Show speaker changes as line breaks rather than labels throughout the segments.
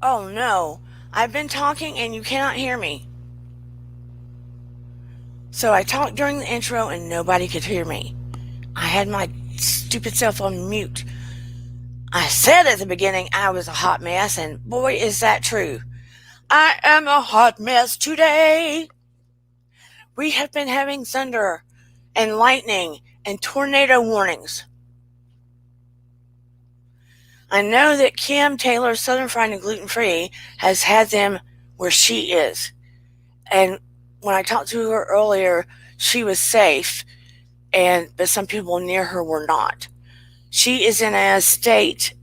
Oh no, I've been talking and you cannot hear me. So I talked during the intro and nobody could hear me. I had my stupid self on mute. I said at the beginning I was a hot mess, and boy, is that true. I am a hot mess today. We have been having thunder and lightning and tornado warnings. I know that Kim Taylor, Southern Fried and Gluten Free, has had them where she is. And when I talked to her earlier, she was safe, but some people near her were not. She is in a state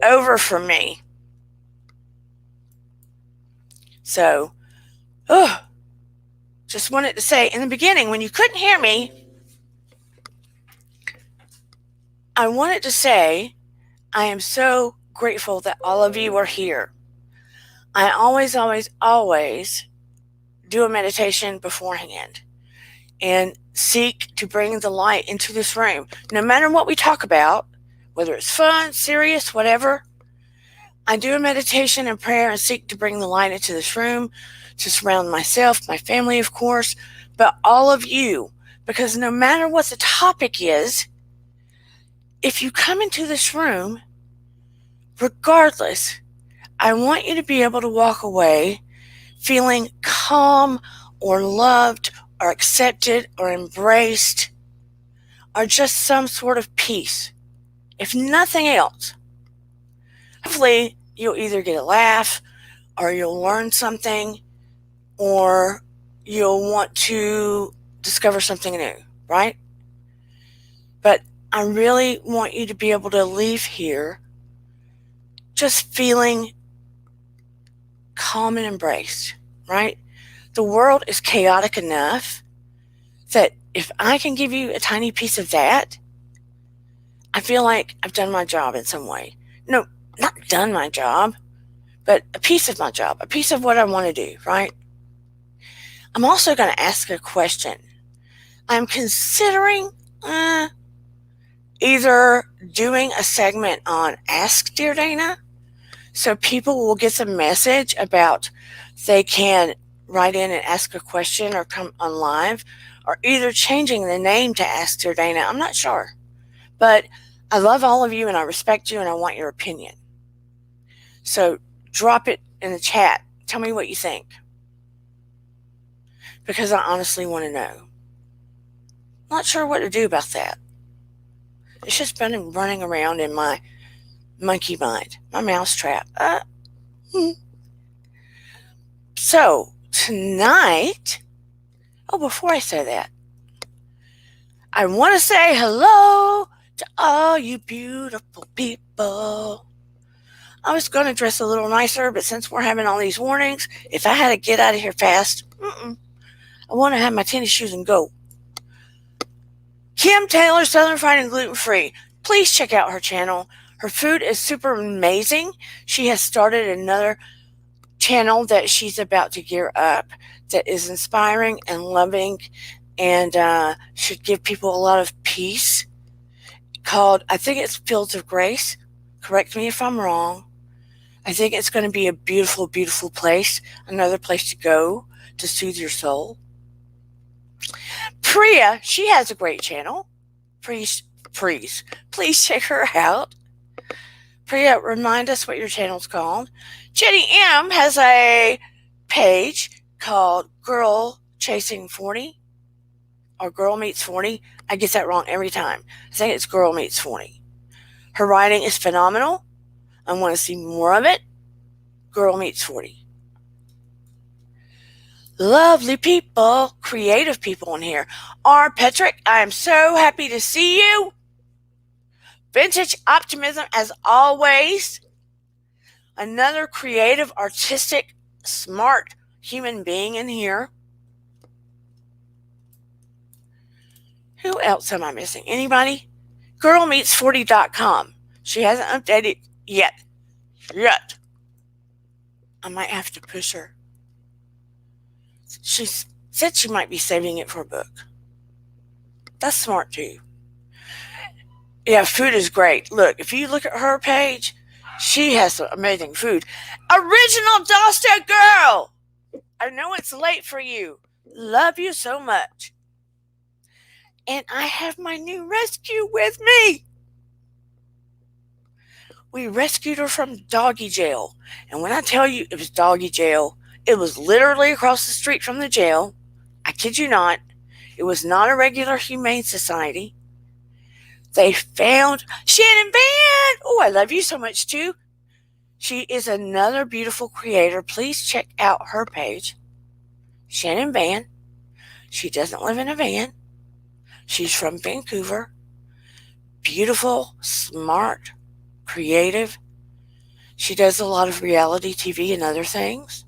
over from me. So, just wanted to say in the beginning, when you couldn't hear me, I wanted to say I am so grateful that all of you are here. I always do a meditation beforehand and seek to bring the light into this room. No matter what we talk about, whether it's fun, serious, whatever, I do a meditation and prayer and seek to bring the light into this room, to surround myself, my family, of course, but all of you, because no matter what the topic is, if you come into this room, regardless, I want you to be able to walk away feeling calm or loved or accepted or embraced or just some sort of peace. If nothing else, hopefully you'll either get a laugh or you'll learn something or you'll want to discover something new, right? But I really want you to be able to leave here just feeling calm and embraced, right? The world is chaotic enough that if I can give you a tiny piece of that, I feel like I've done my job in some way. No, not done my job, but a piece of my job, a piece of what I want to do, right? I'm also going to ask a question. I'm considering either doing a segment on Ask Dear Dana, so people will get some message about they can write in and ask a question or come on live, or either changing the name to Ask Dear Dana. I'm not sure. But I love all of you and I respect you and I want your opinion. So drop it in the chat. Tell me what you think. Because I honestly want to know. Not sure what to do about that. It's just been running around in my monkey mind, my mousetrap. So tonight, before I say that, I want to say hello to all you beautiful people. I was going to dress a little nicer, but since we're having all these warnings, if I had to get out of here fast, I want to have my tennis shoes and go. Kim Taylor, Southern Fried and Gluten Free. Please check out her channel. Her food is super amazing. She has started another channel that she's about to gear up that is inspiring and loving and should give people a lot of peace, called, I think it's Fields of Grace. Correct me if I'm wrong. I think it's going to be a beautiful, beautiful place, another place to go to soothe your soul. Priya, she has a great channel. Please check her out. Priya, remind us what your channel's called. Jenny M has a page called Girl Chasing 40 or Girl Meets 40. I get that wrong every time. I think it's Girl Meets 40. Her writing is phenomenal. I want to see more of it. Girl Meets 40. Lovely people, creative people in here. R. Petrick, I am so happy to see you. Vintage optimism as always. Another creative, artistic, smart human being in here. Who else am I missing? Anybody? Girlmeets40.com. She hasn't updated yet. I might have to push her. She said she might be saving it for a book. That's smart too. Yeah, food is great. Look, if you look at her page, She has some amazing food. Original Dosta girl! I know it's late for you. Love you so much. And I have my new rescue with me. We rescued her from doggy jail. And when I tell you it was doggy jail, it was literally across the street from the jail. I kid you not. It was not a regular humane society. They found Shannon Van. Oh, I love you so much too. She is another beautiful creator. Please check out her page. Shannon Van. She doesn't live in a van. She's from Vancouver. Beautiful, smart, creative. She does a lot of reality TV and other things.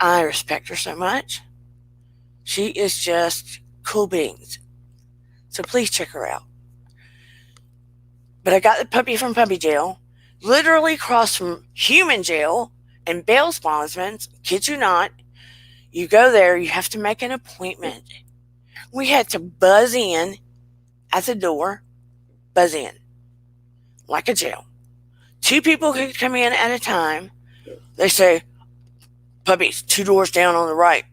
I respect her so much. She is just cool beans. So please check her out. But I got the puppy from puppy jail, literally across from human jail and bail bondsmen. Kid you not. You go there, you have to make an appointment. We had to buzz in at the door, buzz in, like a jail. 2 people could come in at a time. They say, puppies, 2 doors down on the right.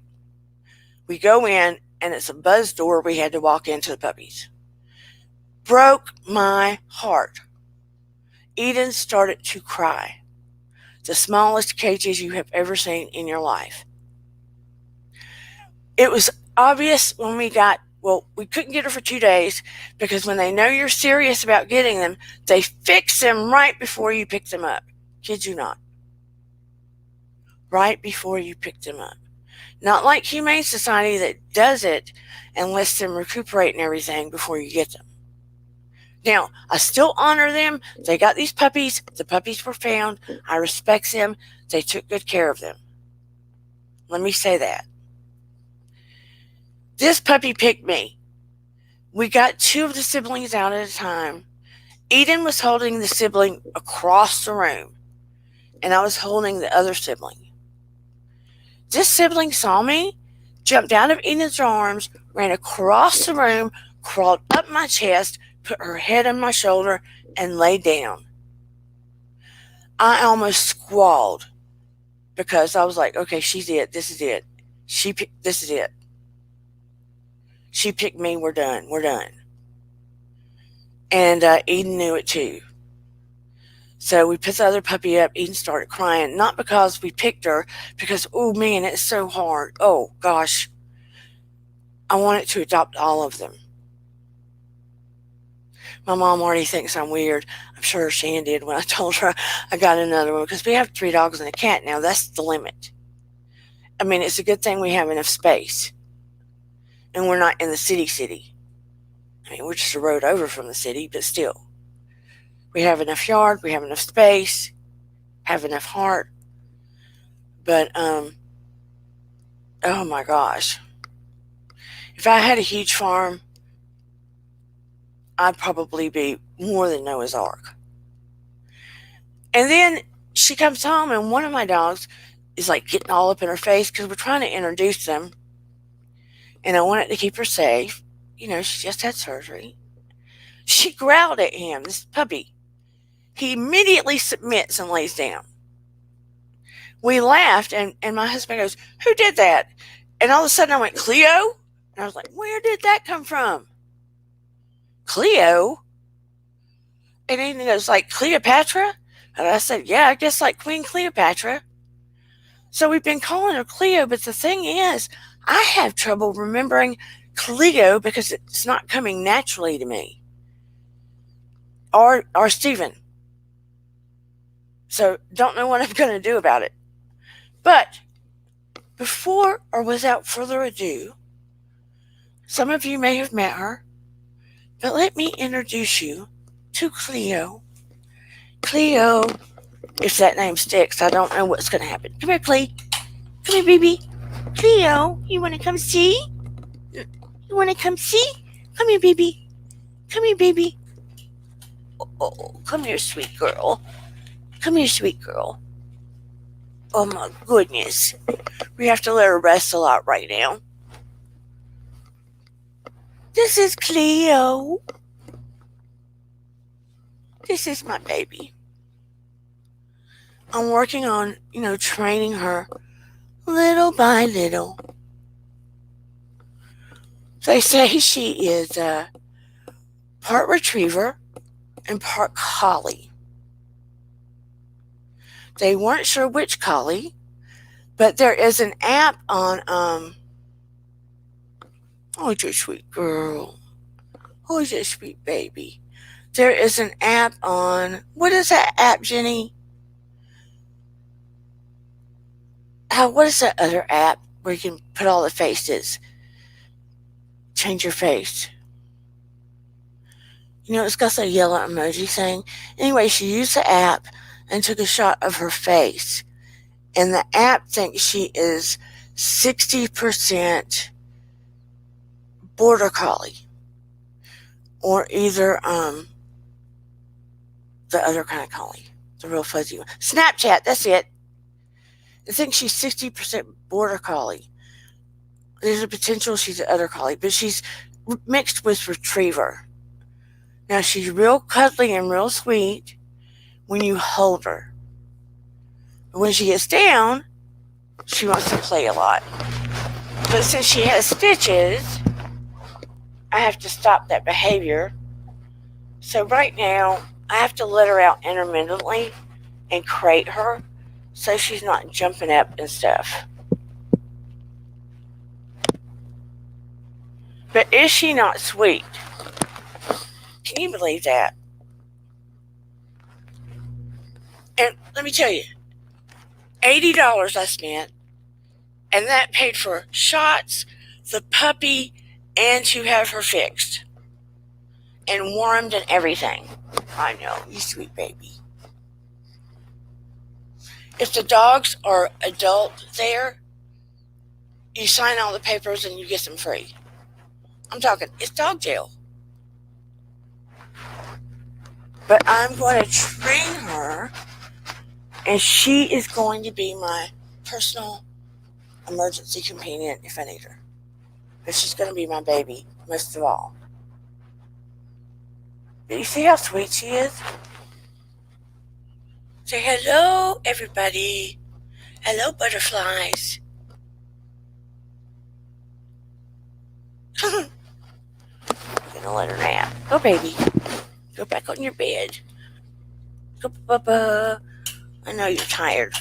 We go in, and it's a buzz door. We had to walk into the puppies. Broke my heart. Eden started to cry. The smallest cages you have ever seen in your life. It was obvious when we couldn't get her for 2 days because when they know you're serious about getting them, they fix them right before you pick them up. Kid you not. Right before you pick them up. Not like Humane Society that does it and lets them recuperate and everything before you get them. Now, I still honor them. They got these puppies. The puppies were found. I respect them. They took good care of them. Let me say that. This puppy picked me. We got 2 of the siblings out at a time. Eden was holding the sibling across the room, and I was holding the other sibling. This sibling saw me, jumped out of Eden's arms, ran across the room, crawled up my chest, put her head on my shoulder, and lay down. I almost squalled because I was like, okay, she's it. This is it. This is it. She picked me. We're done. We're done. And Eden knew it too. So we put the other puppy up. Eden started crying, not because we picked her, because, oh man, it's so hard. Oh gosh. I wanted to adopt all of them. My mom already thinks I'm weird. I'm sure Shan did when I told her I got another one, because we have 3 dogs and a cat now. That's the limit. I mean, it's a good thing we have enough space. And we're not in the city. I mean, we're just a road over from the city, but still. We have enough yard, we have enough space, have enough heart. But, oh my gosh. If I had a huge farm, I'd probably be more than Noah's Ark. And then she comes home, and one of my dogs is like getting all up in her face because we're trying to introduce them. And I wanted to keep her safe. You know, she just had surgery. She growled at him, this puppy. He immediately submits and lays down. We laughed, and my husband goes, who did that? And all of a sudden I went, Cleo? And I was like, where did that come from? Cleo? And he goes, like Cleopatra? And I said, yeah, I guess like Queen Cleopatra. So we've been calling her Cleo, but the thing is, I have trouble remembering Cleo because it's not coming naturally to me. Or Stephen. So don't know what I'm going to do about it. But before or without further ado, some of you may have met her, but let me introduce you to Cleo. Cleo, if that name sticks, I don't know what's going to happen. Come here, Cleo. Come here, baby. Cleo, you want to come see? You want to come see? Come here, baby. Come here, baby. Oh, come here, sweet girl. Come here, sweet girl. Oh, my goodness. We have to let her rest a lot right now. This is Cleo. This is my baby. I'm working on, training her little by little. They say she is part retriever and part collie. They weren't sure which collie, but there is an app on, oh, you're a sweet girl. Oh, you're a sweet baby. There is an app on, what is that app, Jenny? What is that other app where you can put all the faces? Change your face. It's got a yellow emoji thing. Anyway, she used the app and took a shot of her face. And the app thinks she is 60% border collie. Or either the other kind of collie. The real fuzzy one. Snapchat, that's it. I think she's 60% border collie. There's a potential she's the other collie, but she's mixed with retriever. Now, she's real cuddly and real sweet when you hold her. But when she gets down, she wants to play a lot. But since she has stitches, I have to stop that behavior. So right now, I have to let her out intermittently and crate her so she's not jumping up and stuff. But is she not sweet? Can you believe that? And let me tell you, $80 I spent, and that paid for shots, the puppy, and to have her fixed and warmed and everything. I know, you sweet baby. If the dogs are adult there, you sign all the papers and you get them free. I'm talking, it's dog jail. But I'm going to train her, and she is going to be my personal emergency companion if I need her. But she's going to be my baby, most of all. But you see how sweet she is? Say hello, everybody. Hello, butterflies. I'm going to let her nap. Go, baby. Go back on your bed. Go, Bubba. I know you're tired.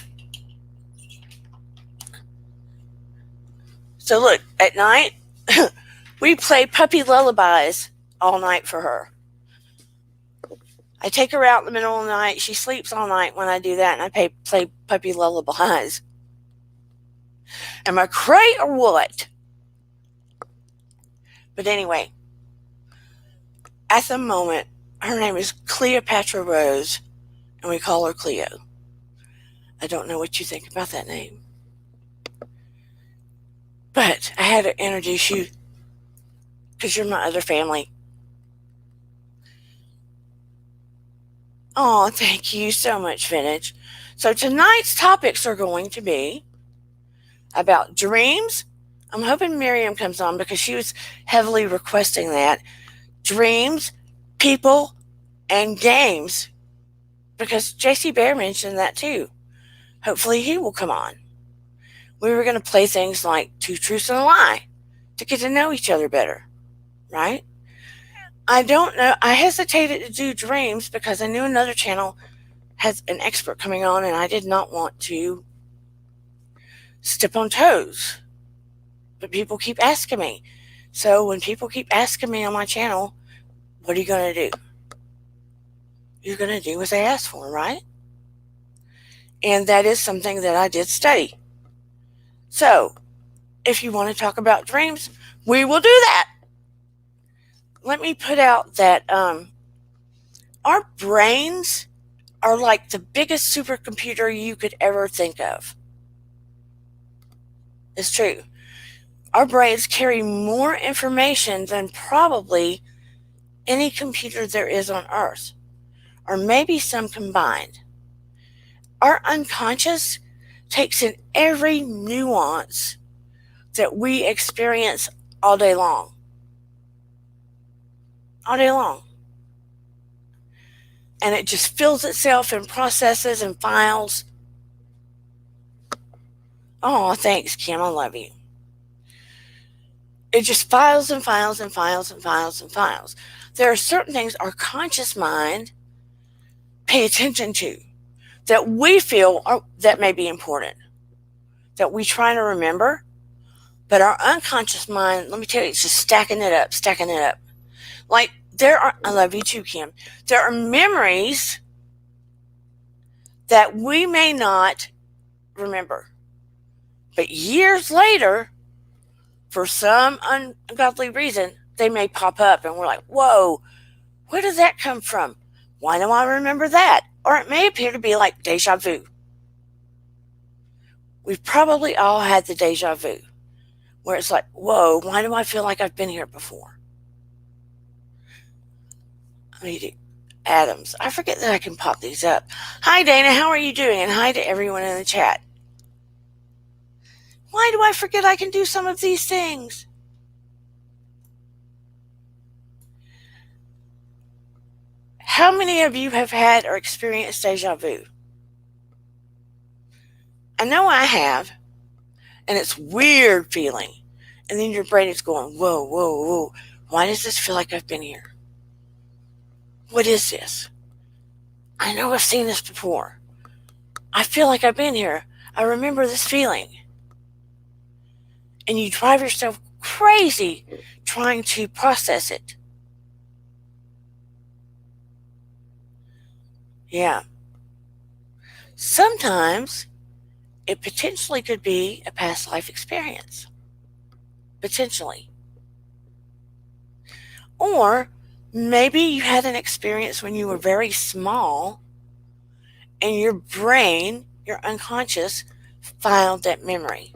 So look, at night, we play puppy lullabies all night for her. I take her out in the middle of the night. She sleeps all night when I do that, and I play puppy lullabies. Am I cray or what? But anyway, at the moment, her name is Cleopatra Rose, and we call her Cleo. I don't know what you think about that name. But I had to introduce you because you're my other family. Oh, thank you so much, Vintage. So tonight's topics are going to be about dreams. I'm hoping Miriam comes on because she was heavily requesting that. Dreams, people, and games. Because JC Bear mentioned that too. Hopefully he will come on. We were going to play things like Two Truths and a Lie to get to know each other better, right? I don't know. I hesitated to do dreams because I knew another channel has an expert coming on, and I did not want to step on toes. But people keep asking me. So when people keep asking me on my channel, what are you going to do? You're going to do what they ask for, right? And that is something that I did study. So if you want to talk about dreams, we will do that. Let me put out that our brains are like the biggest supercomputer you could ever think of. It's true. Our brains carry more information than probably any computer there is on Earth, or maybe some combined. Our unconscious takes in every nuance that we experience all day long. All day long. And it just fills itself in processes and files Oh, thanks, Kim. I love you. It just files and files and files and files and files. There are certain things our conscious mind pay attention to that we feel that may be important, that we try to remember, but our unconscious mind, let me tell you, it's just stacking it up, stacking it up. Like I love you too, Kim. There are memories that we may not remember, but years later, for some ungodly reason, they may pop up and we're like, whoa, where did that come from? Why do I remember that? Or it may appear to be like deja vu. We've probably all had the deja vu, where it's like, whoa, why do I feel like I've been here before? I mean, Adams. I forget that I can pop these up. Hi, Dana. How are you doing? And hi to everyone in the chat. Why do I forget I can do some of these things? How many of you have had or experienced deja vu? I know I have, and it's weird feeling. And then your brain is going, whoa, whoa, whoa. Why does this feel like I've been here? What is this? I know I've seen this before. I feel like I've been here. I remember this feeling. And you drive yourself crazy trying to process it. Yeah. Sometimes it potentially could be a past life experience. Potentially. Or maybe you had an experience when you were very small and your brain, your unconscious, filed that memory.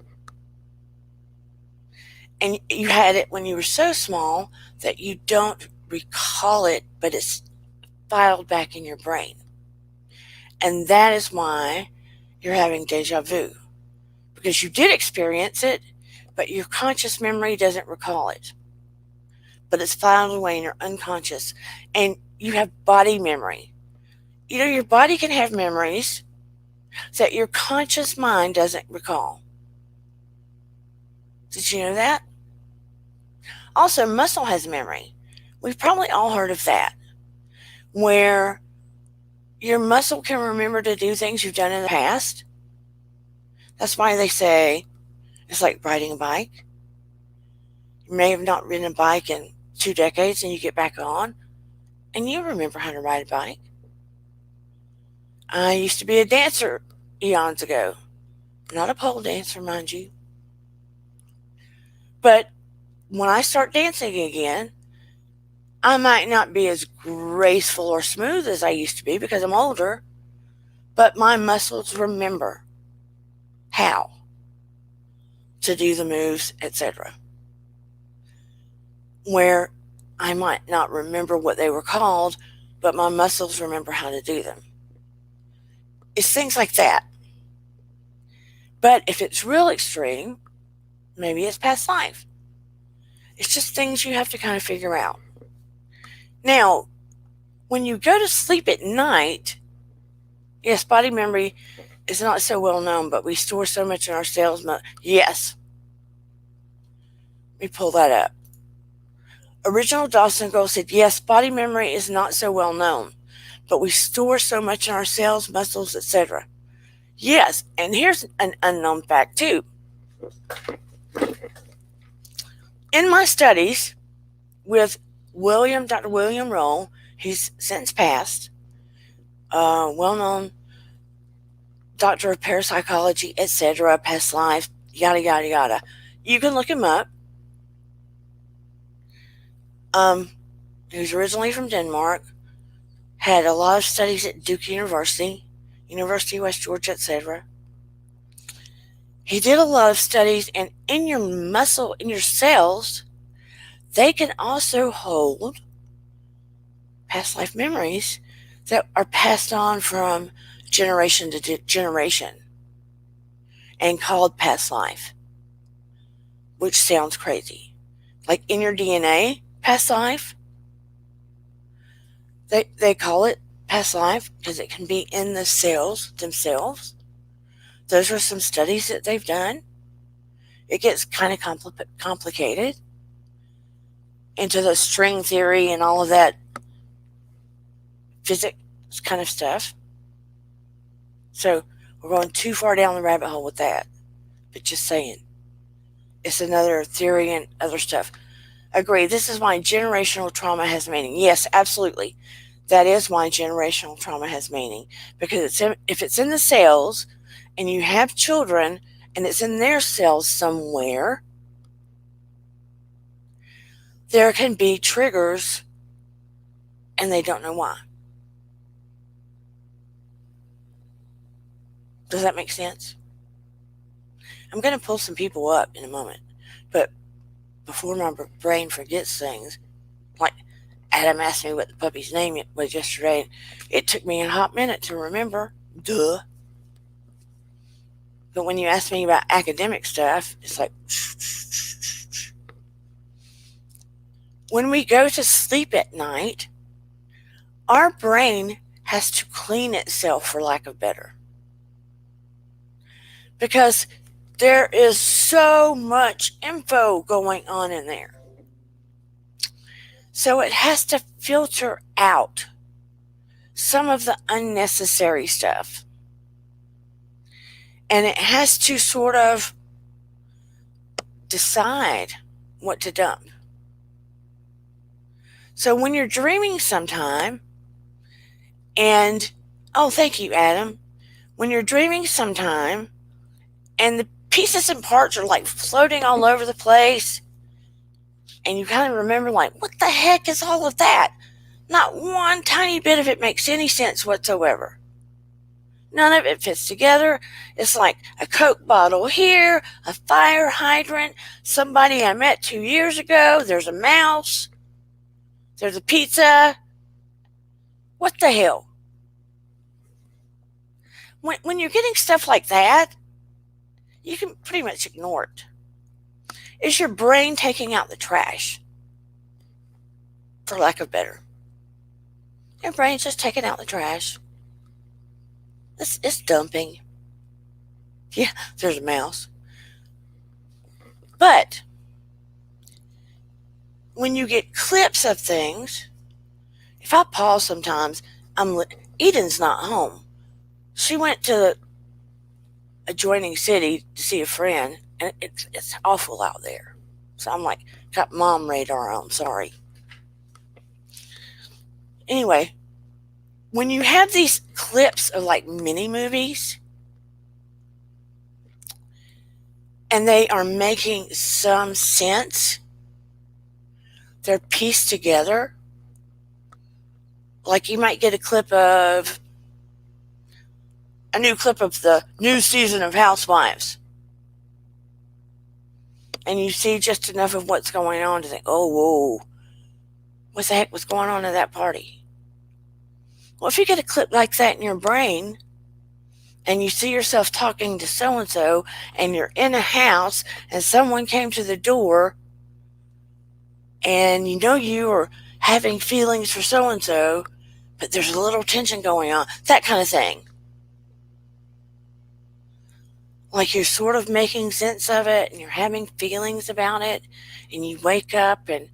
And you had it when you were so small that you don't recall it, but it's filed back in your brain. And that is why you're having deja vu. Because you did experience it, but your conscious memory doesn't recall it. But it's filed away in your unconscious. And you have body memory. You know, your body can have memories that your conscious mind doesn't recall. Did you know that? Also, muscle has memory. We've probably all heard of that, where your muscle can remember to do things you've done in the past. That's why they say it's like riding a bike. You may have not ridden a bike in 2 decades and you get back on and you remember how to ride a bike. I used to be a dancer eons ago. Not a pole dancer, mind you. But when I start dancing again, I might not be as graceful or smooth as I used to be because I'm older, but my muscles remember how to do the moves, etc. Where I might not remember what they were called, but my muscles remember how to do them. It's things like that. But if it's real extreme, maybe it's past life. It's just things you have to kind of figure out. Now, when you go to sleep at night, yes, body memory is not so well known, but we store so much in our cells. Yes. Let me pull that up. Original Dawson Girl said, yes, body memory is not so well known, but we store so much in our cells, muscles, etc. Yes, and here's an unknown fact too. In my studies with Dr. William Roll, he's since passed, well-known doctor of parapsychology, etc., past life, yada, yada, yada. You can look him up. He was originally from Denmark, had a lot of studies at Duke University, University of West Georgia, etc. He did a lot of studies, and in your muscle, in your cells, they can also hold past life memories that are passed on from generation to generation and called past life, which sounds crazy. Like in your DNA, past life, they call it past life because it can be in the cells themselves. Those are some studies that they've done. It gets kind of complicated into the string theory and all of that physics kind of stuff. So we're going too far down the rabbit hole with that. But just saying, it's another theory and other stuff. Agree. This is why generational trauma has meaning. Yes, absolutely. That is why generational trauma has meaning. Because if it's in the cells and you have children and it's in their cells somewhere, there can be triggers and they don't know why. Does that make sense? I'm going to pull some people up in a moment. But before my brain forgets things, like Adam asked me what the puppy's name was yesterday. It took me a hot minute to remember. Duh. But when you ask me about academic stuff, it's like, when we go to sleep at night, our brain has to clean itself, for lack of better. Because there is so much info going on in there. So it has to filter out some of the unnecessary stuff. And it has to sort of decide what to dump. So when you're dreaming sometime, and, oh, thank you, Adam. When you're dreaming sometime, and the pieces and parts are like floating all over the place, and you kind of remember, like, what the heck is all of that? Not one tiny bit of it makes any sense whatsoever. None of it fits together. It's like a Coke bottle here, a fire hydrant, somebody I met 2 years ago, there's a mouse, there's a pizza. What the hell? When you're getting stuff like that, you can pretty much ignore it. It's your brain taking out the trash, for lack of better. Your brain's just taking out the trash. It's dumping. Yeah, there's a mouse. But when you get clips of things, if I pause sometimes, Eden's not home. She went to the adjoining city to see a friend, and it's awful out there. So I'm like, got mom radar on, sorry. Anyway, when you have these clips of like mini movies, and they are making some sense, they're pieced together. Like you might get a new clip of the new season of Housewives. And you see just enough of what's going on to think, oh, whoa, what the heck was going on at that party? Well, if you get a clip like that in your brain, and you see yourself talking to so-and-so, and you're in a house, and someone came to the door, and you know you are having feelings for so-and-so, but there's a little tension going on, that kind of thing. Like you're sort of making sense of it, and you're having feelings about it, and you wake up, and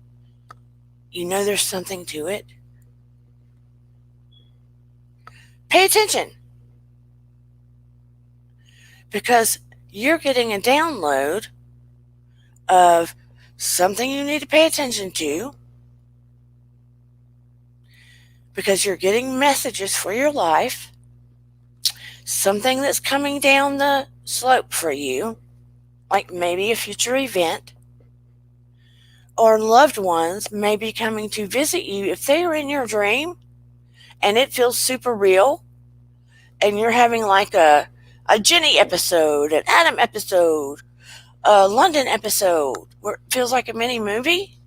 you know there's something to it. Pay attention. Because you're getting a download of something you need to pay attention to, because you're getting messages for your life, something that's coming down the slope for you, like maybe a future event, or loved ones may be coming to visit you if they are in your dream and it feels super real, and you're having like a Jenny episode, an Adam episode, a London episode, where it feels like a mini movie,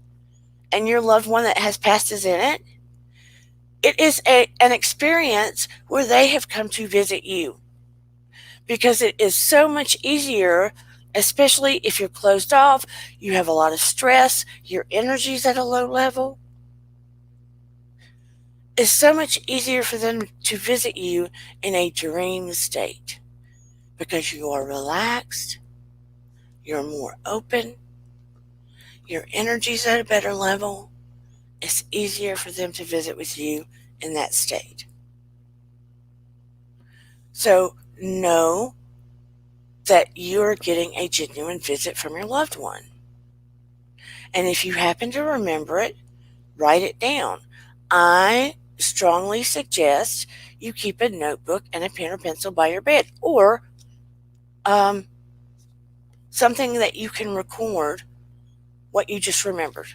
and your loved one that has passed is in it. It is an experience where they have come to visit you, because it is so much easier, especially if you're closed off, you have a lot of stress, your energy's at a low level. It's so much easier for them to visit you in a dream state, because you are relaxed, you're more open, your energy's at a better level. It's easier for them to visit with you in that state. So know that you're getting a genuine visit from your loved one. And if you happen to remember it, write it down. I strongly suggest you keep a notebook and a pen or pencil by your bed, or something that you can record what you just remembered,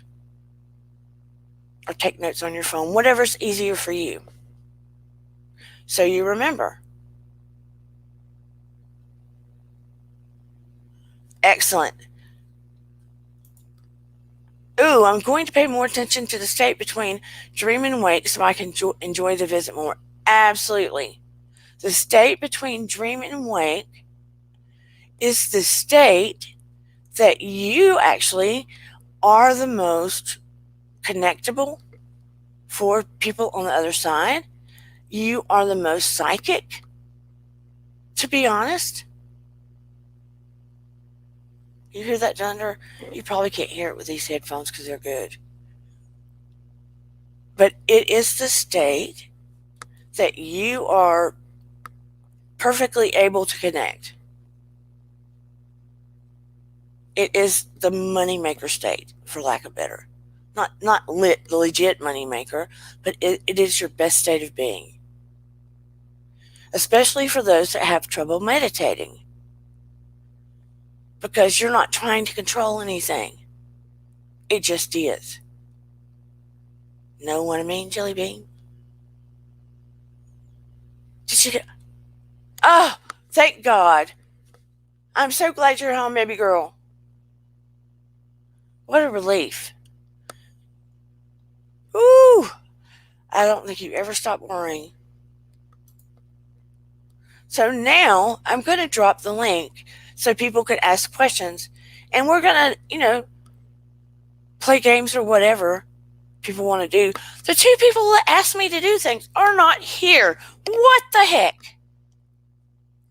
or take notes on your phone, whatever's easier for you, so you remember. Excellent. Ooh, I'm going to pay more attention to the state between dream and wake so I can enjoy the visit more. Absolutely. The state between dream and wake is the state that you actually are the most connectable for people on the other side. You are the most psychic, to be honest. You hear that thunder? You probably can't hear it with these headphones because they're good. But it is the state that you are perfectly able to connect. It is the moneymaker state, for lack of better. Not legit moneymaker, but it is your best state of being. Especially for those that have trouble meditating. Because you're not trying to control anything. It just is. Know what I mean, Jelly Bean? Did you get... Oh, thank God. I'm so glad you're home, baby girl. What a relief. Ooh, I don't think you ever stop worrying. So now I'm going to drop the link so people could ask questions. And we're going to, play games or whatever people want to do. The two people that asked me to do things are not here. What the heck?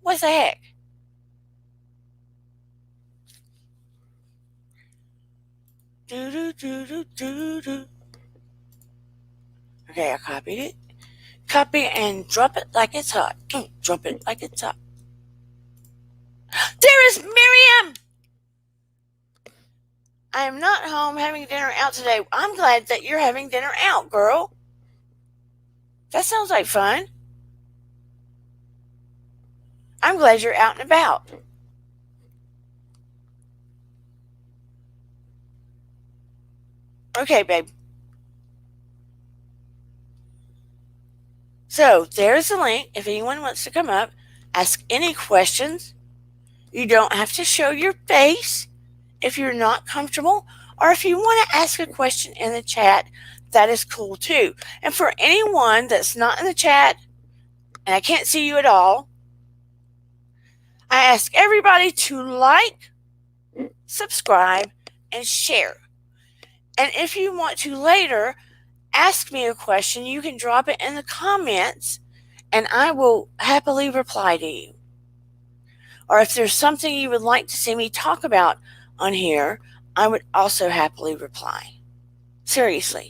What the heck? Do. Okay, I copied it. Copy and drop it like it's hot. Drop it like it's hot. There is Miriam! I am not home having dinner out today. I'm glad that you're having dinner out, girl. That sounds like fun. I'm glad you're out and about. Okay, babe. So there's the link. If anyone wants to come up, ask any questions. You don't have to show your face if you're not comfortable, or if you want to ask a question in the chat, that is cool too. And for anyone that's not in the chat, and I can't see you at all, I ask everybody to like, subscribe, and share. And if you want to later ask me a question, you can drop it in the comments, and I will happily reply to you. Or if there's something you would like to see me talk about on here, I would also happily reply. Seriously.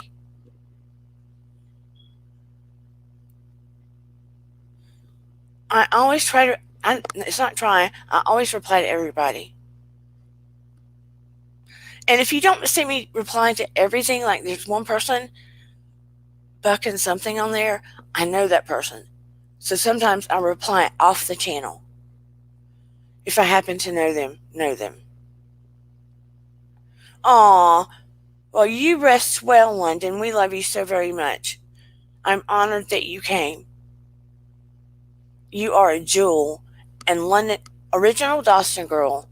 I always try to, it's not trying, I always reply to everybody. And if you don't see me replying to everything, like there's one person bucking something on there, I know that person. So sometimes I reply off the channel. If I happen to know them. Aw, well, you rest well, London. We love you so very much. I'm honored that you came. You are a jewel, and London, original Dawson girl,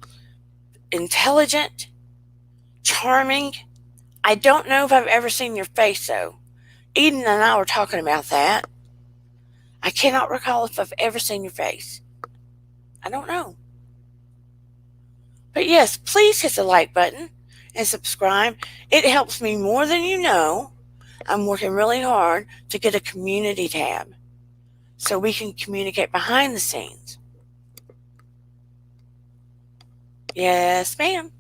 intelligent, charming. I don't know if I've ever seen your face, though. Eden and I were talking about that. I cannot recall if I've ever seen your face. I don't know. But yes, please hit the like button and subscribe. It helps me more than you know. I'm working really hard to get a community tab so we can communicate behind the scenes. Yes, ma'am.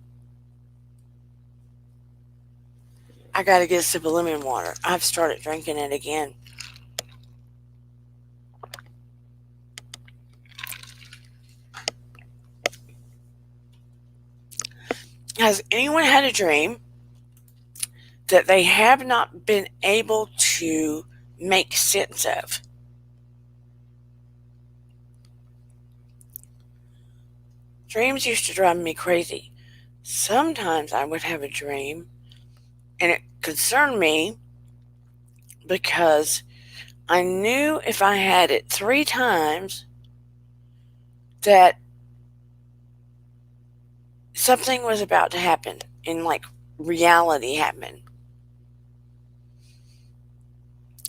I gotta get a sip of lemon water. I've started drinking it again. Has anyone had a dream that they have not been able to make sense of? Dreams used to drive me crazy. Sometimes I would have a dream and it concerned me because I knew if I had it 3 times that something was about to happen in like reality happen.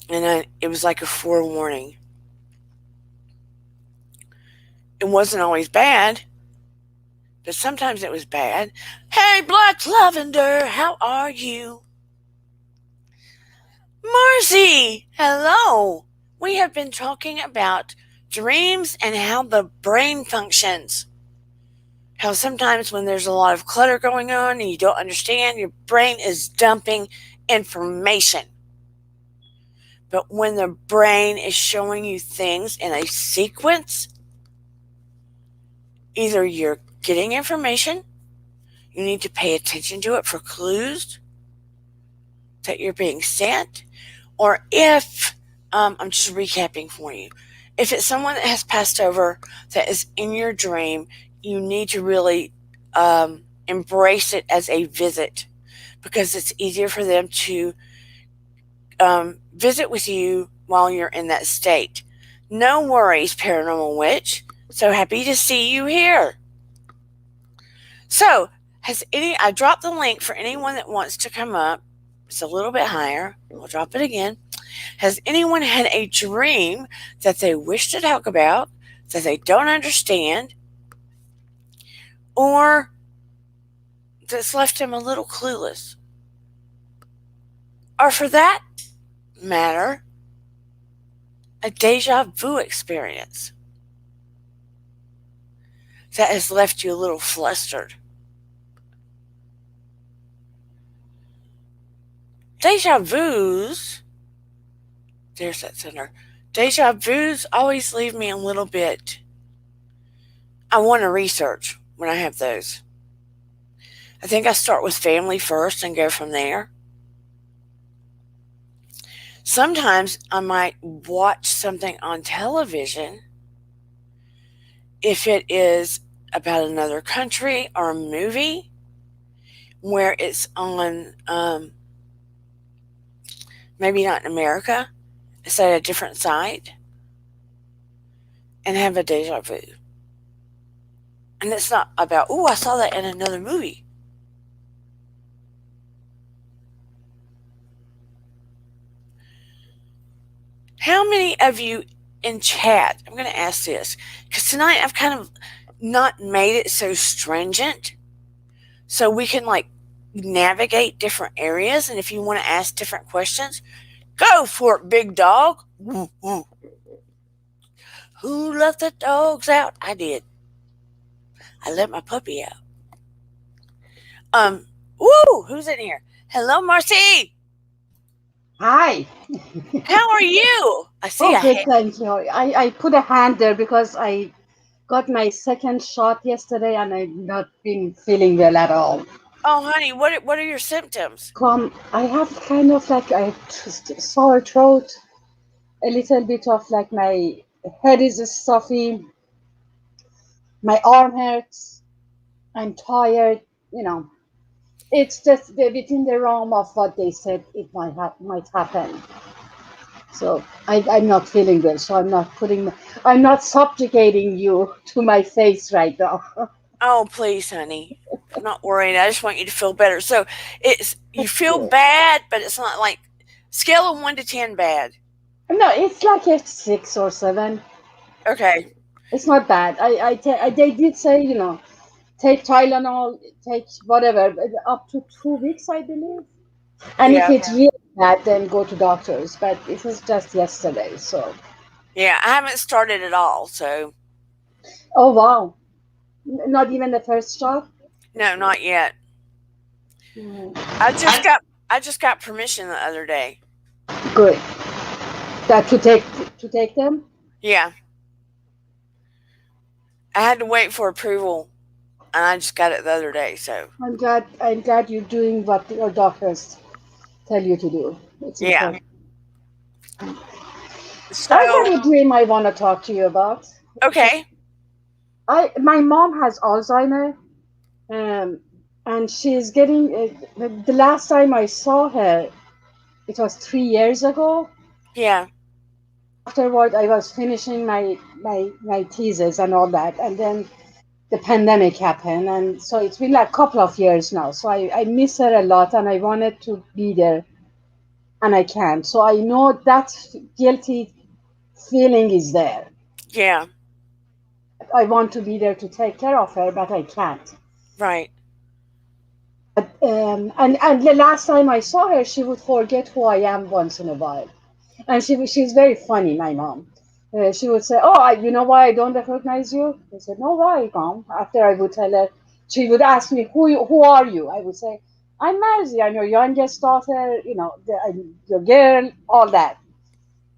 It was like a forewarning. It wasn't always bad, but sometimes it was bad. Hey, Black Lavender, how are you? Marcy, hello. We have been talking about dreams and how the brain functions. How sometimes when there's a lot of clutter going on and you don't understand, your brain is dumping information. But when the brain is showing you things in a sequence, either you're getting information, you need to pay attention to it for clues that you're being sent, or if, I'm just recapping for you, if it's someone that has passed over that is in your dream, you need to really embrace it as a visit because it's easier for them to visit with you while you're in that state. No worries, Paranormal Witch. So happy to see you here. So, I dropped the link for anyone that wants to come up. It's a little bit higher. I'll drop it again. Has anyone had a dream that they wish to talk about, that they don't understand, or that's left them a little clueless? Or for that matter, a deja vu experience that has left you a little flustered? Deja vus, there's that center. Deja vus always leave me a little bit. I want to research when I have those. I think I start with family first and go from there. Sometimes I might watch something on television if it is about another country or a movie where it's on, maybe not in America, it's at a different site, and have a deja vu. And it's not about, oh, I saw that in another movie. How many of you in chat, I'm going to ask this, because tonight I've kind of not made it so stringent so we can like navigate different areas. And if you want to ask different questions, go for it, big dog. Woo, woo. Who let the dogs out? I did. I let my puppy out. Woo, who's in here? Hello, Marcy.
Hi.
How are you? I see
Oh,
a
good,
hand.
thank you. I put a hand there because I got my second shot yesterday and I've not been feeling well at all.
Oh, honey, what are your symptoms?
I have kind of like a sore throat, a little bit of like my head is stuffy, my arm hurts, I'm tired, you know. It's just within the realm of what they said it might happen. So I'm not feeling well. So I'm not subjugating you to my face right now.
Oh, please, honey. I'm not worried. I just want you to feel better. So it's you
Thank
feel
you.
bad, but it's not like scale of 1 to 10 bad.
No, it's like a 6 or 7.
Okay.
It's not bad. They did say, take Tylenol, take whatever, but up to 2 weeks, I believe. And if
Yeah.
it's really bad, then go to doctors. But it was just yesterday, so.
Yeah. I haven't started at all. So
Oh wow, not even the first shot.
No, not yet.
Mm.
I just got I just got permission the other day.
Good. That to take them.
Yeah, I had to wait for approval, and I just got it the other day. So
I'm glad. I'm glad you're doing what your doctors tell you to do. It's
yeah.
important. I
So
have a dream I want to talk to you about. It's
okay.
my mom has Alzheimer, um, and she's getting. The last time I saw her, it was 3 years ago.
Yeah.
Afterward, I was finishing my thesis and all that, and then the pandemic happened, and so it's been like a couple of years now. So I miss her a lot, and I wanted to be there, and I can't. So I know that guilty feeling is there.
Yeah.
I want to be there to take care of her, but I can't.
Right.
And the last time I saw her, she would forget who I am once in a while, and she's very funny. My mom, she would say, "Oh, you know why I don't recognize you?" I said, "No, why, mom?" After I would tell her, she would ask me, who are you?" I would say, "I'm Marzi. I'm your youngest daughter. I'm your girl, all that."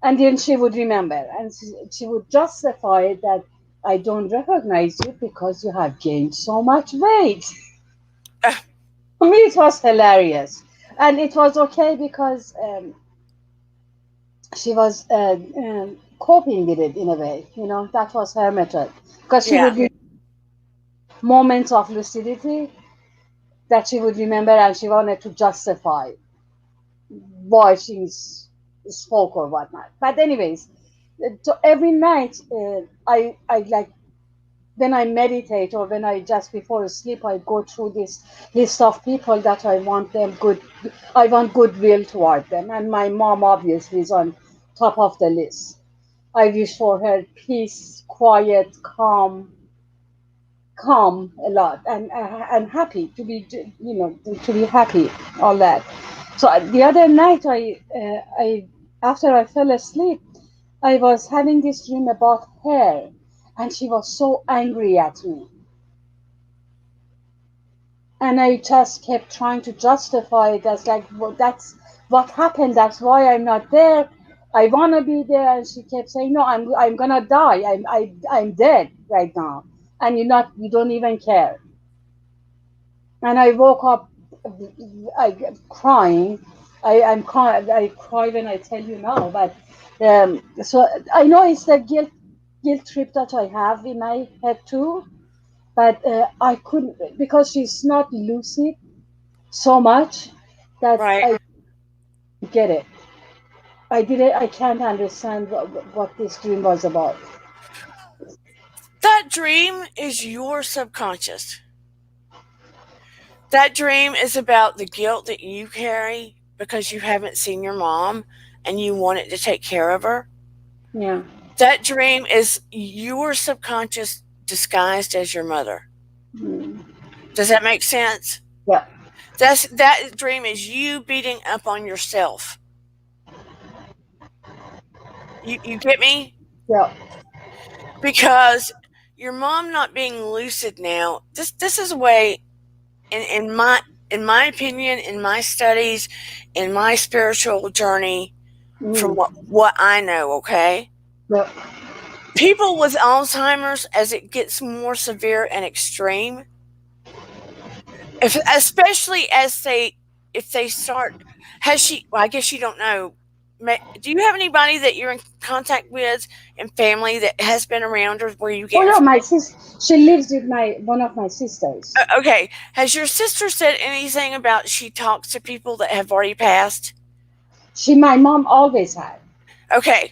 And then she would remember, and she would justify that I don't recognize you because you have gained so much weight. For me, it was hilarious, and it was okay because she was coping with it in a way. That was her method, because she
Yeah.
would be moments of lucidity that she would remember, and she wanted to justify why spoke or whatnot. But anyways, so every night I like when I meditate or when I just before sleep, I go through this list of people that I want goodwill toward them, and my mom obviously is on top of the list. I wish for her peace, quiet, calm a lot, and happy to be happy, all that. So the other night, I after I fell asleep, I was having this dream about her, and she was so angry at me, and I just kept trying to justify it as like, well, that's what happened. That's why I'm not there. I want to be there, and she kept saying, "No, I'm gonna die. I'm dead right now, and you don't even care." And I woke up, crying. I'm crying. I cry when I tell you now, but so I know it's the guilt trip that I have in my head too. But I couldn't, because she's not lucid so much that
Right.
I get it. I didn't. I can't understand what this dream was about.
That dream is your subconscious. That dream is about the guilt that you carry because you haven't seen your mom and you wanted to take care of her.
Yeah.
That dream is your subconscious disguised as your mother.
Mm.
Does that make sense?
Yeah.
That dream is you beating up on yourself. You get me?
Yeah.
Because your mom not being lucid now, this is a way in my opinion, in my studies, in my spiritual journey, from
Mm.
what I know, okay?
Yeah.
People with Alzheimer's, as it gets more severe and extreme, especially as if they start, has she? Well, I guess you don't know. Do you have anybody that you're in contact with and family that has been around or where you
Oh
get
yeah,
information?
my sis. She lives with my one of my sisters.
Okay, has your sister said anything about she talks to people that have already passed?
My mom always had.
Okay,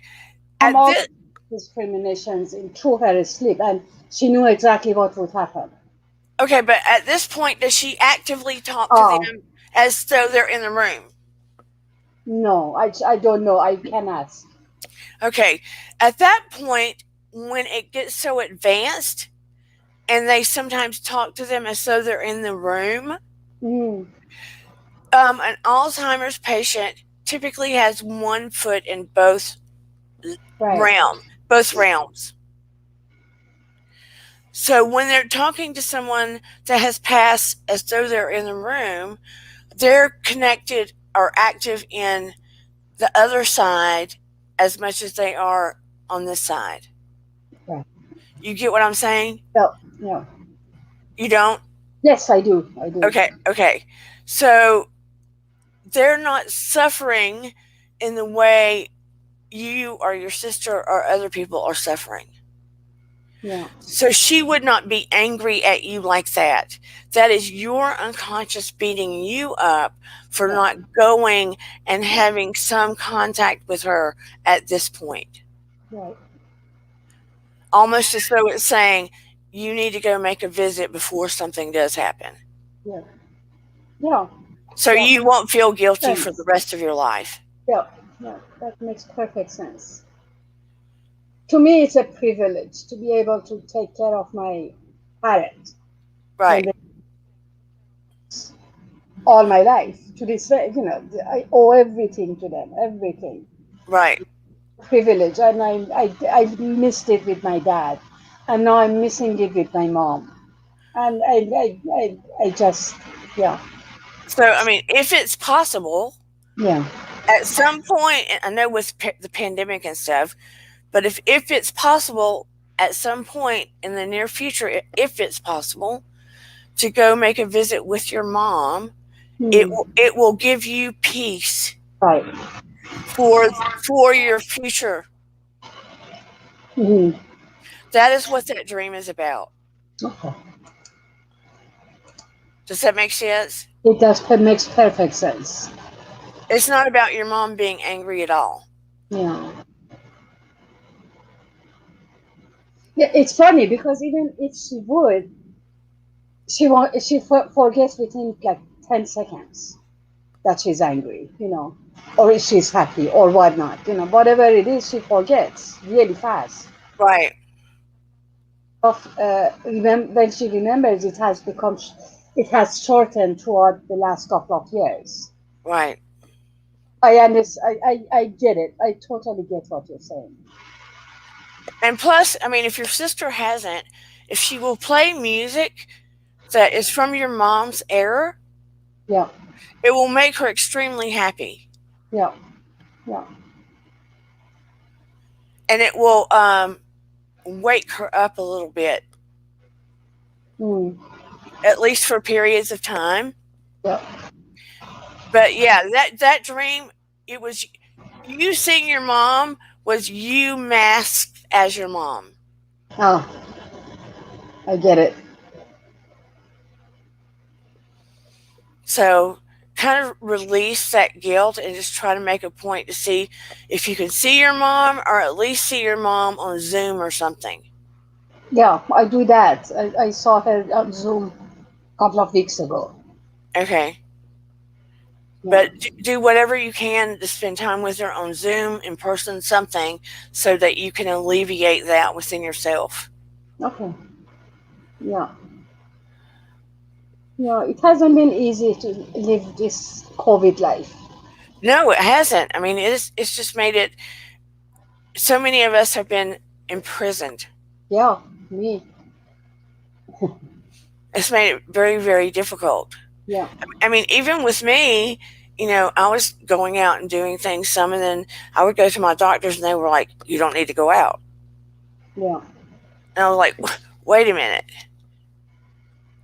Mom
at
always
this
discriminations in through her sleep, and she knew exactly what would happen.
okay, but at this point, does she actively talk to
Oh
them as though they're in the room?
no, I don't know. I can ask.
Okay, at that point, when it gets so advanced, and they sometimes talk to them as though they're in the room,
Mm,
an Alzheimer's patient typically has one foot in both
right.
both realms. So when they're talking to someone that has passed as though they're in the room, they're connected or active in the other side as much as they are on this side.
Right.
You get what I'm saying?
So, yeah.
You don't?
Yes, I do. I do.
Okay, okay. So they're not suffering in the way you or your sister or other people are suffering.
Yeah.
So she would not be angry at you like that. That is your unconscious beating you up for
Yeah.
not going and having some contact with her at this point.
Right.
Almost as though it's saying, you need to go make a visit before something does happen.
Yeah. Yeah.
So
Yeah.
you won't feel guilty for the
Sense.
rest of your life.
Yeah. Yeah. That makes perfect sense. To me, it's a privilege to be able to take care of my parents when
Right,
they all my life to this day. You know, I owe everything to them. Everything.
right.
Privilege, and I missed it with my dad, and now I'm missing it with my mom, and I just, yeah,
So, I mean, if it's possible,
yeah,
at some point, I know with the pandemic and stuff, but if it's possible at some point in the near future, if it's possible to go make a visit with your mom,
hmm.
it will give you peace
Right,
for for your future.
hmm.
That is what that dream is about.
Okay,
Does that make sense?
it does, it makes perfect sense.
It's not about your mom being angry at all.
Yeah, yeah, it's funny because even if she would, forgets within like 10 seconds that she's angry, or if she's happy or whatnot, whatever it is, she forgets really fast.
Right,
When she remembers, it has shortened throughout the last couple of years.
right.
I understand. I get it. I totally get what you're saying.
And plus, I mean, if your sister hasn't, if she will play music that is from your mom's era,
Yeah,
it will make her extremely happy,
yeah, yeah.
and it will wake her up a little bit,
Mm,
at least for periods of time.
yeah.
But yeah, that dream, it was you seeing your mom was you masked as your mom.
Oh, I get it.
So kind of release that guilt and just try to make a point to see if you can see your mom or at least see your mom on Zoom or something.
Yeah, I do that. I saw her on Zoom a couple of weeks ago.
Okay.
Yeah.
But do whatever you can to spend time with her on Zoom, in person, something, so that you can alleviate that within yourself.
Okay. Yeah. Yeah. It hasn't been easy to live this COVID life.
No, it hasn't. I mean, it's just made it. So many of us have been imprisoned.
Yeah. Me.
It's made it very, very difficult.
Yeah.
I mean, even with me, I was going out and doing things some, and then I would go to my doctors, and they were like, "You don't need to go out."
Yeah.
And I was like, "Wait a minute,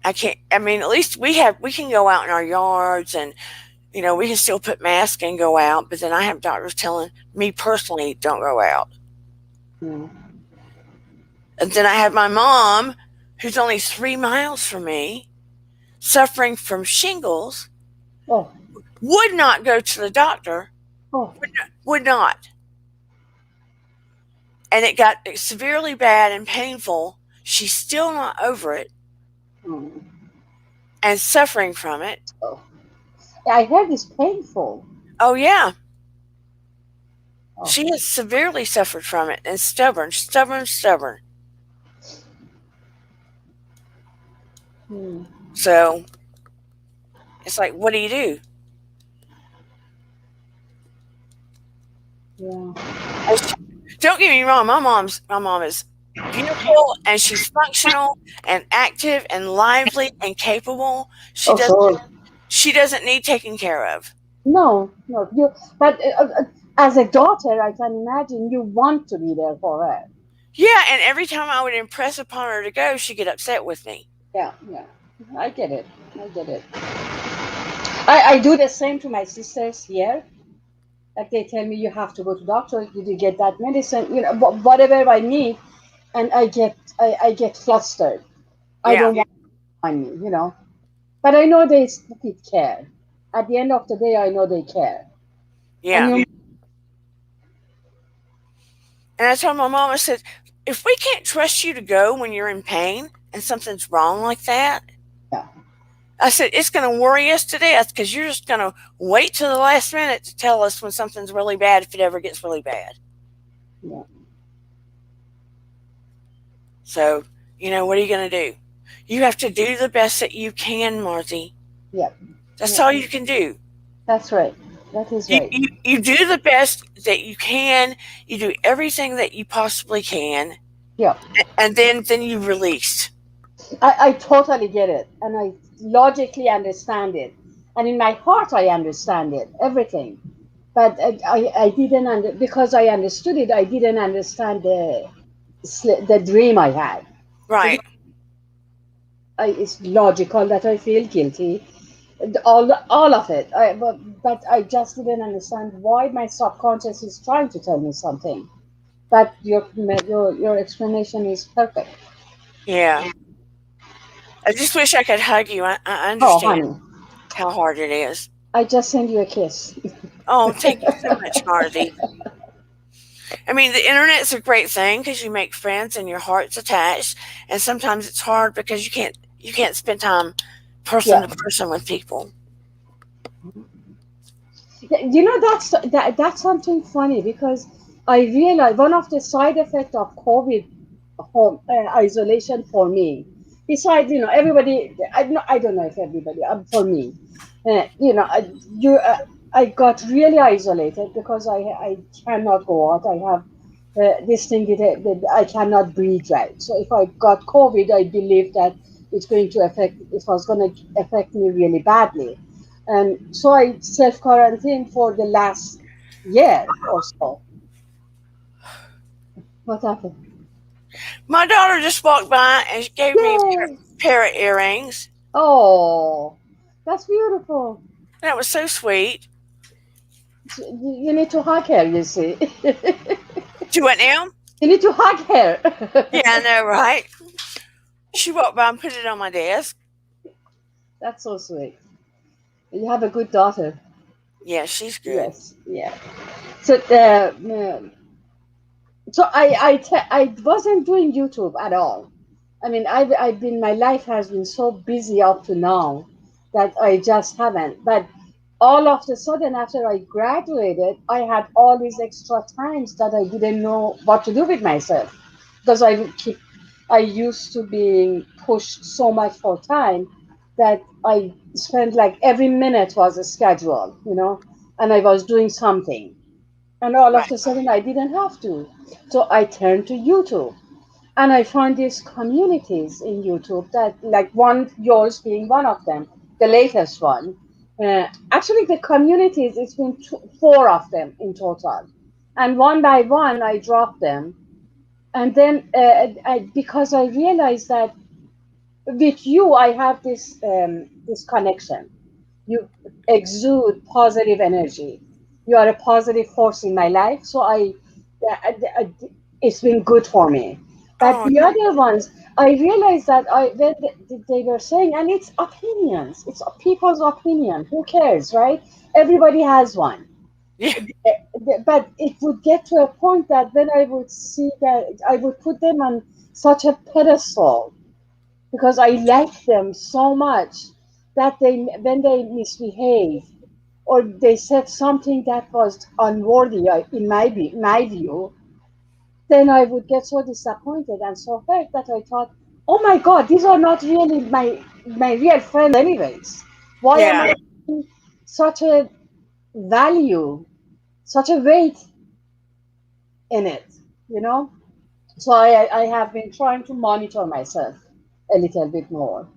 I can't." I mean, at least we can go out in our yards, and we can still put masks and go out. But then I have doctors telling me personally, "Don't go out."
Yeah.
And then I have my mom, who's only 3 miles from me, suffering from shingles,
Oh.
would not go to the doctor,
Oh.
would not. And it got severely bad and painful. She's still not over it
Mm.
and suffering from it.
Oh. I heard it's painful.
Oh, yeah.
Oh.
She has severely suffered from it and stubborn, stubborn, stubborn.
Hmm.
So it's like, what do you do?
Yeah.
Don't get me wrong. My mom is beautiful and she's functional and active and lively and capable. She
Of
doesn't
course.
she doesn't need taken care of.
No, no. But as a daughter, I can imagine you want to be there for her.
Yeah, and every time I would impress upon her to go, she'd get upset with me.
Yeah, yeah. I get it. I get it. I do the same to my sisters here. Like they tell me you have to go to doctor, did you get that medicine, whatever I need, and I get flustered. I
Yeah,
don't want on me. But I know they stupid care. At the end of the day, I know they care. And
yeah. And I told my mom, I said, if we can't trust you to go when you're in pain and something's wrong like that,
yeah,
I said, it's going to worry us to death because you're just going to wait till the last minute to tell us when something's really bad if it ever gets really bad.
yeah,
So, what are you going to do? You have to do the best that you can, Marty.
yeah,
That's
yeah.
all you can do.
That's right. That is
You,
right.
you, you do the best that you can. You do everything that you possibly can.
Yeah.
And then you release.
I totally get it. And I logically understand it. And in my heart, I understand it, everything. But I didn't, because I understood it, I didn't understand the dream I had. Because
Right.
it's logical that I feel guilty, all of it. But I just didn't understand why my subconscious is trying to tell me something. But your explanation is perfect.
Yeah. I just wish I could hug you. I
Oh,
understand
honey,
how hard it is.
I just send you a kiss.
Oh, thank you so much, Marty. I mean, the internet's a great thing because you make friends and your heart's attached. And sometimes it's hard because you can't spend time person
Yeah.
to person with people.
That's something funny because I realize one of the side effects of COVID home isolation for me, besides everybody, I don't know if everybody, for me, you I got really isolated because I cannot go out. I have this thing that I cannot breathe right. So if I got COVID, I believe that it was going to affect me really badly. And so I self quarantined for the last year or so. What happened?
My daughter just walked by and she gave me a
Yay!
pair of earrings.
Oh, that's beautiful.
That was so sweet.
You need to hug her, you see.
Do what now?
You need to hug
Yeah,
her.
I know, right? She walked by and put it on my desk.
That's so sweet. You have a good daughter.
Yeah, she's good.
Yes, yeah. So, I wasn't doing YouTube at all. I mean, I've been, my life has been so busy up to now that I just haven't. But all of a sudden, after I graduated, I had all these extra times that I didn't know what to do with myself because I used to be pushed so much for time that I spent like every minute was a schedule, and I was doing something. And all of
Right.
a sudden, I didn't have to. So I turned to YouTube and I found these communities in YouTube that, like one, yours being one of them, the latest one. Actually, the communities, it's been four of them in total. And one by one, I dropped them. And then, because I realized that with you, I have this connection. You exude positive energy. You are a positive force in my life. So I- it's been good for me. But
Oh,
the other ones, I realized that when they were saying, and it's opinions, it's people's opinion. Who cares, right? Everybody has one.
yeah.
But it would get to a point that when I would see that, I would put them on such a pedestal because I like them so much that when they misbehave or they said something that was unworthy in my view, then I would get so disappointed and so hurt that I thought, oh my God, these are not really my real friends anyways. Why am
Yeah.
I putting such a value, such a weight in it? You know? So I have been trying to monitor myself a little bit more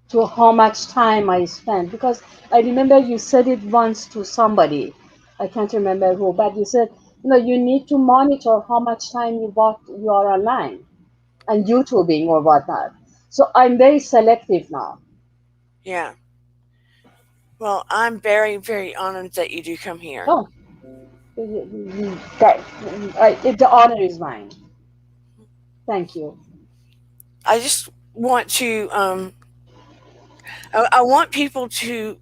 to how much time I spend, because I remember you said it once to somebody, I can't remember who, but you said, you need to monitor how much time you are online and YouTubing or whatnot. So I'm very selective now.
Yeah. Well, I'm very, very honored that you do come here.
Oh, that the honor is mine. Thank you.
I just want to, I want people to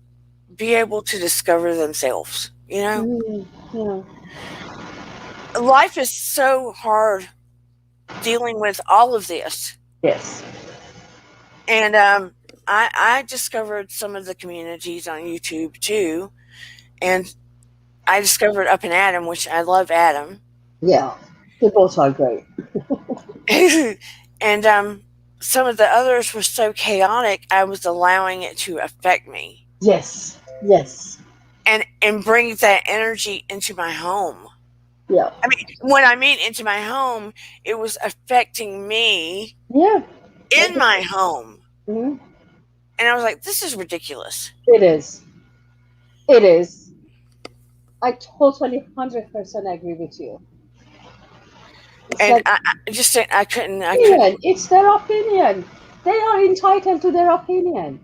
be able to discover themselves. You know,
Yeah.
life is so hard dealing with all of this.
Yes.
And I discovered some of the communities on YouTube too. And I discovered Up and Adam, which I love Adam.
Yeah. They both are great.
And some of the others were so chaotic, I was allowing it to affect me
Yes. Yes.
and bring that energy into my home.
Yeah.
I mean, when I mean into my home, it was affecting me
Yeah.
in my home.
Mhm.
And I was like, this is ridiculous.
It is. It is. I totally 100% agree with you. It's
And
like
I just said I couldn't.
opinion. It's their opinion. They are entitled to their opinion.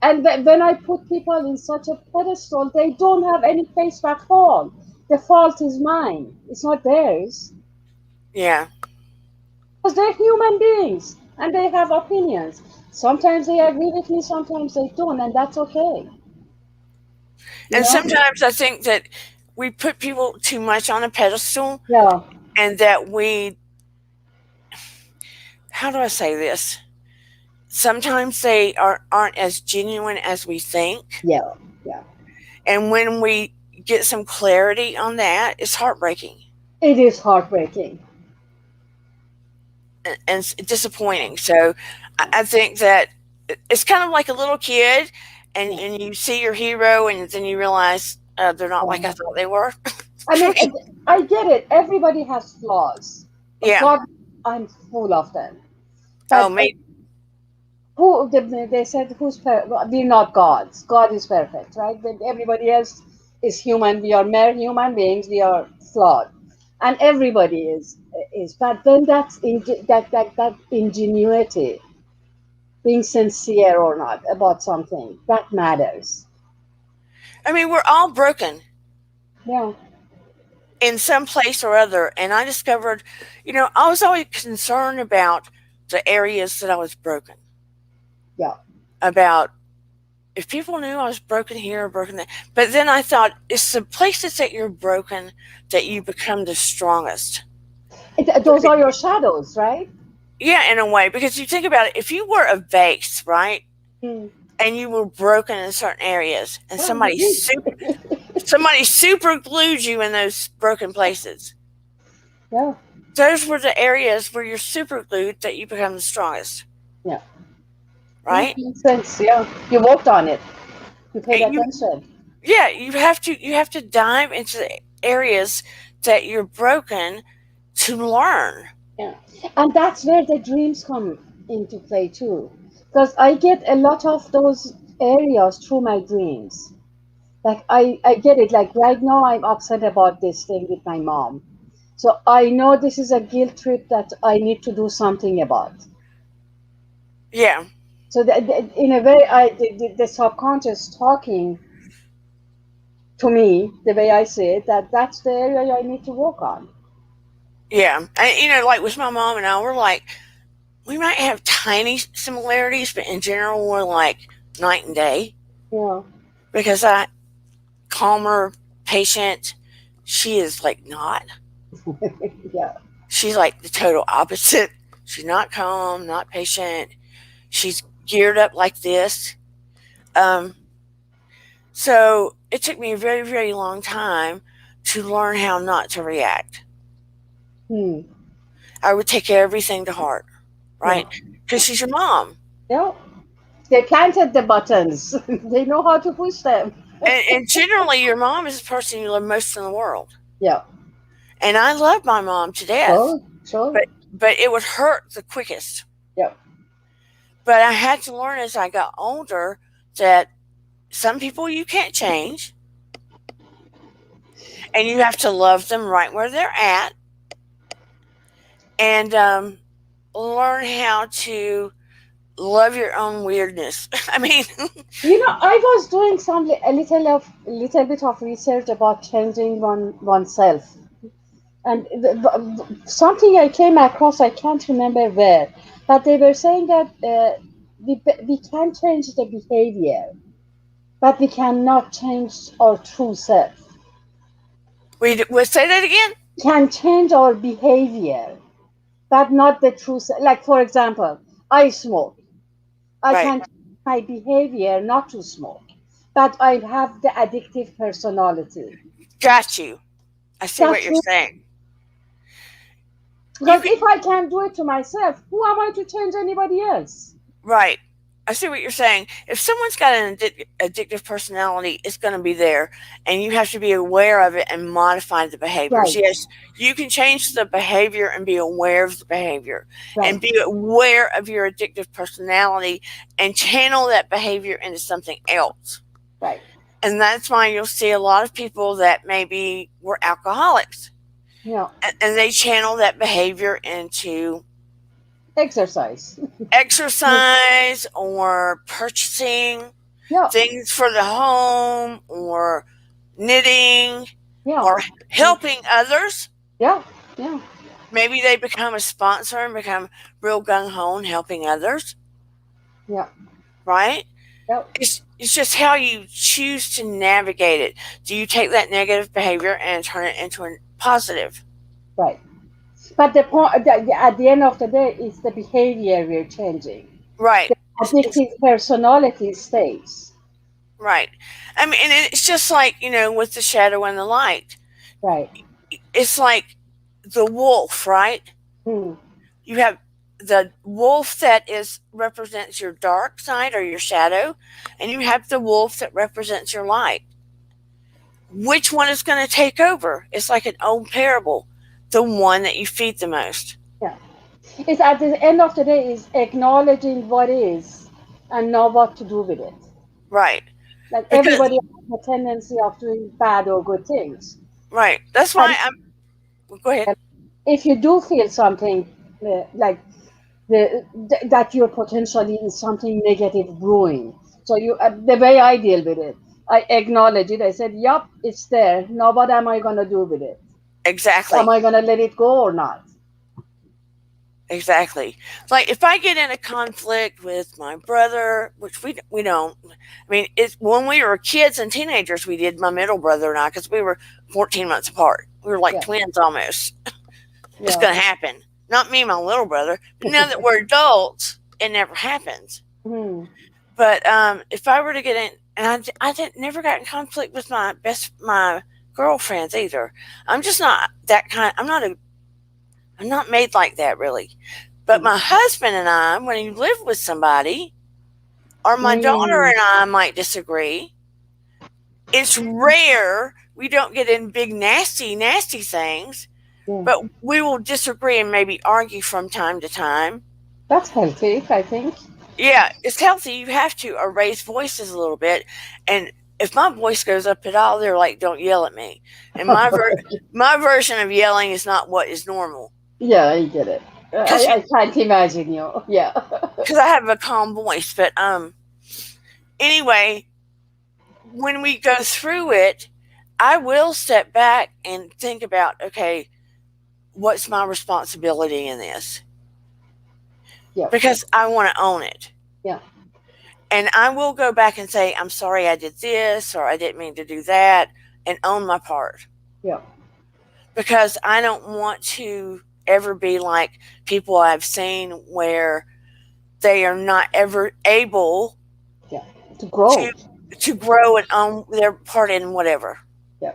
And when I put people in such a pedestal, they don't have any place but fault. The fault is mine. It's not theirs.
Yeah.
Because they're human beings and they have opinions. Sometimes they agree with me, sometimes they don't, and that's okay. You
And
know?
sometimes I think that we put people too much on a pedestal
Yeah,
and that how do I say this? Sometimes they aren't as genuine as we think.
yeah, yeah.
And when we get some clarity on that, it's heartbreaking
It is heartbreaking.
and it's disappointing. So I think that it's kind of like a little kid
Yeah,
and you see your hero and then you realize they're not like I
yeah.
thought they were.
I mean, I get it. Everybody has flaws.
Yeah.
God, I'm full of them.
Oh,
But
me.
they said, we're not gods. God is perfect, right? But everybody else is human. We are mere human beings. We are flawed, and everybody is. But then that ingenuity, being sincere or not about something, that matters.
I mean, we're all broken
Yeah,
in some place or other. And I discovered, I was always concerned about the areas that I was broken,
yeah.
about if people knew I was broken here or broken there. But then I thought, it's the places that you're broken that you become the strongest.
Those are your shadows, right?
Yeah, in a way, because you think about it, if you were a vase, right,
Mm.
and you were broken in certain areas, and
Yeah, you
somebody super glued you in those broken places,
yeah,
those were the areas where you're super glued that you become the strongest,
yeah. Yeah,
right?
makes sense. Yeah, you worked on it. You paid
And
attention.
yeah, you have to dive into the areas that you're broken to learn.
Yeah, and that's where the dreams come into play too. Because I get a lot of those areas through my dreams. Like I get it. Like right now, I'm upset about this thing with my mom. So I know this is a guilt trip that I need to do something about.
Yeah,
So in a way, the subconscious talking to me, the way I see it, that's the area I need to work on.
yeah. And like with my mom and I, we're like, we might have tiny similarities, but in general, we're like night and day
Yeah,
because I calmer, patient. She is like not.
yeah,
She's like the total opposite. She's not calm, not patient. She's geared up like this. Um, so it took me a very, very long time to learn how not to react.
hmm.
I would take everything to heart,
Yeah,
right? Because she's your mom.
yeah. They planted the buttons. They know how to push them.
And generally, your mom is the person you love most in the world.
Yeah.
And I love my mom to death.
Oh. Sure.
but it would hurt the quickest.
Yep.
But I had to learn as I got older that some people you can't change, and you have to love them right where they're at, and learn how to love your own weirdness. I mean,
I was doing a little bit of research about changing oneself, and something I came across, I can't remember where, but they were saying that we can change the behavior, but we cannot change our true self.
we'll say that again.
Can change our behavior, but not the true self. Like, for example, I smoke. I
Right.
can change my behavior not to smoke, but I have the addictive personality.
Got you. I see what
That's
you're
true.
saying. You
Because
could,
if I can do it to myself, who am I to change anybody else?
right. I see what you're saying. If someone's got an addictive personality, it's going to be there, and you have to be aware of it and modify the behaviors.
Right,
Yes, you can change the behavior and be aware of the behavior,
right,
and be aware of your addictive personality, and channel that behavior into something else.
right.
And that's why you'll see a lot of people that maybe were alcoholics,
Yeah,
and they channel that behavior into
exercise.
exercise or purchasing
Yeah,
things for the home or knitting
yeah,
or helping others.
yeah, yeah,
Maybe they become a sponsor and become real gung ho in helping others,
yeah,
right?
yeah.
It's just how you choose to navigate it. Do you take that negative behavior and turn it into a positive?
Right. But the point at the end of the day, it's the behavior we're changing.
Right.
The addictive personality stays.
Right. I mean, and it's just like, with the shadow and the light.
Right.
It's like the wolf, right?
Hmm.
You have the wolf that is represents your dark side or your shadow, and you have the wolf that represents your light. Which one is going to take over? It's like an old parable. The one that you feed the most.
Yeah. It's at the end of the day is acknowledging what is and know what to do with it.
Right.
Like
Because
everybody has a tendency of doing bad or good things.
right. That's
And
why I'm go ahead.
if you do feel something like that you're potentially in something negative brewing, so the way I deal with it, I acknowledge it. I said, "Yup, it's there. Now, what am I gonna do with it? Am
Exactly.
I gonna let it go or not?"
Exactly. Like if I get in a conflict with my brother, which we don't. I mean, it's when we were kids and teenagers, we did, my middle brother and I, because we were 14 months apart. We were like
Yeah,
twins almost. It's
yeah.
going to happen. Not me and my little brother, but now that we're adults, it never happens.
Hmm.
But if I were to get in, and I didn't never got in conflict with my girlfriends either. I'm just not that kind. I'm not made like that really. But
Hmm.
my husband and I, when you live with somebody, or my daughter
Hmm.
and I might disagree. It's rare we don't get in big nasty nasty things,
Yeah.
but we will disagree and maybe argue from time to time.
That's healthy, I think.
Yeah, it's healthy. You have to raise voices a little bit, and if my voice goes up at all, they're like, "Don't yell at me." And my version of yelling is not what is normal
Yeah, I get it.
because
I can't imagine you. Yeah.
I have a calm voice. But anyway, when we go through it, I will step back and think about, okay, what's my responsibility in this,
Yeah.
because I want to own it.
Yeah.
And I will go back and say, I'm sorry I did this or I didn't mean to do that, and own my part,
Yeah.
because I don't want to ever be like people I've seen where they are not ever able
Yeah. To grow.
to grow and own their part in whatever.
Yeah.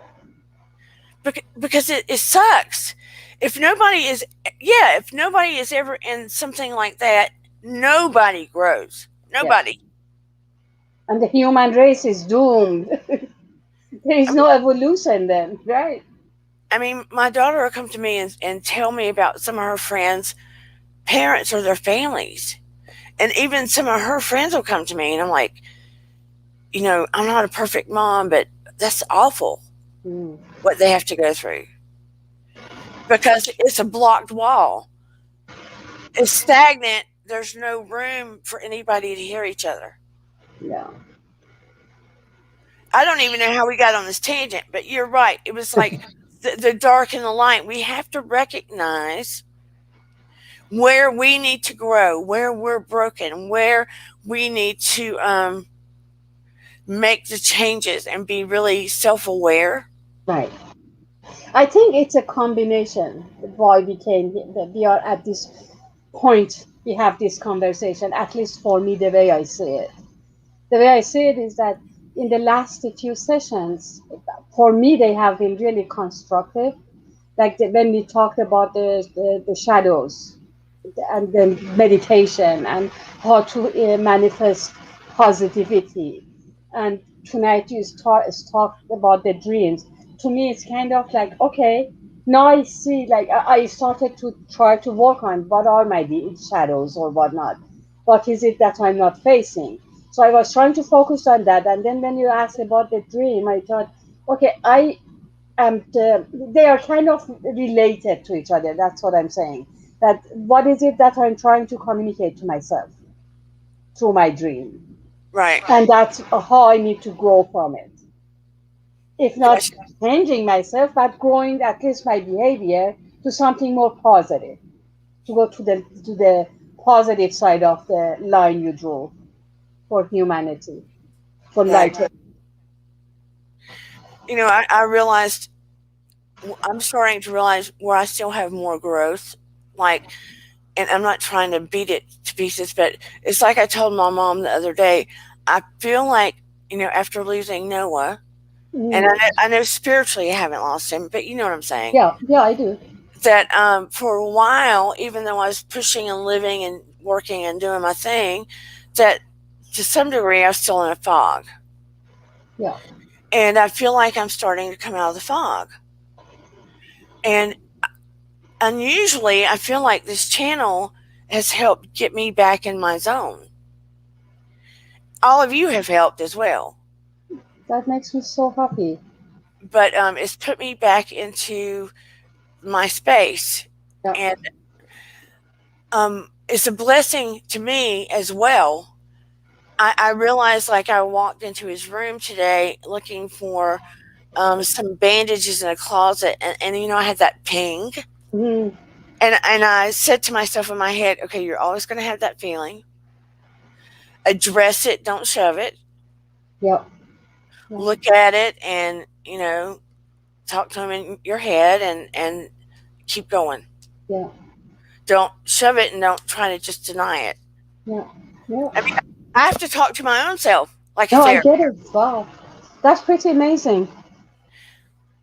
Because it sucks. If nobody is, yeah, if nobody is ever in something like that, nobody grows.
Yeah.
Nobody.
And the human race is doomed. There is
I
no
mean,
evolution then, right?
I mean, my daughter will come to me and tell me about some of her friends' parents or their families. And even some of her friends will come to me, and I'm like, I'm not a perfect mom, but that's awful
Mm,
what they have to go through because it's a blocked wall. It's stagnant. There's no room for anybody to hear each other.
yeah.
I don't even know how we got on this tangent, but you're right. It was like the dark and the light. We have to recognize where we need to grow, where we're broken, where we need to make the changes and be really self aware.
Right. I think it's a combination why we came that we are at this point. We have this conversation. At least for me, the way I see it. The way I see it is that in the last few sessions, for me, they have been really constructive. Like when we talked about the shadows and then meditation and how to manifest positivity. And tonight you talked about the dreams. To me, it's kind of like, okay, now I see, like, I started to try to work on what are my shadows or whatnot. What is it that I'm not facing? So I was trying to focus on that. And then when you asked about the dream, I thought, okay, and they are kind of related to each other. That's what I'm saying. That what is it that I'm trying to communicate to myself through my dream,
Right.
and that's how I need to grow from it. If not
Yes.
changing myself, but growing at least my behavior to something more positive, to go to the positive side of the line you drew for humanity, for
Right.
light.
I realized I'm starting to realize where I still have more growth. Like, and I'm not trying to beat it to pieces, but it's like I told my mom the other day. I feel like, after losing Noah, and
Mm,
I know spiritually I haven't lost him, but you know what I'm saying.
yeah, yeah, I do.
That for a while, even though I was pushing and living and working and doing my thing, that to some degree I was still in a fog.
Yeah.
And I feel like I'm starting to come out of the fog. And unusually, I feel like this channel has helped get me back in my zone. All of you have helped as well,
That makes me so happy.
but it's put me back into my space.
Yeah.
And it's a blessing to me as well. I realized, like, I walked into his room today looking for some bandages in a closet, and I had that ping.
Mm,
And I said to myself in my head, okay, you're always going to have that feeling. Address it, don't shove it.
yeah. Yeah.
Look at it and, talk to him in your head and keep going.
Yeah.
Don't shove it and don't try to just deny it.
Yeah. Yeah.
I mean, I have to talk to my own self like a
No, I
therapist.
get it. Wow. That's pretty amazing.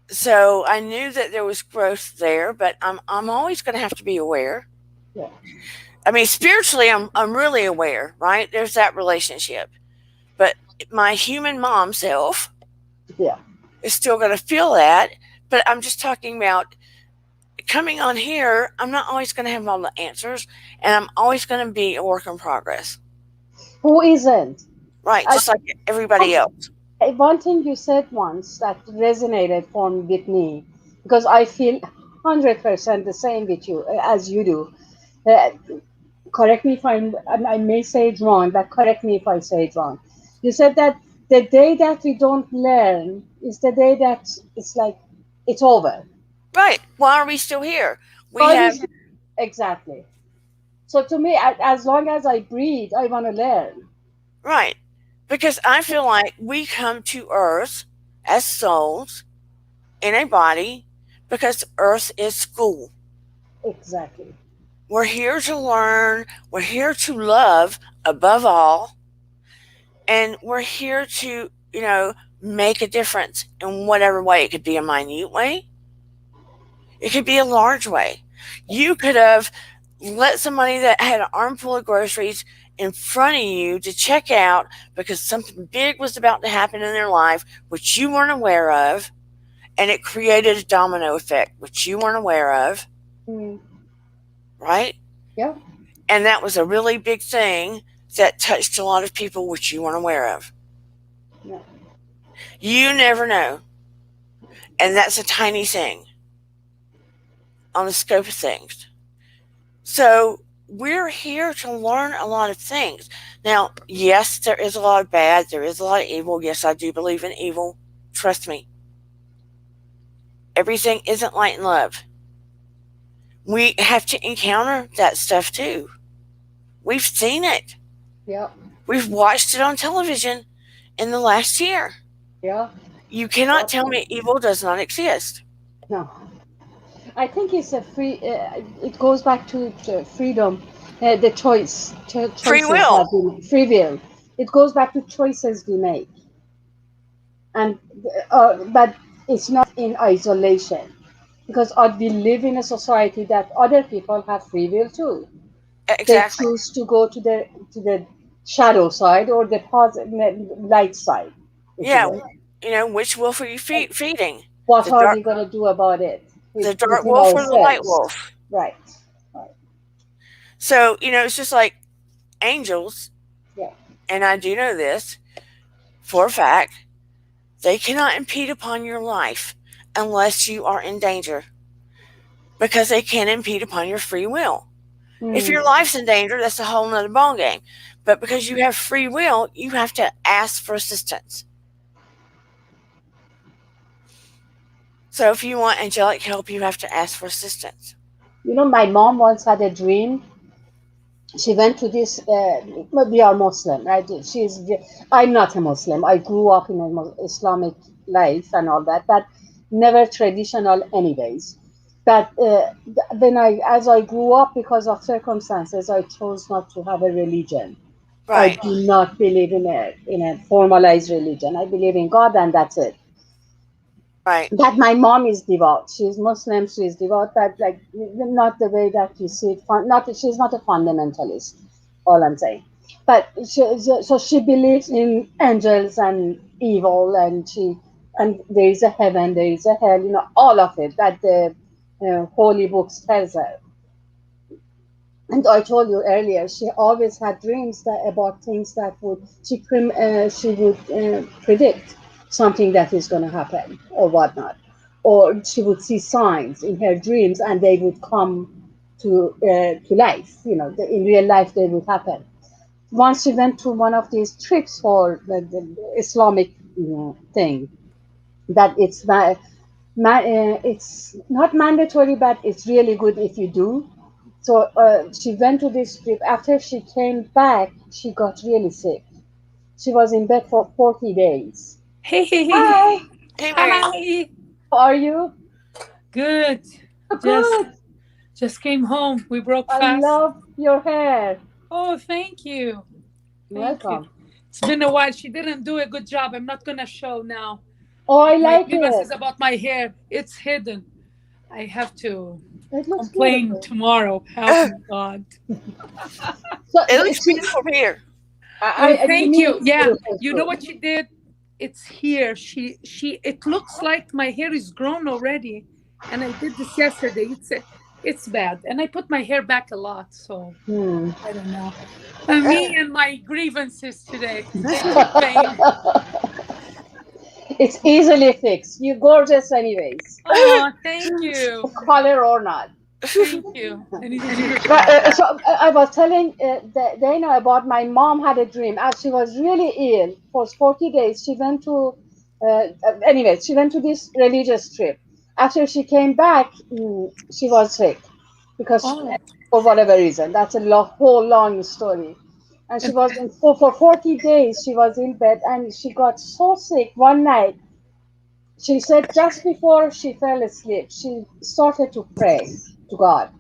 So I knew that there was growth there, but I'm always going to have to be aware.
Yeah.
I mean, spiritually, I'm really aware, right? There's that relationship, but my human mom self
Yeah.
is still going to feel that. But I'm just talking about coming on here. I'm not always going to have all the answers, and I'm always going to be a work in progress,
Who isn't?
right?
I,
Just like everybody else.
one thing you said once that resonated with me because I feel 100% the same with you as you do. Uh, Correct me if I may say it wrong, but correct me if I say it wrong. You said that the day that we don't learn is the day that it's like it's over.
Right. Why are we still here? We
Why
have,
is exactly? So to me, as long as I breathe, I want to learn.
right. Because I feel like we come to Earth as souls in a body because Earth is school.
Exactly.
We're here to learn, we're here to love above all, and we're here to, make a difference in whatever way. It could be a minute way, it could be a large way. You could have let somebody that had an armful of groceries in front of you to check out because something big was about to happen in their life, which you weren't aware of, and it created a domino effect, which you weren't aware of,
Mm.
right?
Yeah.
And that was a really big thing that touched a lot of people, which you weren't aware of.
Yeah.
You never know. And that's a tiny thing on the scope of things. So we're here to learn a lot of things. Now, yes, there is a lot of bad, there is a lot of evil. Yes, I do believe in evil. Trust me, everything isn't light and love. We have to encounter that stuff too. We've seen it.
Yeah.
We've watched it on television in the last year.
Yeah.
You cannot tell me evil does not exist.
No. I think it's a free. It goes back to freedom, the
Free
choices that
will.
we make, free will. It goes back to choices we make, and but it's not in isolation because we live in a society that other people have free will too. They
Exactly.
choose to go to the shadow side or the positive light side, if you
Yeah.
will.
You know, which wolf are you
And
feeding?
what
The
are
dark,
we going to do about it
the dark
within
wolf or the light
ourselves?
wolf?
Right. Right.
So, it's just like angels,
Yeah.
and I do know this for a fact, they cannot impede upon your life unless you are in danger because they can impede upon your free will. If
Hmm.
your life's in danger, that's a whole nother ballgame. But because you have free will, you have to ask for assistance. So if you want angelic help, you have to ask for assistance.
My mom once had a dream. She went to this. We are Muslim, right? I'm not a Muslim. I grew up in a Islamic life and all that, but never traditional, anyways. But as I grew up, because of circumstances, I chose not to have a religion. I
Right,
do not believe in a formalized religion. I believe in God, and that's it.
right,
That my mom is devout. She's Muslim. She's devout, but like not the way that you see it. Not she's not a fundamentalist. All I'm saying, but so she believes in angels and evil, and there is a heaven, there is a hell. All of it that the holy books tells her. And I told you earlier, she always had dreams about things that she would predict something that is going to happen or whatnot, or she would see signs in her dreams and they would come to life. In real life they would happen. Once she went to one of these trips for the Islamic thing that it's not mandatory, but it's really good if you do. So she went to this trip. After she came back, she got really sick. She was in bed for 40 days.
Hey,
Hi,
hey Mary.
hi.
how are you?
Good.
Oh,
Just
good.
just came home. We broke
I
fast.
love your hair.
Oh, thank you. Thank you.
Welcome.
It's been a while. She didn't do a good job. I'm not gonna show now.
Oh, I
My
like
grievance
it.
is about my hair. It's hidden. I have to
It looks
complain
beautiful.
tomorrow. Help
Oh,
me, God.
So
it looks beautiful from here.
Oh,
to
thank
me,
you.
it's
Yeah.
beautiful
You know
too.
what she did? It's here. It looks like my hair is grown already. And I did this yesterday. It's bad. And I put my hair back a lot. So
Hmm.
I don't know. Me and my grievances today. Today is a pain.
It's easily fixed. You're gorgeous, anyways,
Oh, thank you.
color or not.
Thank you. I needed to hear
But,
that.
so I was telling Dana about my mom had a dream as she was really ill for 40 days. She went to, anyway, she went to this religious trip. After she came back, she was sick because
Oh,
for whatever reason. That's a whole long story. And she
and
was for 40 days, she was in bed and she got so sick one night. She said just before she fell asleep, she started to pray to God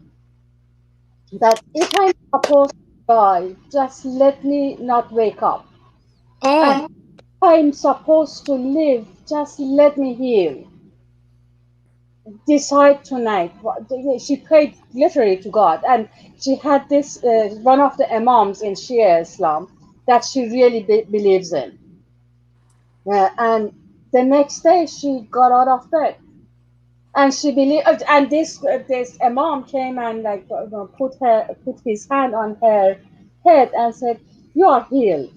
that if I'm supposed to die, just let me not wake up.
oh,
And if I'm supposed to live, just let me heal. Decide tonight. She prayed literally to God. And she had this, one of the imams in Shia Islam that she really believes in. And the next day she got out of bed. And she believed, and this imam came and like put his hand on her head and said, "You are healed."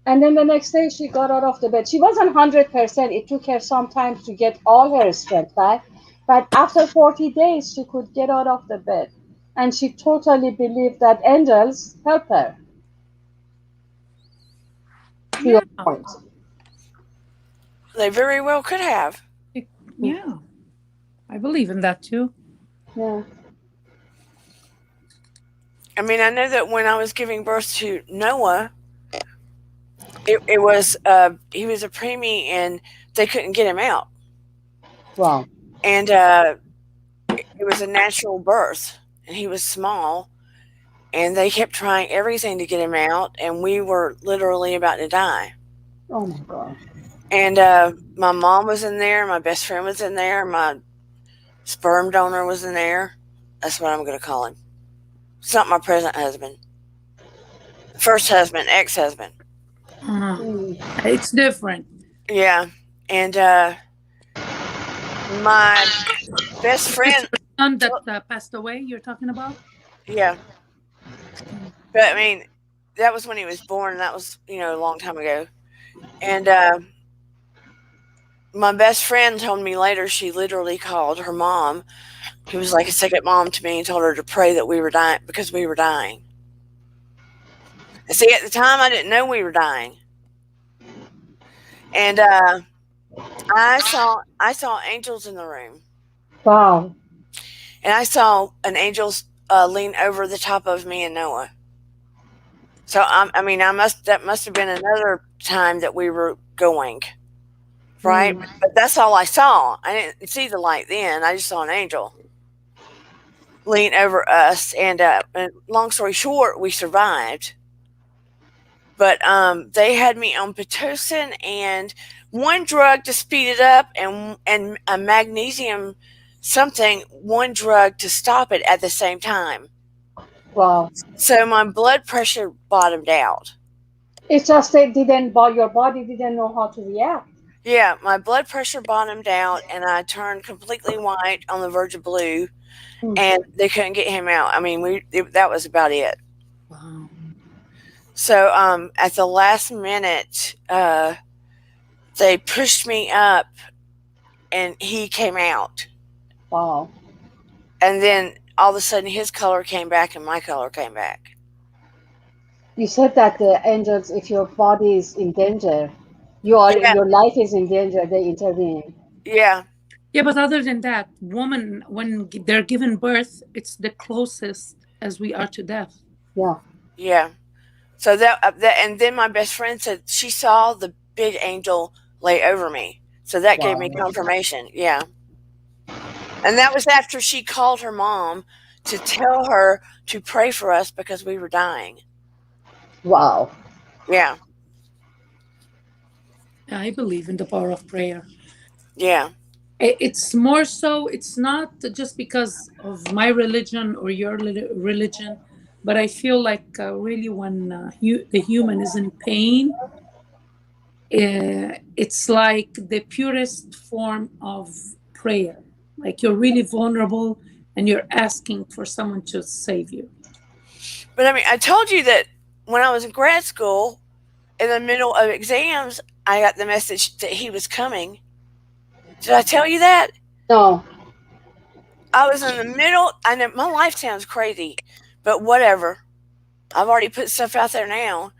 And then the next day she got out of the bed. She wasn't 100%. It took her some time to get all her strength back. But after 40 days, she could get out of the bed. And she totally believed that angels help her, to your
Yeah.
point.
They very well could have.
It- yeah. I believe in that too.
Yeah.
I mean, I know that when I was giving birth to Noah, it was he was a preemie and they couldn't get him out,
Wow.
and it was a natural birth, and he was small, and they kept trying everything to get him out, and we were literally about to die.
Oh my God.
And my mom was in there, my best friend was in there, my sperm donor was in there. That's what I'm going to call him. It's not my present husband, first husband, ex-husband.
Uh,
Mm.
it's different.
Yeah, and my best
This
friend.
your son that passed away, you're talking about?
Yeah,
Mm.
but I mean, that was when he was born. And that was a long time ago. And my best friend told me later she literally called her mom, who was like a second mom to me, and told her to pray that we were dying because we were dying. And see, at the time, I didn't know we were dying, and I saw angels in the room,
Wow.
and I saw an angel lean over the top of me and Noah. So I mean, that must have been another time that we were going, right?
Mm.
But that's all I saw. I didn't see the light then. I just saw an angel lean over us, and long story short, we survived. But they had me on pitocin and one drug to speed it up, and a magnesium something, one drug to stop it at the same time.
Wow.
So my blood pressure bottomed out.
It's just they didn't, your body didn't know how to react.
Yeah, my blood pressure bottomed out, and I turned completely white on the verge of blue,
Mm.
and they couldn't get him out. I mean, that was about it.
Wow.
So at the last minute, they pushed me up, and he came out,
Wow.
and then all of a sudden his color came back and my color came back.
You said that the angels, if your body is in danger,
Yeah,
your life is in danger, they intervene.
yeah,
Yeah, but other than that, woman, when they're given birth, it's the closest as we are to death.
Yeah.
yeah. So and then my best friend said she saw the big angel lay over me. So that gave me
Wow.
confirmation. Yeah. And that was after she called her mom to tell her to pray for us because we were dying.
Wow.
Yeah.
I believe in the power of prayer.
Yeah.
It's more so, it's not just because of my religion or your religion, but I feel like really when the human is in pain, it's like the purest form of prayer. Like you're really vulnerable and you're asking for someone to save you.
But I mean, I told you that when I was in grad school, in the middle of exams, I got the message that he was coming. Did I tell you that?
No.
I was in the middle. I know my life sounds crazy, but whatever. I've already put stuff out there now.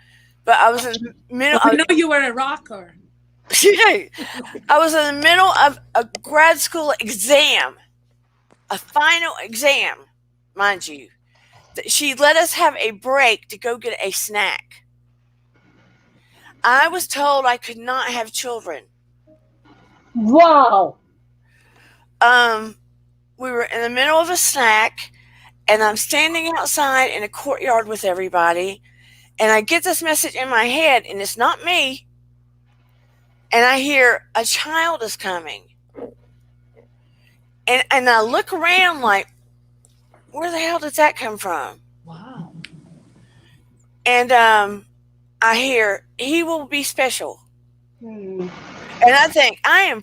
But I was in the middle.
But we know you were a rocker.
I was in the middle of a grad school exam, a final exam, mind you. She let us have a break to go get a snack. I was told I could not have children.
Wow.
Um, we were in the middle of a snack, and I'm standing outside in a courtyard with everybody, and I get this message in my head, and it's not me. And I hear a child is coming. And I look around like, where the hell did that come from?
Wow.
And I hear, he will be special.
Hmm.
And I think I am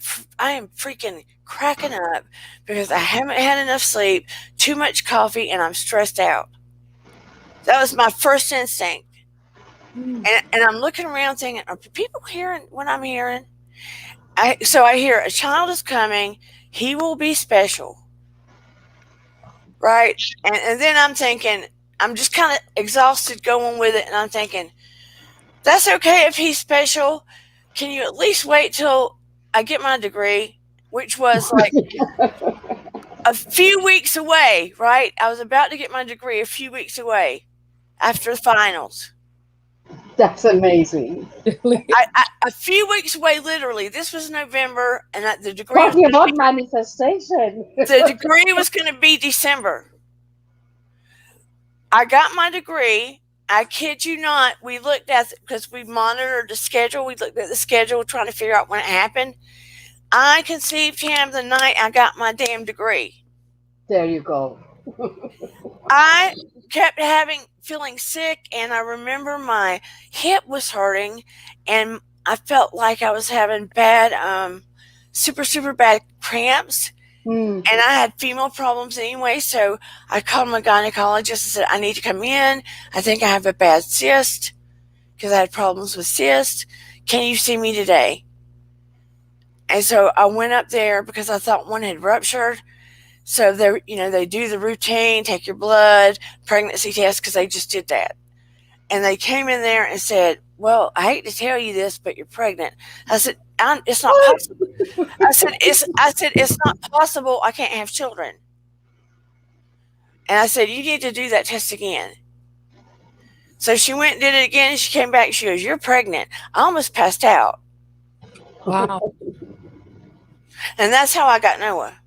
freaking cracking up because I haven't had enough sleep, too much coffee, and I'm stressed out. That was my first instinct.
Mm.
And I'm looking around thinking, are people hearing what I'm hearing? So I hear a child is coming. He will be special, right? And then I'm thinking, I'm just kind of exhausted going with it, and I'm thinking, that's okay if he's special. Can you at least wait till I get my degree, which was like a few weeks away, right? I was about to get my degree a few weeks away after the finals.
That's amazing.
Really?
A few weeks away, literally. This was November, and
Talking about manifestation.
the degree was going to be December. I got my degree. I kid you not. We looked at because we monitored the schedule. We looked at the schedule trying to figure out when it happened. I conceived him the night I got my damn degree.
There you go.
I kept having feeling sick, and I remember my hip was hurting, and I felt like I was having bad, super bad cramps,
Mm.
and I had female problems anyway. So I called my gynecologist and said, I need to come in. I think I have a bad cyst because I had problems with cyst. Can you see me today? And so I went up there because I thought one had ruptured. So they do the routine, take your blood, pregnancy test, because they just did that. And they came in there and said, "Well, I hate to tell you this, but you're pregnant." I said, "It's not
What?
possible." I said it's not possible. I can't have children. And I said, "You need to do that test again." So she went and did it again. And she came back. She goes, "You're pregnant." I almost passed out,
Wow.
and that's how I got Noah.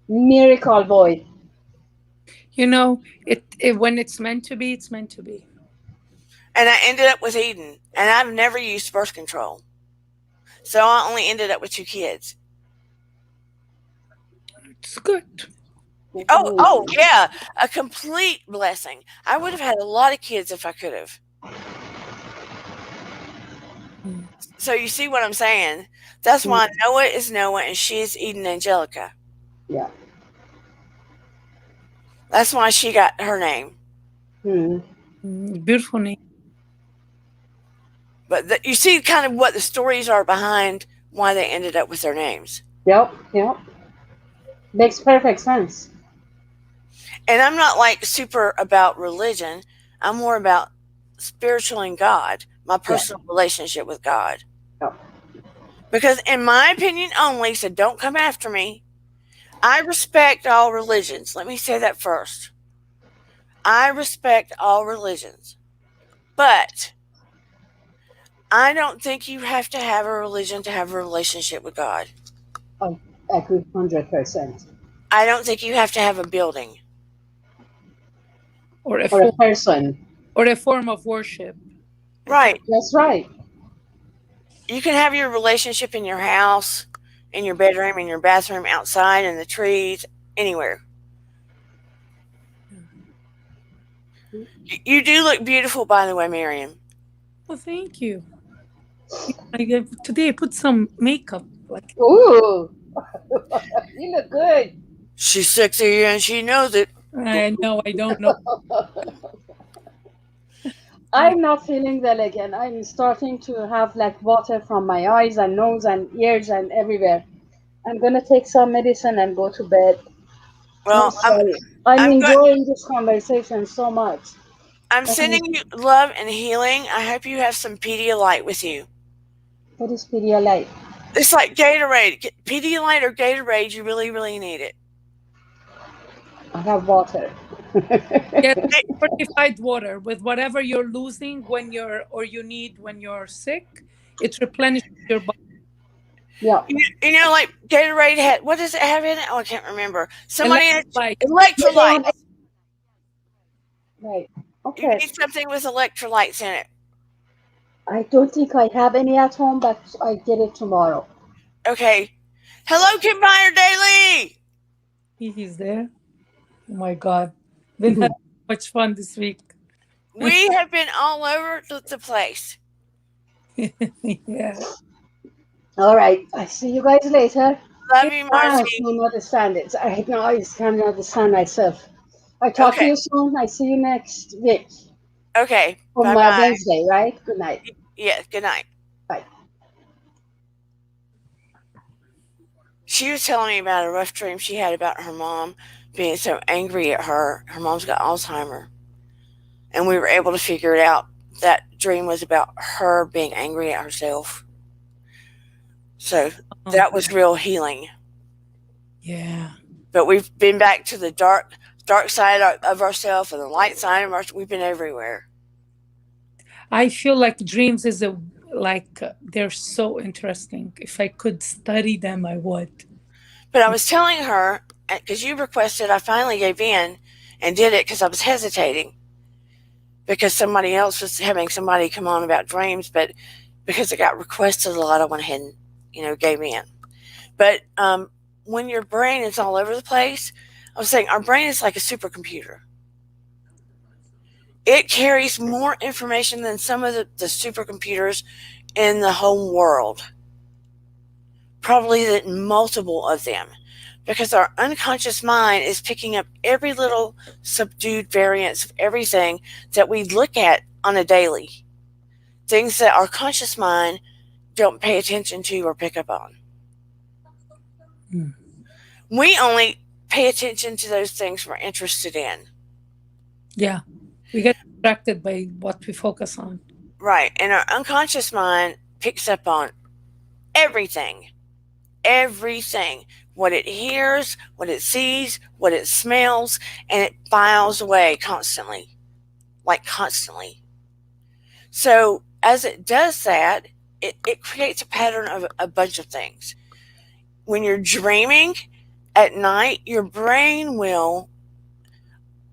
Miracle boy.
It when it's meant to be, it's meant to be.
And I ended up with Eden, and I've never used birth control. So I only ended up with 2 kids.
It's good.
Oh, yeah, a complete blessing. I would have had a lot of kids if I could have.
Mm.
So you see what I'm saying? That's
Mm.
why Noah is Noah and she is Eden Angelica.
Yeah.
That's why she got her name.
Mm.
Beautiful name.
But you see kind of what the stories are behind why they ended up with their names.
Yep. Yep. Makes perfect sense.
And I'm not like super about religion. I'm more about spiritual and God, my
Yeah.
personal relationship with God.
Yep.
Because in my opinion only, so don't come after me, I respect all religions. Let me say that first. I respect all religions. But I don't think you have to have a religion to have a relationship with God.
I agree 100%.
I don't think you have to have a building.
Or a
Or a
form,
person.
or a form of worship.
Right.
That's right.
You can have your relationship in your house, in your bedroom, in your bathroom, outside, in the trees, anywhere. You do look beautiful, by the way, Miriam.
Well, thank you. Today I put some makeup. Like
Ooh, you look good.
She's sexy and she knows it.
I know I don't know.
I'm not feeling well again. I'm starting to have like water from my eyes and nose and ears and everywhere. I'm gonna take some medicine and go to bed. I'm
Well,
sorry. I'm
I'm good.
enjoying this conversation so much.
I'm
But
sending you love and healing. I hope you have some Pedialyte with you.
what is Pedialyte?
It's like Gatorade. Pedialyte or Gatorade, you really, really need it.
I have water.
Get fortified water with whatever you're losing when you need when you're sick. It replenishes your body.
Yeah.
Like Gatorade had, what does it have in it? Oh, I can't remember. Somebody had
Electrolyte.
Yeah, they
electrolytes.
have. Right.
You
Okay.
need something with electrolytes in it.
I don't think I have any at home, but I get it tomorrow.
Okay. Hello, Kim Meyer Daily.
He's there. Oh my God. Been having so much fun this week.
We have been all over the place.
Yeah.
All right. I see you guys later.
Love
Good.
you,
I
Marcy.
can understand it. I now I can understand myself. I talk to
Okay.
you soon. I see you next week
Okay.
on
Bye bye.
Wednesday, right? Good night.
Yeah. Good night.
Bye.
She was telling me about a rough dream she had about her mom being so angry at her. Her mom's got Alzheimer's. And we were able to figure it out. That dream was about her being angry at herself. So
Oh,
that was real healing.
yeah.
But we've been back to the dark side of ourselves and the light side of our. We've been everywhere.
I feel like dreams is a like they're so interesting. If I could study them, I would.
But I was telling her because you requested, I finally gave in and did it because I was hesitating because somebody else was having somebody come on about dreams, but because it got requested a lot, I went ahead and gave in. But when your brain is all over the place, I was saying our brain is like a supercomputer. It carries more information than some of the supercomputers in the whole world, probably multiple of them, because our unconscious mind is picking up every little subdued variance of everything that we look at on a daily, things that our conscious mind don't pay attention to or pick up on.
Mm.
We only pay attention to those things we're interested in.
Yeah. We get distracted by what we focus on.
Right. And our unconscious mind picks up on everything, everything, what it hears, what it sees, what it smells, and it files away constantly, like constantly. So as it does that, it creates a pattern of a bunch of things. When you're dreaming at night, your brain will,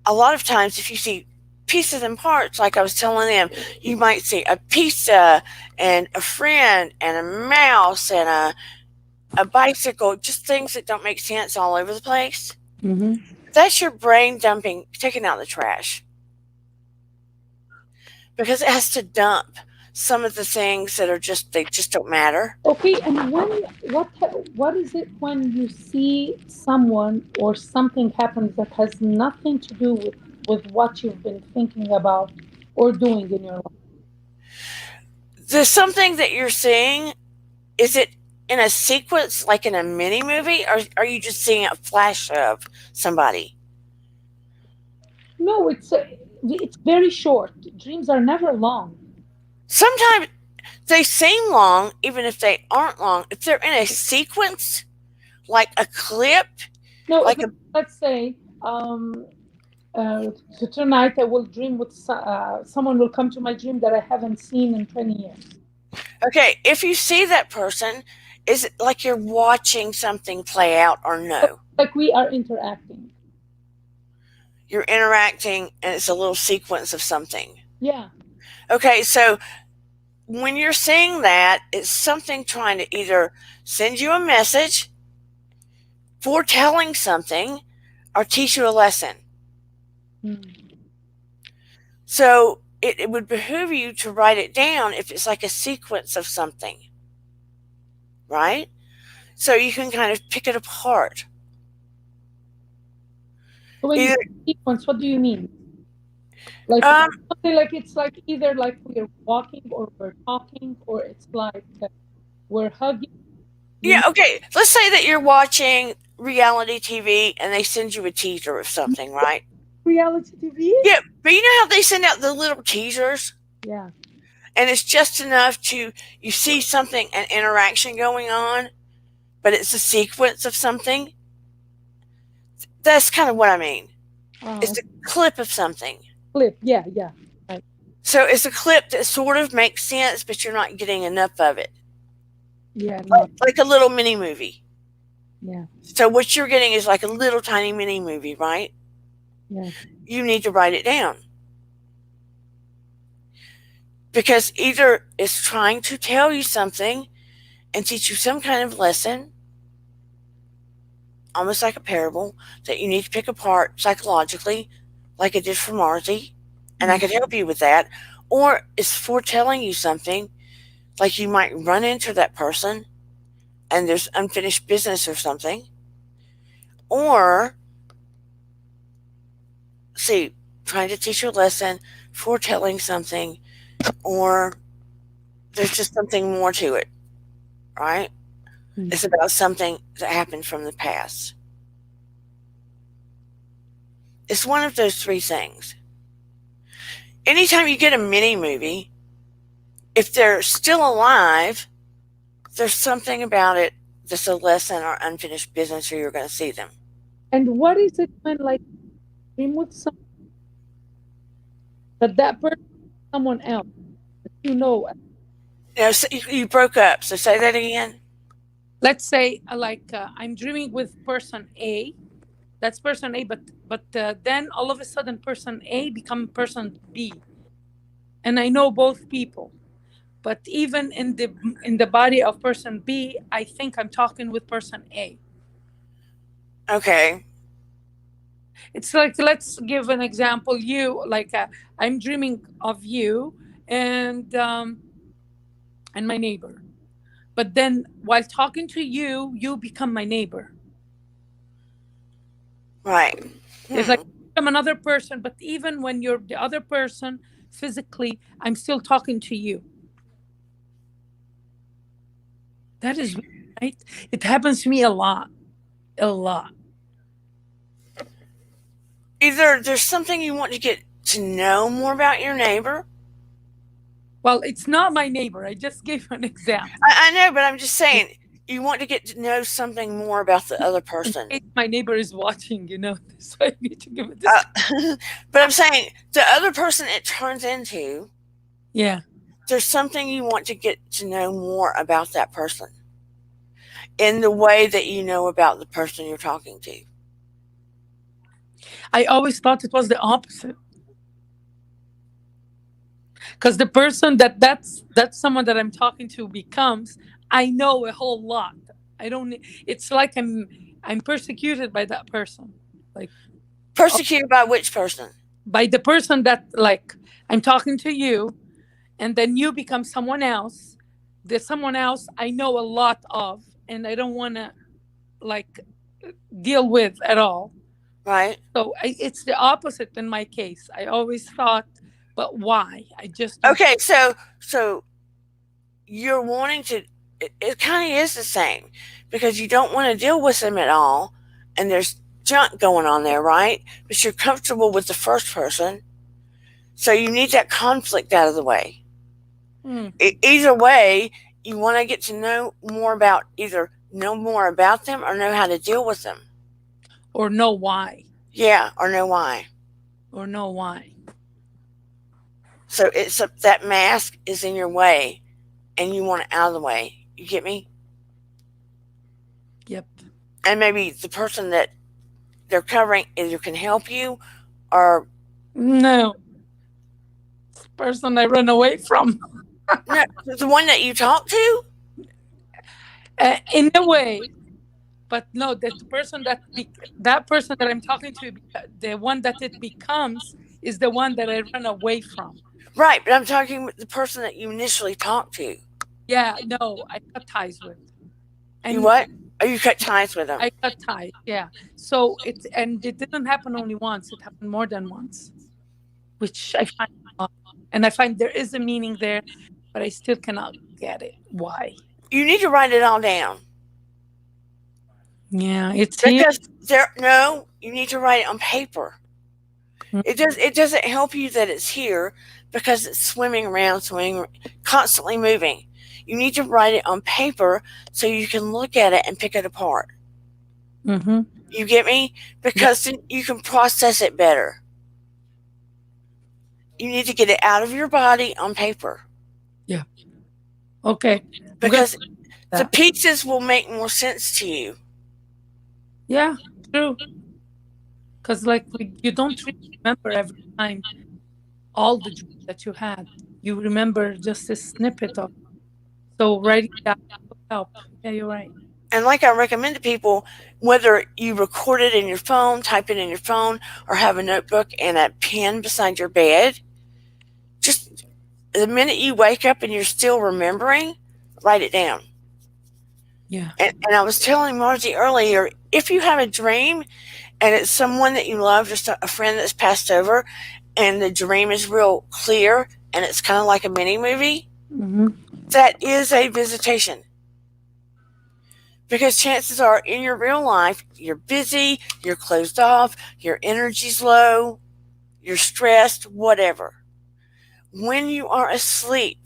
a lot of times, if you see pieces and parts, like I was telling them, you might see a pizza and a friend and a mouse and a bicycle, just things that don't make sense all over the place.
Mm-hmm.
That's your brain dumping, taking out the trash because it has to dump some of the things that they just don't matter.
Okay, and what is it when you see someone or something happens that has nothing to do with what you've been thinking about or doing in your life?
There's something that you're seeing. Is it in a sequence, like in a mini movie, or are you just seeing a flash of somebody?
No, it's very short. Dreams are never long.
Sometimes they seem long, even if they aren't long. If they're in a sequence, like a clip,
No,
like a
let's say so tonight I will dream with someone will come to my dream that I haven't seen in 20 years.
okay, if you see that person, is it like you're watching something play out or no?
Like we are interacting.
You're interacting and it's a little sequence of something.
Yeah.
Okay, so when you're seeing that, it's something trying to either send you a message, foretelling something, or teach you a lesson.
Mm.
So it would behoove you to write it down if it's like a sequence of something, right? So you can kind of pick it apart.
So when you
Either,
say sequence, what do you mean? Like
um,
something like it's like either like we're walking or we're talking or it's like we're hugging. You
yeah,
mean
okay. Let's say that you're watching reality TV and they send you a teaser of something, right?
reality TV?
Yeah, but you know how they send out the little teasers?
Yeah.
And it's just enough you see something, an interaction going on, but it's a sequence of something. That's kind of what I mean.
Oh,
It's a clip of something.
clip. Yeah, yeah. Right.
So it's a clip that sort of makes sense, but you're not getting enough of it.
Yeah, no.
Like a little mini movie.
Yeah,
So what you're getting is like a little tiny mini movie, right?
yeah.
You need to write it down. Because either it's trying to tell you something and teach you some kind of lesson, almost like a parable, that you need to pick apart psychologically, like it did for Marcy, and I
Mm.
could help you with that, or it's foretelling you something Like you might run into that person and there's unfinished business or something. Or, see, trying to teach you a lesson, foretelling something, or there's just something more to it, right?
Mm.
It's about something that happened from the past. It's one of those three things. Anytime you get a mini movie, if they're still alive, there's something about it that's a lesson or unfinished business, or you're going to see them.
And what is it when like dream with some that person someone else you know?
So you broke up, so say that again.
Let's say I'm dreaming with person A. That's person A, but then all of a sudden person A become person B, and I know both people. But even in the body of person B, I think I'm talking with person A.
Okay,
It's like, let's give an example. I'm dreaming of you and my neighbor. But then while talking to you, you become my neighbor.
right.
It's like
Hmm.
I'm another person, but even when you're the other person physically, I'm still talking to you. That is right. It happens to me a lot, a lot.
Either there's something you want to get to know more about your neighbor.
Well, it's not my neighbor. I just gave an example.
I know, but I'm just saying you want to get to know something more about the other
In
person.
case my neighbor is watching, so I need to give it this.
But I'm saying the other person it turns into,
Yeah,
there's something you want to get to know more about that person in the way that you know about the person you're talking to.
I always thought it was the opposite. Because the person that's someone that I'm talking to becomes, I know a whole lot. I don't. It's like I'm persecuted by that person, like
Persecuted by which person?
by the person that like I'm talking to you, and then you become someone else. There's someone else I know a lot of, and I don't want to like deal with at all.
Right?
It's the opposite in my case. I always thought, but why? I just don't.
Okay, so you're wanting to. It kind of is the same because you don't want to deal with them at all, and there's junk going on there, right? But you're comfortable with the first person, so you need that conflict out of the way.
Hmm.
Either way, you want to get to know more about either know more about them or know how to deal with them.
Or know why.
Yeah, or know why.
Or know why.
So it's that mask is in your way, and you want it out of the way. You get me?
Yep.
And maybe the person that they're covering either can help you or
No, person I run away from.
no, the one that you talk to.
In a way, but no, that person that I'm talking to, the one that it becomes is the one that I run away from.
Right, but I'm talking with the person that you initially talked to.
Yeah, no, I cut ties with.
You
And
what? Or you cut ties with them.
I cut ties, yeah. So it didn't happen only once, it happened more than once, which I find odd. And I find there is a meaning there, but I still cannot get it. Why?
You need to write it all down.
Yeah, it's here.
Because there no, you need to write it on paper.
Mm.
It doesn't help you that it's here because it's swimming around, swimming constantly moving. You need to write it on paper so you can look at it and pick it apart.
Mm-hmm.
You get me?
Yeah,
Because then you can process it better. You need to get it out of your body on paper.
yeah. Okay. I'm gonna
Because
do
the
that.
pieces will make more sense to you.
Yeah, true. Because you don't really remember every time all the dreams that you had. You remember just a snippet of. So writing that will help. Yeah, you're right.
And like I recommend to people, whether you record it in your phone, type it in your phone, or have a notebook and a pen beside your bed, just the minute you wake up and you're still remembering, write it down.
Yeah.
And I was telling Margie earlier, if you have a dream and it's someone that you love, just a friend that's passed over, and the dream is real clear and it's kind of like a mini movie,
Mm-hmm.
that is a visitation. Because chances are in your real life, you're busy, you're closed off, your energy's low, you're stressed, whatever. When you are asleep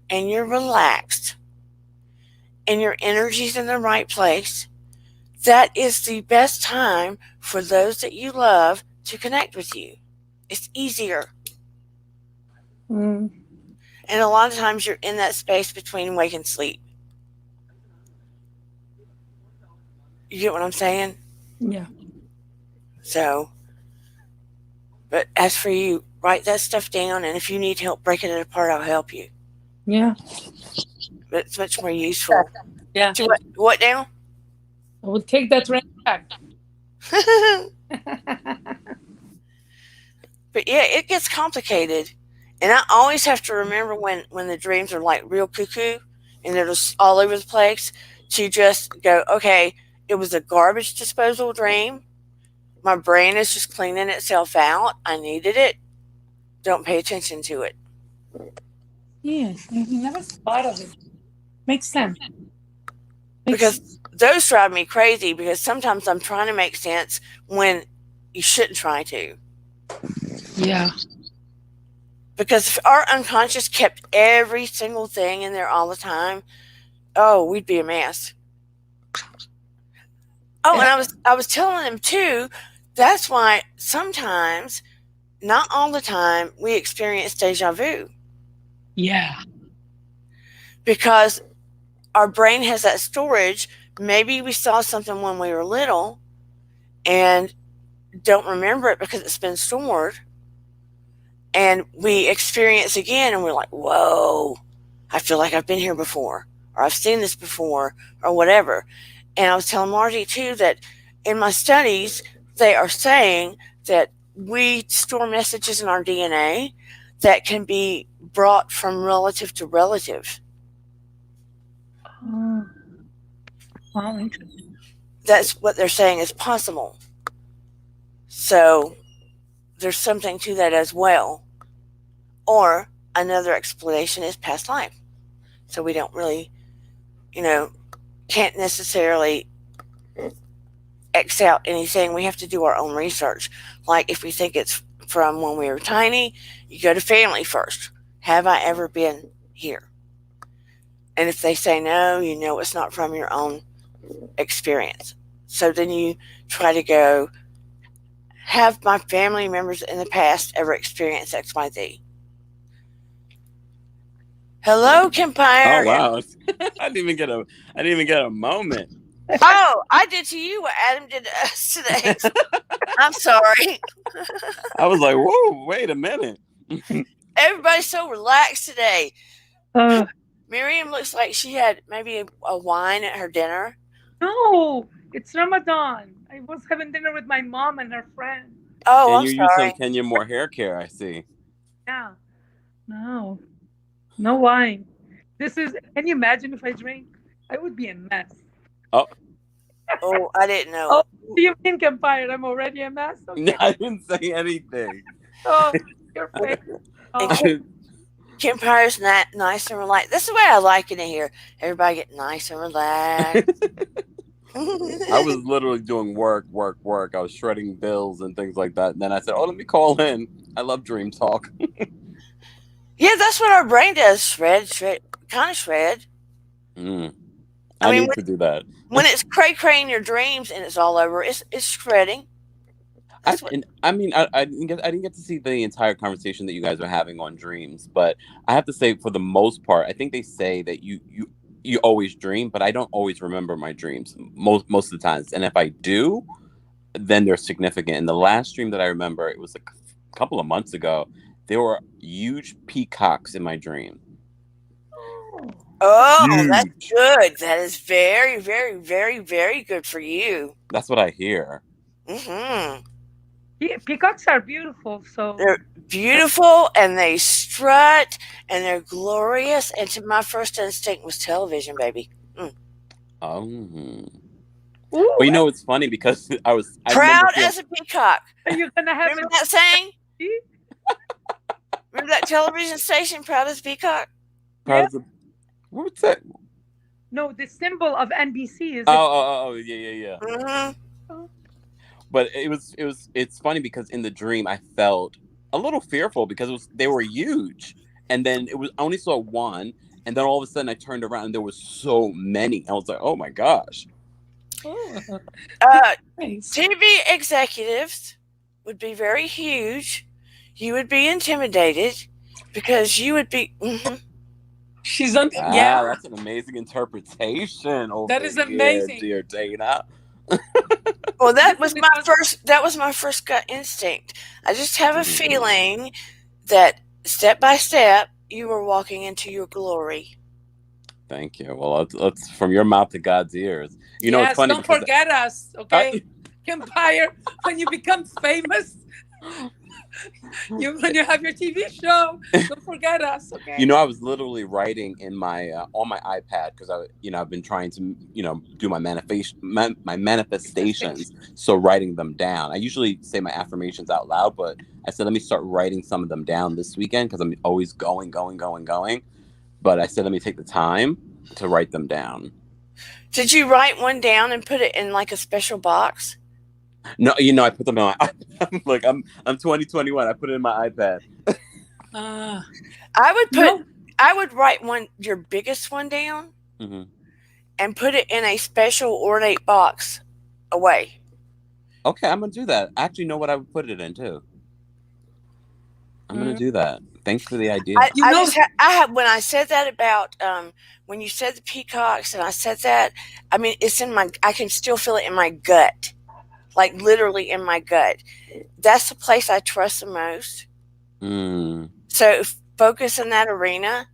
and you're relaxed and your energy's in the right place, that is the best time for those that you love to connect with you. It's easier.
Mm.
And a lot of times you're in that space between wake and sleep. You get what I'm saying?
Yeah.
So, but as for you, write that stuff down, and if you need help breaking it apart, I'll help you.
Yeah.
But it's much more useful.
Yeah.
To what now?
I will take that right back.
But yeah, it gets complicated. And I always have to remember when the dreams are like real cuckoo and they're just all over the place to just go, okay, it was a garbage disposal dream. My brain is just cleaning itself out. I needed it. Don't pay attention to it.
Yes, I never thought of it. Makes sense. Makes
Because those drive me crazy because sometimes I'm trying to make sense when you shouldn't try to.
Yeah.
Because if our unconscious kept every single thing in there all the time, oh, we'd be a mess. Oh, and I was telling them too, that's why sometimes, not all the time, we experience deja vu.
Yeah.
Because our brain has that storage. Maybe we saw something when we were little and don't remember it because it's been stored. And we experience again and we're like, whoa, I feel like I've been here before, or I've seen this before, or whatever. And I was telling Margie too that in my studies, they are saying that we store messages in our DNA that can be brought from relative to relative.
Oh, wow, interesting.
That's what they're saying is possible. So there's something to that as well. Or another explanation is past life. So we don't really, you know, can't necessarily X out anything. We have to do our own research. Like if we think it's from when we were tiny, you go to family first. Have I ever been here? And if they say no, you know it's not from your own experience. So then you try to go, have my family members in the past ever experienced XYZ? Hello,
Oh
Kempire.
wow. I didn't even get a moment.
Oh, I did to you what Adam did to us today. I'm sorry.
I was like, whoa, wait a minute.
Everybody's so relaxed today.
Uh,
Miriam looks like she had maybe a wine at her dinner.
no, it's Ramadan. I was having dinner with my mom and her friend.
Oh,
And
I'm
you use some
sorry.
Kenya Moore hair care, I see.
Yeah. No, no wine. This is, can you imagine if I drink? I would be a mess.
Oh,
Oh, I didn't
Oh,
know.
do you mean Campfire? I'm already a mess?
no,
Okay.
I didn't say anything.
Oh, your face.
And
Oh,
Kempire's nice and relaxed. That's the way I like it in here. Everybody get nice and relaxed.
I was literally doing work. I was shredding bills and things like that. And then I said, oh, let me call in. I love Dream Talk.
Yeah, that's what our brain does. Shred, kind of shred.
Mm.
I
I
mean,
need to do that.
when it's cray in your dreams and it's all over, it's shredding. That's what.
I didn't get to see the entire conversation that you guys are having on dreams, but I have to say, for the most part, I think they say that you always dream, but I don't always remember my dreams most of the times. And if I do, then they're significant. And the last dream that I remember, it was a couple of months ago. There were huge peacocks in my dream.
Oh, that's
Huge.
good. That is very, very, very, very good for you.
That's what I hear.
Mm-hmm.
Yeah, peacocks are beautiful. So
They're beautiful and they strut and they're glorious. And to my first instinct was television, baby. Mm.
Oh.
ooh,
Well, you know, it's funny because I remember
Proud
feeling,
as a peacock.
are you gonna have
Remember
a
that saying?
TV?
Remember that television station, Proud as a Peacock?
proud
Yeah.
of the, what was that?
No, the symbol of NBC is
Oh,
it?
yeah, yeah, yeah.
Hmm.
Oh,
But it's funny because in the dream I felt a little fearful because they were huge, and then I only saw one, and then all of a sudden I turned around and there was so many. I was like, oh my gosh.
oh,
Uh,
nice.
TV executives would be very huge. You would be intimidated because you would be. Mhm.
She's on. Yeah,
Wow, that's an amazing interpretation
that
over
is
here,
amazing.
dear Dana.
Well, that was
Listen,
my
because
first. That was my first gut instinct. I just have a
Mhm.
feeling that step by step you were walking into your glory.
Thank you. Well, let's from your mouth to God's ears. You know, it's
yes,
funny
don't
because
forget us,
I,
okay? Empire, when you become famous, you when you have your TV show, don't forget us,
you
okay?
know, I was literally writing in my on my iPad because I've been trying to do my manifestations. So writing them down. I usually say my affirmations out loud, but I said let me start writing some of them down this weekend because I'm always going, going, going, going. But I said let me take the time to write them down.
Did you write one down and put it in like a special box?
No, I put them on. Look, I'm 2021. I put it in my iPad.
Uh,
I would put.
no,
I would write your biggest one down
Hmm.
and put it in a special ornate box away.
Okay, I'm gonna do that. I actually know what I would put it in too. I'm gonna
mm,
do that. Thanks for the
I,
idea.
you
I
know,
just I had when I said that about when you said the peacocks and I said that, I mean it's in my, I can still feel it in my gut, like literally in my gut. That's the place I trust the most.
Mm,
So focus in that arena.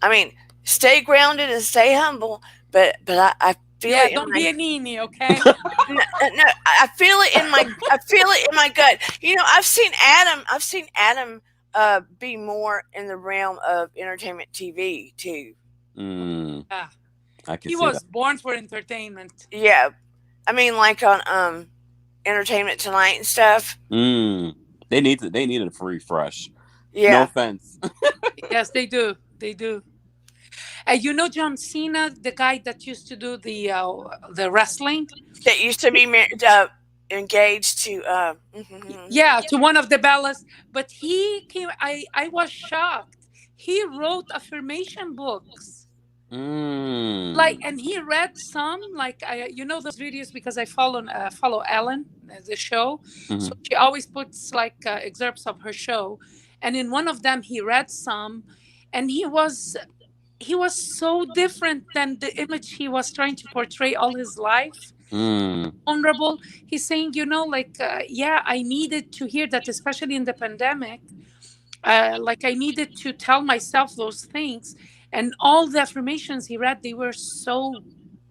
I mean, stay grounded and stay humble, but I feel
yeah,
it in
don't
my,
be a nini, okay?
no, no, I feel it in my, I feel it in my gut. You know, I've seen Adam be more in the realm of entertainment TV too.
mm,
Yeah,
I can
he
see that.
was born for entertainment.
Yeah, I mean like on Entertainment Tonight and stuff.
Mm. They needed a refresh. No
Yeah,
offense.
Yes, they do. They do. You know John Cena, the guy that used to do the wrestling?
that used to
He-
be engaged to.
yeah, to one of the Bellas. But he came. I was shocked. He wrote affirmation books. Like,
Mm.
and he read some, like, I those videos because I follow Ellen, the show, so
Hmm.
she always puts like excerpts of her show, and in one of them he read some, and he was so different than the image he was trying to portray all his life.
Mm.
Vulnerable. He's saying, like, yeah, I needed to hear that, especially in the pandemic. Like, I needed to tell myself those things, and all the affirmations he read, they were so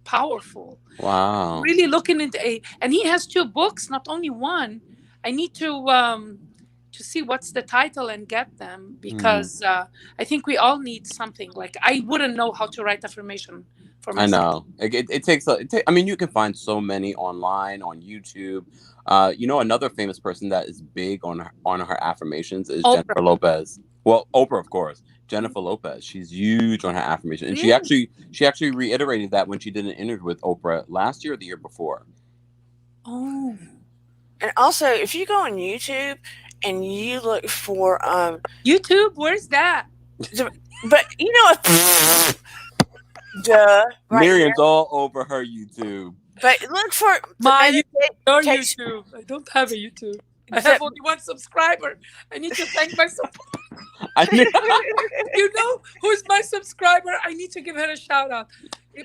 powerful.
Wow.
Really looking into and he has two books, not only one. I need to see what's the title and get them,
Mm.
because I think we all need something. Like, I wouldn't know how to write affirmation for
I
myself.
know. It takes I mean, you can find so many online on YouTube. Another famous person that is big on her affirmations is
Oprah.
Jennifer Lopez. Well, Oprah, of course. Jennifer Lopez. She's huge on her affirmation, and
Really?
she actually reiterated that when she did an interview with Oprah last year or the year before.
Oh,
And also, if you go on YouTube and you look for
YouTube, where's that?
but you know, duh, right there.
Miriam's all over her YouTube.
But look for the
My YouTube, your
meditation.
YouTube. I don't have a YouTube. I have
The,
only one subscriber. I need to thank my
I knew.
You know who's my subscriber? I need to give her a shout out.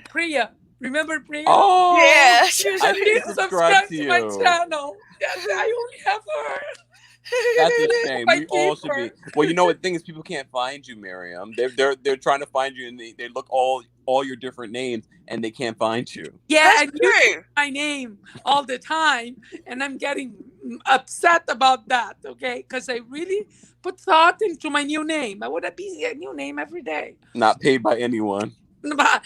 Priya. Remember Priya?
Oh,
yeah, she was
I
on
She
didn't
YouTube.
subscribe
subscribed
to
to my
you.
channel. Yes, I only have her.
That's a shame.
I
We
keep
all should
her.
be. Well, you know what? The thing is, people can't find you, Miriam. They're trying to find you, and they look all your different names, and they can't find you.
Yeah,
That's
and you use
true.
my name all the time, and I'm getting
upset about that, okay? Because I really put thought into my new name. I would be a new name every day.
Not paid by anyone.
Yeah,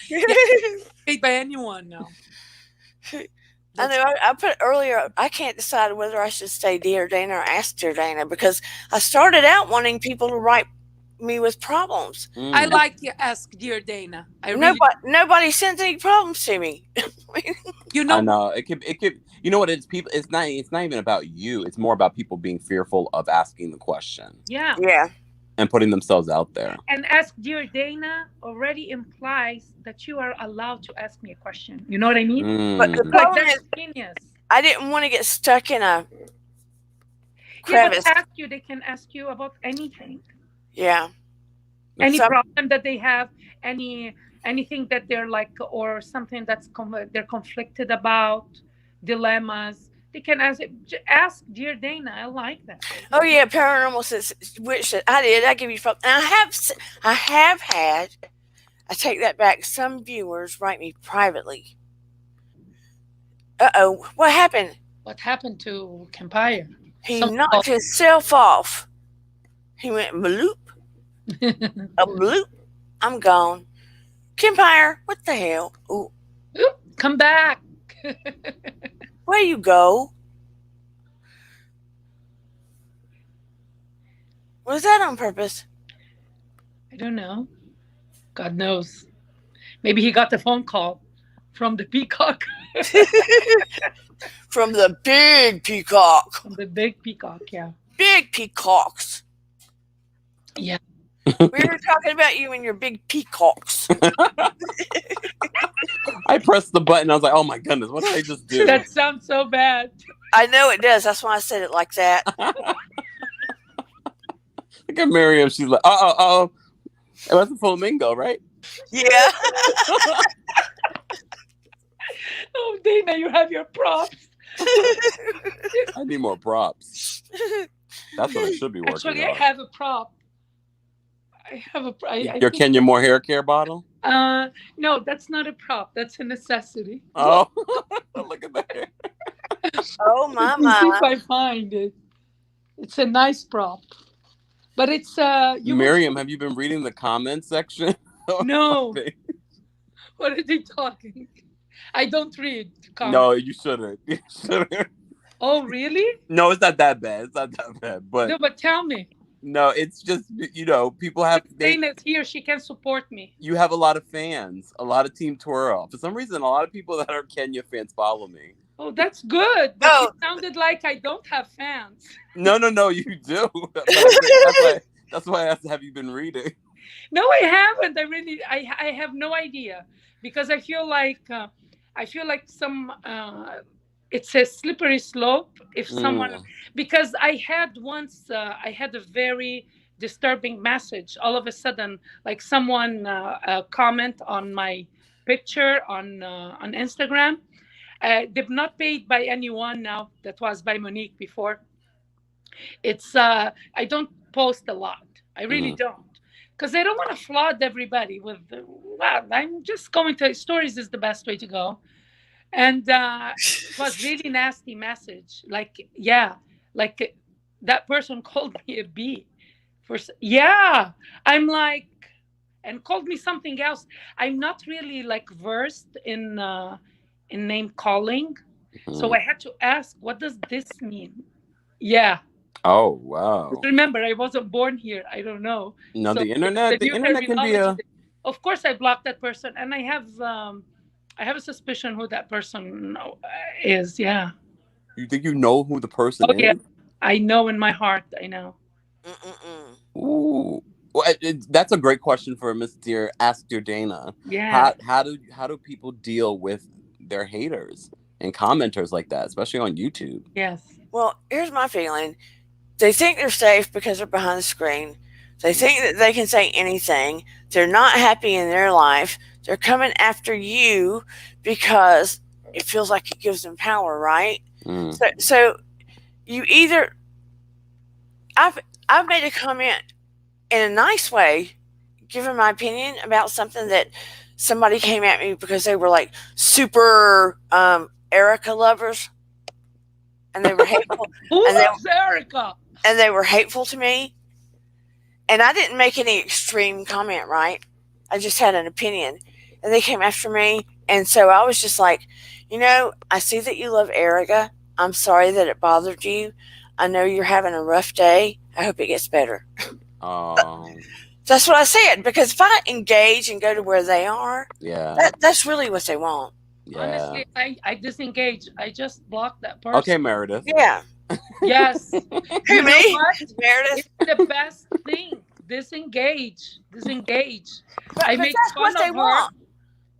paid by anyone now.
I
That's
know I put earlier, I can't decide whether I should say Dear Dana or Ask Dear Dana because I started out wanting people to write me with problems.
I
Mm.
like you ask dear Dana. I really,
Nobody sent any problems to me.
you
I
know,
know it could. You know what? It's people. It's not even about you. It's more about people being fearful of asking the question
yeah.
Yeah.
and putting themselves out there.
And ask dear Dana already implies that you are allowed to ask me a question. You know what I mean?
But the
Mm.
Like
problem
that's
is,
genius.
I didn't want to get stuck in a
Yeah, but
crevice.
ask you, they can ask you about anything.
Yeah.
Any
Some,
problem that they have, anything that they're like, or something that's they're conflicted about, dilemmas. They can ask dear Dana. I like that.
oh yeah, paranormal says which I did. I give you and I have had. I take that back. Some viewers write me privately. Uh-oh, what happened?
What happened to Campire?
He knocked himself off. He went bloop, a bloop. I'm gone. Kempire, what the hell? Ooh,
Oop, come back.
where you go? Was that on purpose?
I don't know. God knows. Maybe he got the phone call from the peacock,
From the big peacock.
from the big peacock. Yeah.
Big peacocks.
Yeah.
We were talking about you and your big peacocks.
I pressed the button. I was like, "Oh my goodness, what did I just do?"
That sounds so bad.
I know it does. That's why I said it like that.
Look at Miriam. She's like, oh. It was a flamingo, right?
Yeah.
Oh, Dana, you have your props.
I need more props. That's what I should be working
Actually, I
on.
have a prop. I have a.
Your Kenya Moore hair care bottle?
No, that's not a prop. That's a necessity.
Oh, look at that.
Oh my
Let me see if
my.
I find it. It's a nice prop, but it's you.
Miriam, have you been reading the comment section?
No. What are they talking? I don't read comments.
No, you shouldn't. You shouldn't.
Oh, really?
No, it's not that bad. It's not that bad. But
No, but tell me.
no, it's just people have
Dana's here. She can support me.
You have a lot of fans, a lot of Team Twirl. For some reason, a lot of people that are Kenya fans follow me.
Oh, that's good. But it sounded like I don't have fans.
No, you do. That's why I asked, have you been reading?
No, I haven't. I have no idea because I feel like some it's a slippery slope if someone because I had once I had a very disturbing message all of a sudden, like someone comment on my picture on Instagram. They've not paid by anyone now. That was by Monique before. It's I don't post a lot. I really don't. Because I don't want to flood everybody with, well, I'm just going to stories is the best way to go. And it was really nasty message. Like, yeah, like that person called me a bee. Yeah, I'm like, and called me something else. I'm not really like versed in name calling. So I had to ask, what does this mean? Yeah.
Oh, wow.
Remember, I wasn't born here. I don't know.
No,
So
the internet can be a...
Of course, I blocked that person, and I have a suspicion who that person is. Yeah.
You think you know who the person is?
Yeah, I know in my heart. I know.
Ooh, well, that's a great question for Miss Dear. Ask Dear Dana.
Yeah.
How do people deal with their haters and commenters like that, especially on YouTube?
Yes.
Well, here's my feeling. They think they're safe because they're behind the screen. They think that they can say anything. They're not happy in their life. They're coming after you because it feels like it gives them power, right? So you either... I've made a comment in a nice way, giving my opinion about something that somebody came at me because they were like super Erica lovers. and they were hateful,
Who
and they
loves Erica?
and they were hateful to me. And I didn't make any extreme comment, right? I just had an opinion, and they came after me, and so I was just like, I see that you love Erica. I'm sorry that it bothered you. I know you're having a rough day. I hope it gets better.
Oh,
That's what I said, because if I engage and go to where they are,
yeah,
that's really what they want.
yeah.
Honestly, I disengage. I just block that
Okay,
person.
Meredith.
Yeah.
Yes.
Who,
You know
me?
what?
Meredith?
It's the best thing. Disengage. Disengage. I
But
make
that's
fun
what they
of her,
want.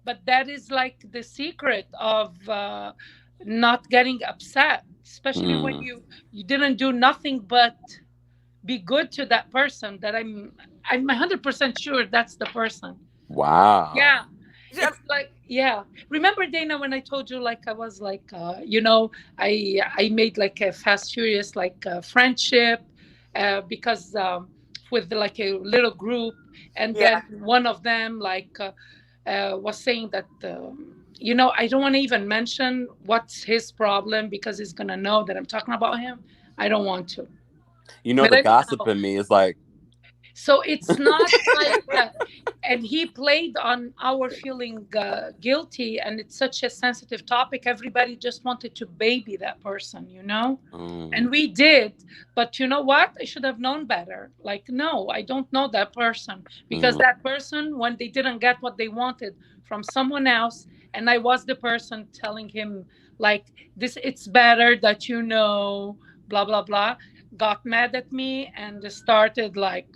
but that is like the secret of not getting upset, especially when
Mm,
you didn't do nothing but be good to that person. That I'm 100% sure that's the person.
wow.
Yeah. It's like, yeah. Remember, Dana, when I told you, like, I was like, I made like a fast furious like friendship, because with like a little group, and
Yeah.
then one of them like was saying that I don't want to even mention what's his problem because he's gonna know that I'm talking about him. I don't want to,
You know,
but
the gossip
anyhow,
in me is like,
so it's not like, and he played on our feeling guilty, and it's such a sensitive topic. Everybody just wanted to baby that person,
mm,
and we did. But you know what? I should have known better. Like, no, I don't know that person, because
mm,
that person, when they didn't get what they wanted from someone else, and I was the person telling him, like, this, it's better that blah, blah, blah, got mad at me and started like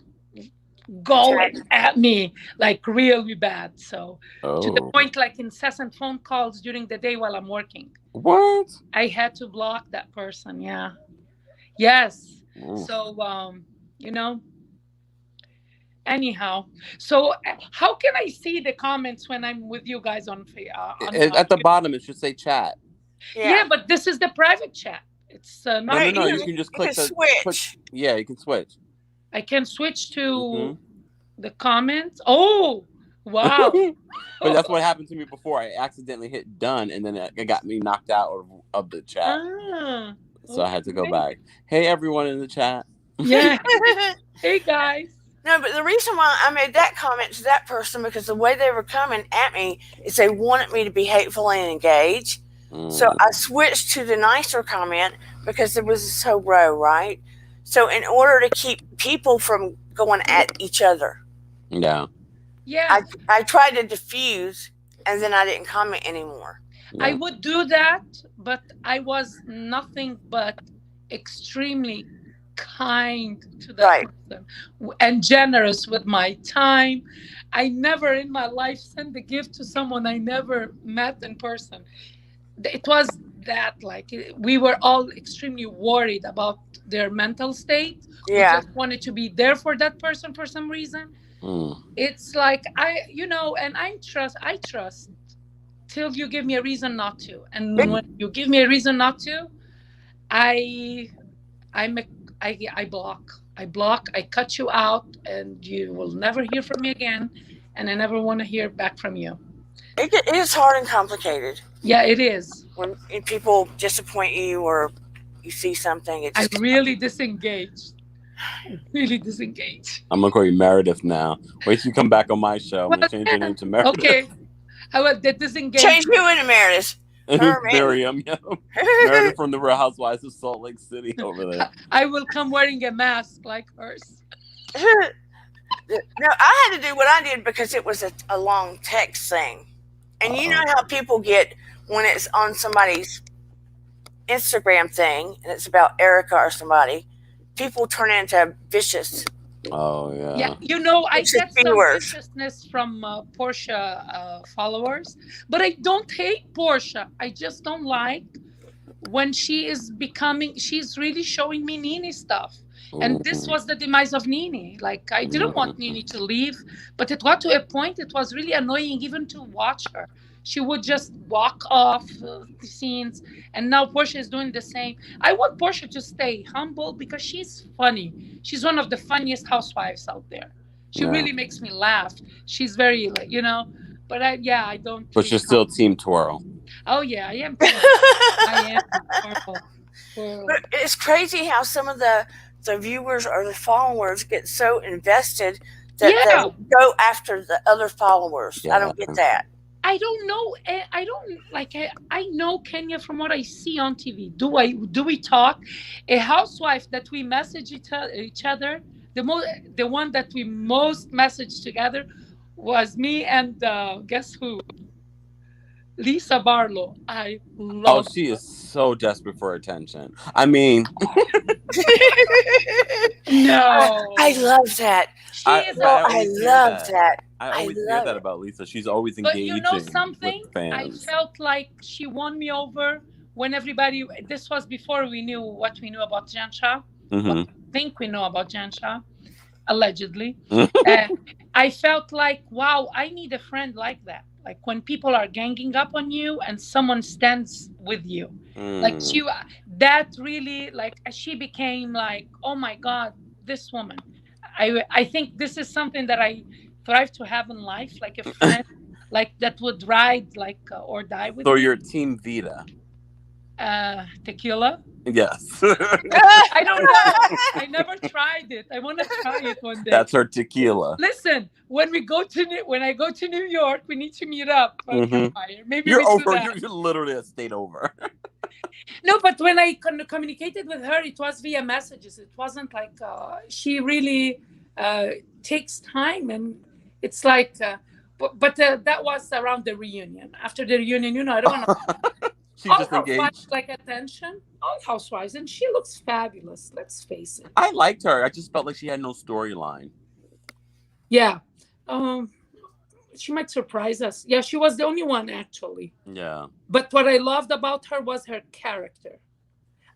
going
Attack.
at me like really bad. So to the
oh,
point, like incessant phone calls during the day while I'm working.
what?
I had to block that person. Yeah. Yes.
Oof.
So you know, anyhow. So how can I see the comments when I'm with you guys on
At the bottom, it should say chat.
yeah,
Yeah.
but this is the private chat. It's
No,
not
no,
Right.
no.
public.
You can just
You can
click.
switch.
Yeah, you can switch.
I can switch to
Hmm.
the comments. Oh, wow.
But that's what happened to me before. I accidentally hit done, and then it got me knocked out of the chat.
Ah,
So I had to go
okay.
back. Hey, everyone in the chat.
Yeah. Hey guys.
No, but the reason why I made that comment to that person, because the way they were coming at me is they wanted me to be hateful and engage. So
Mm,
I switched to the nicer comment because it was so low, right? So in order to keep people from going at each other,
yeah,
Yeah,
I tried to diffuse, and then I didn't comment anymore.
I
yeah.
would do that, but I was nothing but extremely kind to that
Right.
person and generous with my time. I never in my life sent a gift to someone I never met in person. It was that, like, we were all extremely worried about their mental state. We
Yeah.
just wanted to be there for that person for some reason.
Mm,
It's like, and I trust till you give me a reason not to, and when you give me a reason not to, i i'm a, I block, I cut you out, and you will never hear from me again, and I never want to hear back from you.
It is hard and complicated
Yeah, it is.
when people disappoint you or you see something. It
I'm
just
really disengaged. Really disengaged.
I'm gonna call you Meredith now. Wait till you come back on my show. I'm
Well,
gonna change your name to Meredith.
okay. I will the disengage.
change you into Meredith. Her and
Miriam, yeah. Meredith from the Real Housewives of Salt Lake City over there.
I will come wearing a mask like hers.
No, I had to do what I did because it was a long text thing. And you know
Uh-oh.
how people get when it's on somebody's Instagram thing and it's about Erica or somebody, people turn into vicious,
Oh
Yeah,
yeah.
I
vicious
get some
viewers.
viciousness from Portia followers, but I don't hate Portia. I just don't like when she's really showing me Nini stuff. And this
Mm,
was the demise of Nini. Like, I didn't want
mm,
Nini to leave, but it got to a point, it was really annoying even to watch her. She would just walk off the scenes, and now Portia is doing the same. I want Portia to stay humble because she's funny. She's one of the funniest housewives out there. She
yeah.
really makes me laugh. She's very, like, but I don't
But you're
really.
still Team Twirl.
Oh yeah, I am. I am. Horrible.
for
But it's crazy how some of the viewers or the followers get so invested that they
Yeah,
go after the other followers. I
Yeah.
don't get that.
I don't know. I don't like. I know Kenya from what I see on TV. Do we talk? A housewife that we message each other. The one that we most messaged together was me and guess who? Lisa Barlow. I
Oh,
love.
she is so desperate for attention. I mean,
I
No,
love that.
she is a.
Well,
I
I
always hear
love
that.
that.
I
I
always hear
love
that
it.
about Lisa. She's always
But you know
engaging with
something?
the
I
fans.
felt like she won me over when everybody. This was before we knew what we knew about Jansha. What
Hmm.
we think we know about Jansha, allegedly. Uh, I felt like, wow, I need a friend like that. Like when people are ganging up on you and someone stands with you. Like
Mm.
that really, like she became like, oh my God, this woman. I think this is something that I thrive to have in life, like a friend, like that would ride, like or die with
So
me.
you're Team Vita.
Tequila.
Yes.
I don't know. I never tried it. I want to try it one day.
That's her tequila.
Listen, when I go to New York, we need to meet up for a
Hmm.
campfire. Maybe
You're
we do
over.
that.
You're literally a state over.
No, but when I communicated with her, it was via messages. It wasn't like she really uh, takes time, and it's like. But that was around the reunion. After the reunion, I don't want to.
She
All
just
housewives
engaged.
like attention. All housewives, and she looks fabulous. Let's face it.
I liked her. I just felt like she had no storyline.
Yeah. Um, she might surprise us. Yeah, she was the only one actually.
Yeah.
But what I loved about her was her character.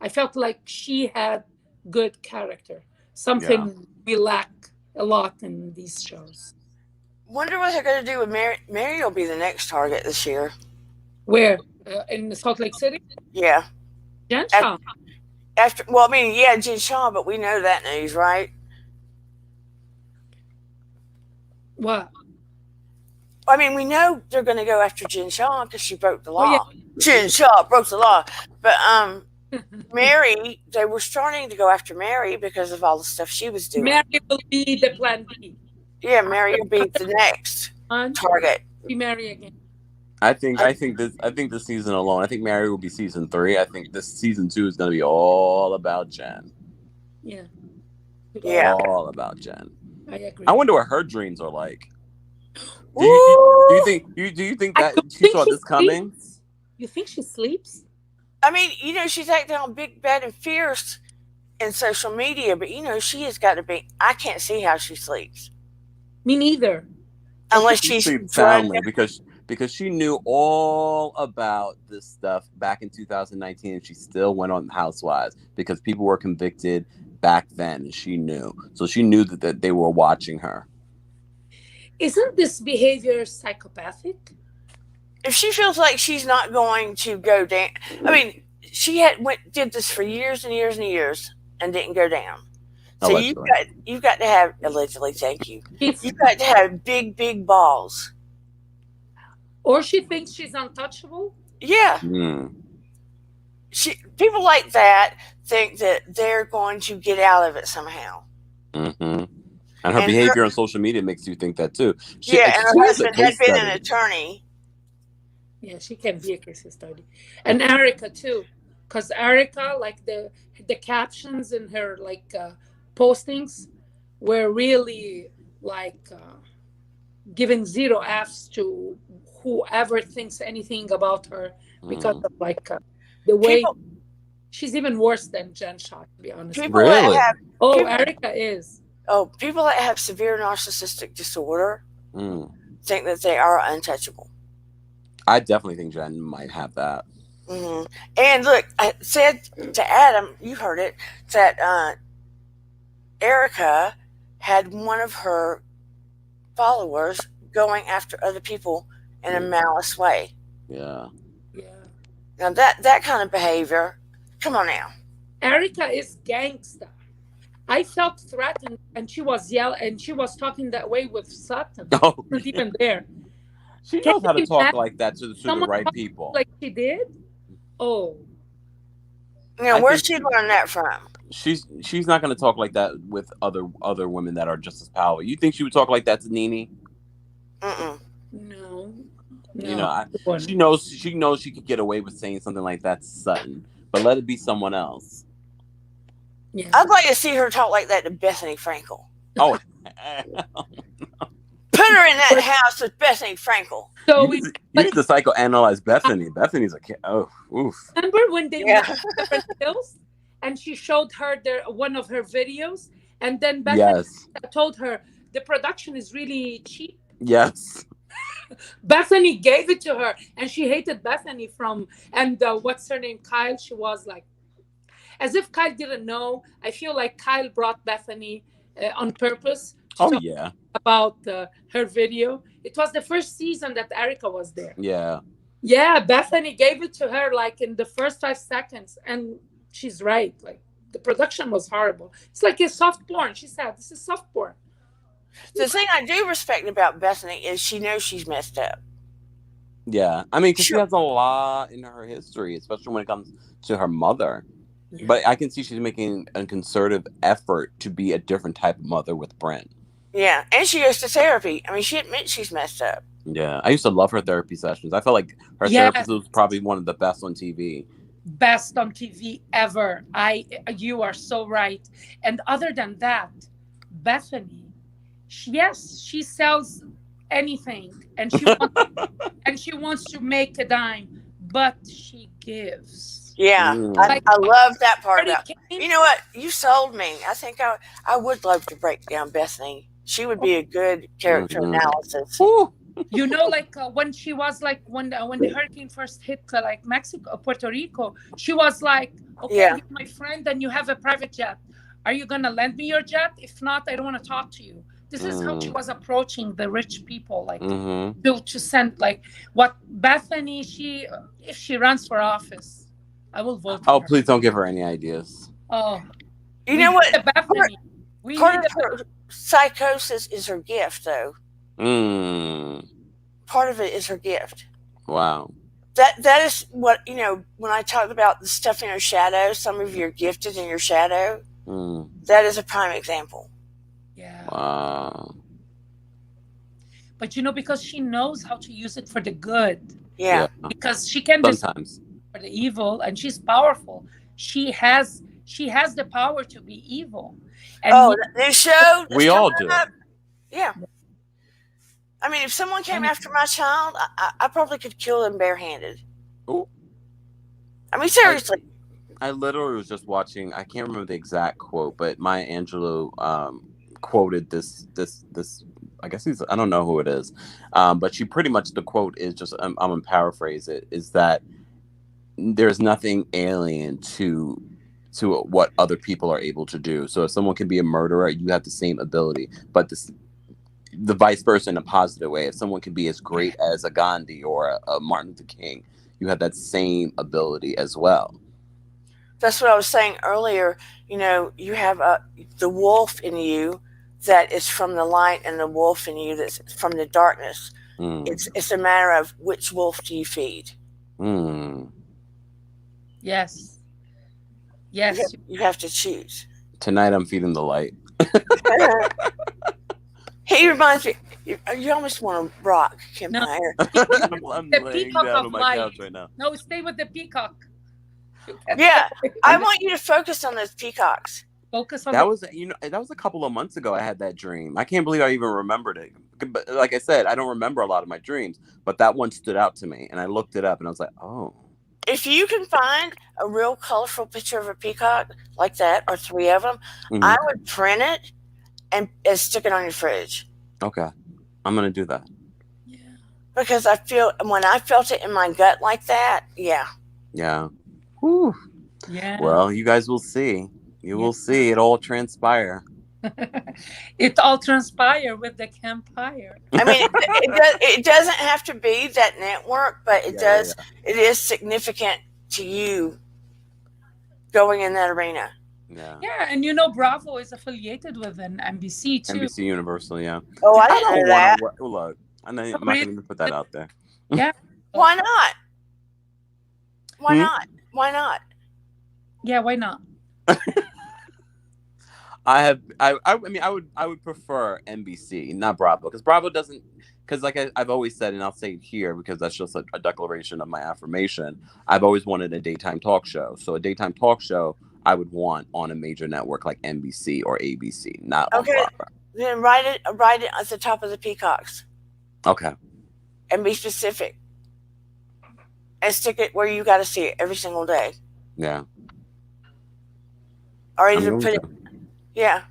I felt like she had good character,
Yeah.
something we lack a lot in these shows.
Wonder what they're going to do with Mary. Mary will be the next target this year.
Where in Salt Lake City,
Yeah.
Genshaw.
After, well, I mean, yeah, Jin Shaw, but we know that news, right?
What?
I mean, we know they're going to go after Jin Shaw because she broke the
Oh yeah.
law. Jin Shaw broke the law, but Mary, they were starting to go after Mary because of all the stuff she was doing.
Mary will be the plan B.
Yeah, Mary will be the next
And
target.
be Mary again.
I think this season alone. I think Mary will be season 3. I think this season 2 is going to be all about Jen.
Yeah.
Yeah.
All about Jen.
I agree.
I wonder what her dreams are like. Do
Ooh.
you think
I
that
don't
she
think
saw
she
this coming?
sleeps. You think she sleeps?
I mean, she's acting all big, bad, and fierce in social media, but she has got to be. I can't see how she sleeps
Me neither.
unless
She
she's
sleeps
run.
soundly because she knew all about this stuff back in 2019, and she still went on Housewives because people were convicted back then, and she knew. So she knew that they were watching her.
Isn't this behavior psychopathic?
If she feels like she's not going to go down, I mean, she did this for years and years and years and didn't go down. So
Allegedly.
you've got to have allegedly. Thank you.
It's,
You've got to have big balls.
or she thinks she's untouchable.
Yeah,
Mm.
people like that think that they're going to get out of it somehow.
Mm-hmm. And her
And
behavior on social media makes you think that too.
And
She
her
is a
husband had
case
been
study.
an attorney.
Yeah, she can be a case study. And Erica too, because Erica, like the captions in her like postings were really like giving 0 Fs to whoever thinks anything about her because of like the way
People,
she's even worse than Jen Shah, to be honest.
people that
Really?
have
Oh,
people-
Erica is.
people that have severe narcissistic disorder
Mm.
think that they are untouchable.
I definitely think Jen might have that.
Hmm. And look, I said to Adam, you heard it, that Erica had one of her followers going after other people in a malice way.
Yeah.
Yeah.
Now that kind of behavior, come on now.
Erica is gangsta. I felt threatened, and she was yelling, and she was talking that way with Sutton.
Oh,
Not even there.
she
Can
knows how to
you
talk
imagine
like that to the
someone
right
talk
people.
like she did? Oh,
You know,
I
where's
think
she learned that from?
she's not going to talk like that with other women that are just as powerful. You think she would talk like that to Nene?
Mm-mm.
No,
You
no,
know,
she wouldn't.
she knows she could get away with saying something like that to Sutton, but let it be someone else.
Yeah.
I'd like to see her talk like that to Bethany Frankel.
Oh,
Put her in that
But
house with Bethany Frankel.
so
you
we,
you
but
need to psychoanalyze Bethany. Bethany's a kid. Oh, oof.
remember when they met
Yeah.
in Beverly Hills, and she showed her one of her videos, and then Bethany
Yes,
told her the production is really cheap.
yes.
Bethany gave it to her, and she hated Bethany from, and what's her name, Kyle. She was like, as if Kyle didn't know. I feel like Kyle brought Bethany on purpose to
Oh
talk
yeah,
about her video. It was the first season that Erica was there.
yeah.
Yeah, Bethany gave it to her like in the first 5 seconds, and she's right. Like the production was horrible. It's like a soft porn. She said, "This is soft porn."
The thing I do respect about Bethany is she knows she's messed up.
Yeah, I mean, because she
Sure.
has a lot in her history, especially when it comes to her mother.
Yeah.
But I can see she's making a concerted effort to be a different type of mother with Brent.
Yeah, and she goes to therapy. I mean, she admits she's messed up.
Yeah, I used to love her therapy sessions. I felt like her
Yes,
therapist was probably one of the best on TV.
best on TV ever. You are so right. And other than that, Bethany, yes, she sells anything, and she wants to make a dime, but she gives.
Yeah,
Mm.
I love that part
Party
about.
came.
You know what? You sold me. I think I would love to break down Bethany. She would be a good character
Mhm.
analysis.
Woo.
You know, like when she was like when the hurricane first hit like Mexico, Puerto Rico, she was like, "Okay,
Yeah,
you're my friend, and you have a private jet. Are you gonna lend me your jet? If not, I don't want to talk to you." This is how she
Mm.
was approaching the rich people, like
Mm-hmm.
to send like what Bethany. She if she runs for office, I will vote for
Oh,
her.
please don't give her any ideas.
Oh,
you
we
know
need
what?
a Bethany. We
Part
need
of
a
her psychosis is her gift, though.
Mm.
Part of it is her gift.
Wow.
That is what when I talked about the stuff in your shadow. Some of you are gifted in your shadow.
Mm.
That is a prime example.
yeah.
Wow.
But because she knows how to use it for the good,
Yeah.
Yeah.
because she can destroy
Sometimes.
for the evil, and she's powerful. She has the power to be evil, and
Oh, that new show that's
We
coming
all do.
up. Yeah. I mean, if someone came
and
after my child, I probably could kill them barehanded.
Ooh.
I mean, seriously.
I literally was just watching. I can't remember the exact quote, but Maya Angelou quoted this. I guess I don't know who it is, but she pretty much the quote is just. I'm gonna paraphrase it. Is that there's nothing alien to what other people are able to do. So if someone can be a murderer, you have the same ability, but the vice versa in a positive way. If someone can be as great as a Gandhi or a Martin Luther King, you have that same ability as well.
That's what I was saying earlier. You have the wolf in you that is from the light, and the wolf in you that's from the darkness.
Mm.
It's a matter of which wolf do you feed.
Mm.
yes,
You have,
yes,
you have to choose.
Tonight I'm feeding the light.
He reminds me. You almost want to rock Kim
no,
Meyer.
I'm
the
laying
peacock
down
of
on my
light.
couch right now.
No, stay with the peacock.
Yeah, I want you to focus on those peacocks.
Focus on
That was that was a couple of months ago. I had that dream. I can't believe I even remembered it. But like I said, I don't remember a lot of my dreams, but that one stood out to me, and I looked it up, and I was like, oh.
If you can find a real colorful picture of a peacock like that, or 3 of them,
Mhm.
I would print it and stick it on your fridge.
Okay, I'm gonna do that.
Yeah.
Because when I felt it in my gut like that, yeah.
Yeah. Whew.
Yeah.
Well, you guys will see. You will see it all transpire.
It all transpire with the campfire.
I mean, it doesn't have to be that network, but it does. Yeah. It is significant to you going in that arena.
Yeah.
Yeah, and Bravo is affiliated with an NBC too.
NBC Universal, yeah.
Oh, I didn't know that.
Look, I'm not going to even put that out there.
Yeah.
Why not? Why not? Why not?
Yeah, why not?
I would prefer NBC, not Bravo, because Bravo doesn't. Because like I've always said, and I'll say it here because that's just a declaration of my affirmation. I've always wanted a daytime talk show. So a daytime talk show I would want on a major network like NBC or ABC, not on
Okay,
Bravo.
then write it at the top of the peacocks
Okay.
and be specific and stick it where you got to see it every single day.
Yeah.
Or
I'm
either
going
put it,
to.
yeah.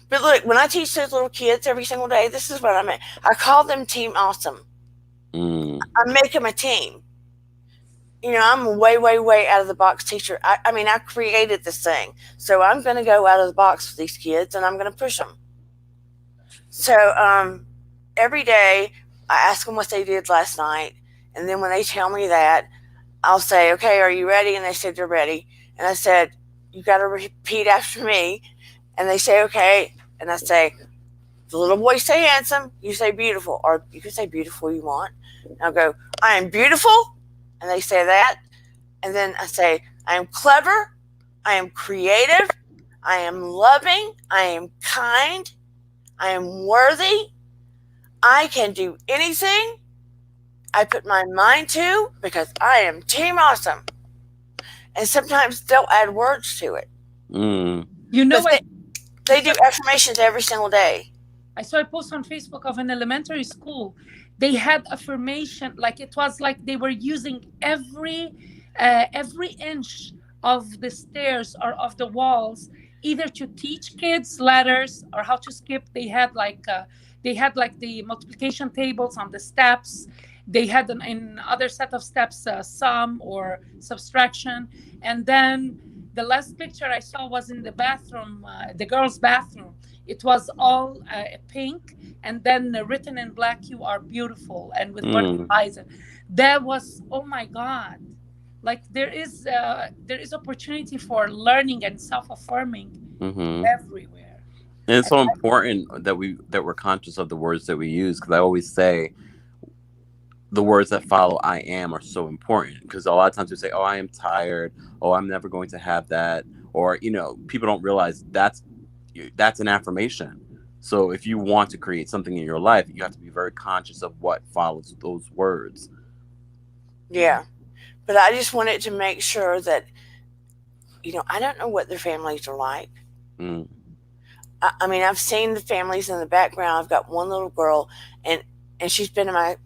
But look, when I teach those little kids every single day, this is what I mean. I call them Team Awesome.
Mm,
I make them a team. I'm a way, way, way out of the box teacher. I mean, I created this thing. So I'm going to go out of the box with these kids and I'm going to push them. So every day I ask them what they did last night. And then when they tell me that, I'll say, okay, are you ready? And they said, they're ready. And I said, you got to repeat after me. And they say, okay. And I say, the little boys say handsome, you say beautiful. Or you can say beautiful you want. And I'll go, I am beautiful. And they say that. And then I say, I am clever. I am creative. I am loving. I am kind. I am worthy. I can do anything I put my mind to because I am Team Awesome. And sometimes they'll add words to it.
mm,
You know
But
what? I
they
saw
do affirmations every single day.
I saw a post on Facebook of an elementary school. They had affirmation, like it was like they were using every inch of the stairs or of the walls, either to teach kids letters or how to skip. They had like the multiplication tables on the steps. They had in other set of steps sum or subtraction, and then the last picture I saw was in the bathroom, the girls' bathroom. It was all pink, and then written in black, "You are beautiful," and with
mm,
butterflies. That was, oh my God! Like there is opportunity for learning and self affirming
mm-hmm.
everywhere.
And it's
And
so important that we're conscious of the words that we use, because I always say the words that follow "I am" are so important, because a lot of times we say, "Oh, I am tired," "Oh, I'm never going to have that," or people don't realize that's an affirmation. So if you want to create something in your life, you have to be very conscious of what follows those words.
yeah,
Yeah. But I just wanted to make sure that, I don't know what their families are like.
Mm,
I mean, I've seen the families in the background. I've got one little girl, and she's been in my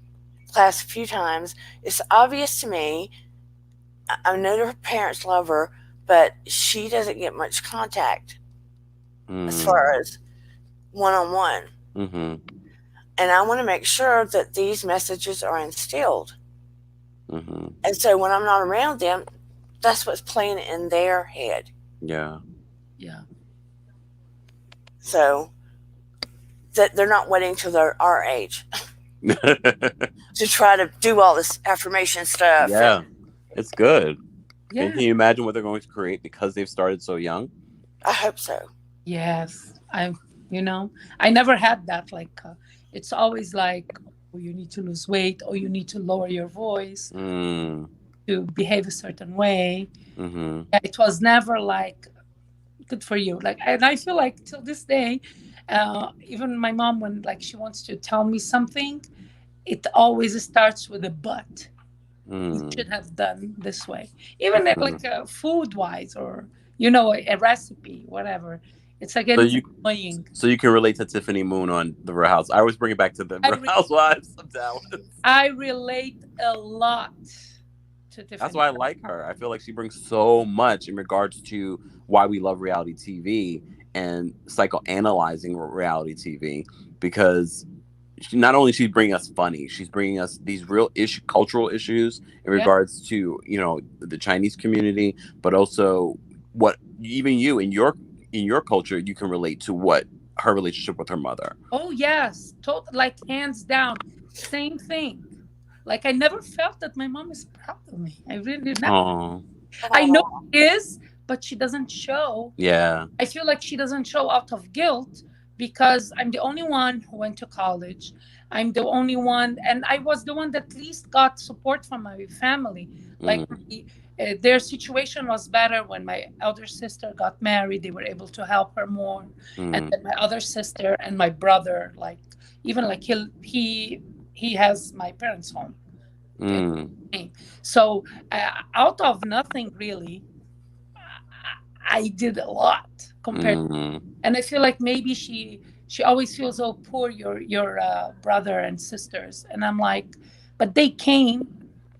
class a few times. It's obvious to me. I know her parents love her, but she doesn't get much contact as
mm,
far as one on one.
mm-hmm,
And I want to make sure that these messages are instilled.
mm-hmm.
And so when I'm not around them, that's what's playing in their head.
Yeah.
yeah,
So that they're not waiting till they're our age to try to do all this affirmation stuff. And
Yeah, it's good. And
yeah.
can you imagine what they're going to create because they've started so young?
I hope so.
Yes, you know, I never had that. Like, it's always like, oh, you need to lose weight, or you need to lower your voice
Mm,
to behave a certain way.
mm-hmm,
Yeah, it was never like good for you. Like, and I feel like till this day, even my mom, when like she wants to tell me something, it always starts with a but. You
mm,
should have done this way, even
mm.
like food wise, or a recipe, whatever. It's
So
again, it's
you
annoying.
so you can relate to Tiffany Moon on The Real House. I always bring it back to the
I
Real Housewives of Dallas.
I relate a lot to
That's
Tiffany.
why I like her. I feel like she brings so much in regards to why we love reality TV and psychoanalyzing reality TV, because not only she's bringing us funny, she's bringing us these real cultural issues in
Yeah.
regards to the Chinese community, but also what even you in your culture you can relate to what her relationship with her mother.
Oh yes, like hands down, same thing. Like I never felt that my mom is proud of me. I really never.
Oh,
I know
Oh,
she is, but she doesn't show.
yeah.
I feel like she doesn't show out of guilt because I'm the only one who went to college. I'm the only one, and I was the one that least got support from my family. Like
Mm,
their situation was better when my elder sister got married. They were able to help her more, and
mm,
then my other sister and my brother, like even like he has my parents' home. Okay.
mm,
So out of nothing really, I did a lot compared,
mm,
and I feel like maybe she always feels, oh, poor your brother and sisters, and I'm like, but they came.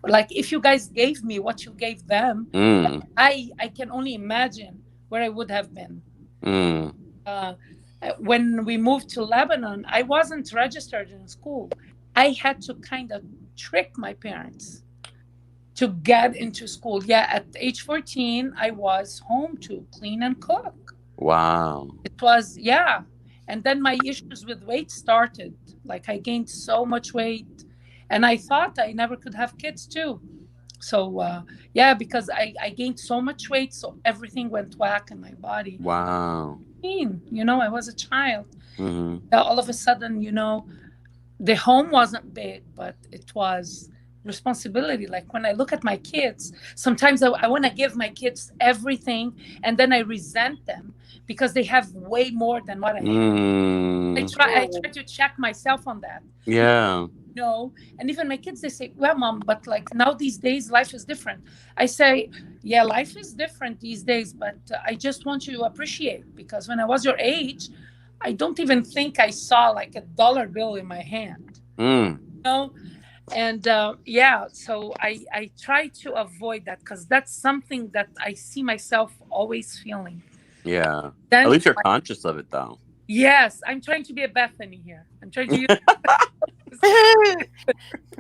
Like if you guys gave me what you gave them,
mm,
I can only imagine where I would have been.
mm.
Uh, when we moved to Lebanon, I wasn't registered in school. I had to kind of trick my parents to get into school. Yeah, at age 14, I was home to clean and cook.
Wow.
It was, yeah. And then my issues with weight started. Like I gained so much weight, and I thought I never could have kids too. So, yeah, because I gained so much weight, so everything went whack in my body.
Wow.
I was a child.
Mm-hmm.
All of a sudden, the home wasn't big, but it was responsibility. Like when I look at my kids, sometimes I want to give my kids everything, and then I resent them because they have way more than what I have.
Mm.
I try to check myself on that.
Yeah.
No, and even my kids, they say, well, mom, but like now these days life is different. I say, yeah, life is different these days, but I just want you to appreciate, because when I was your age, I don't even think I saw like a dollar bill in my hand.
Mm.
No, and yeah, so I try to avoid that, because that's something that I see myself always feeling.
Yeah. At
Then
least you're conscious of it, though.
yes, I'm trying to be a Bethany here. I'm trying to use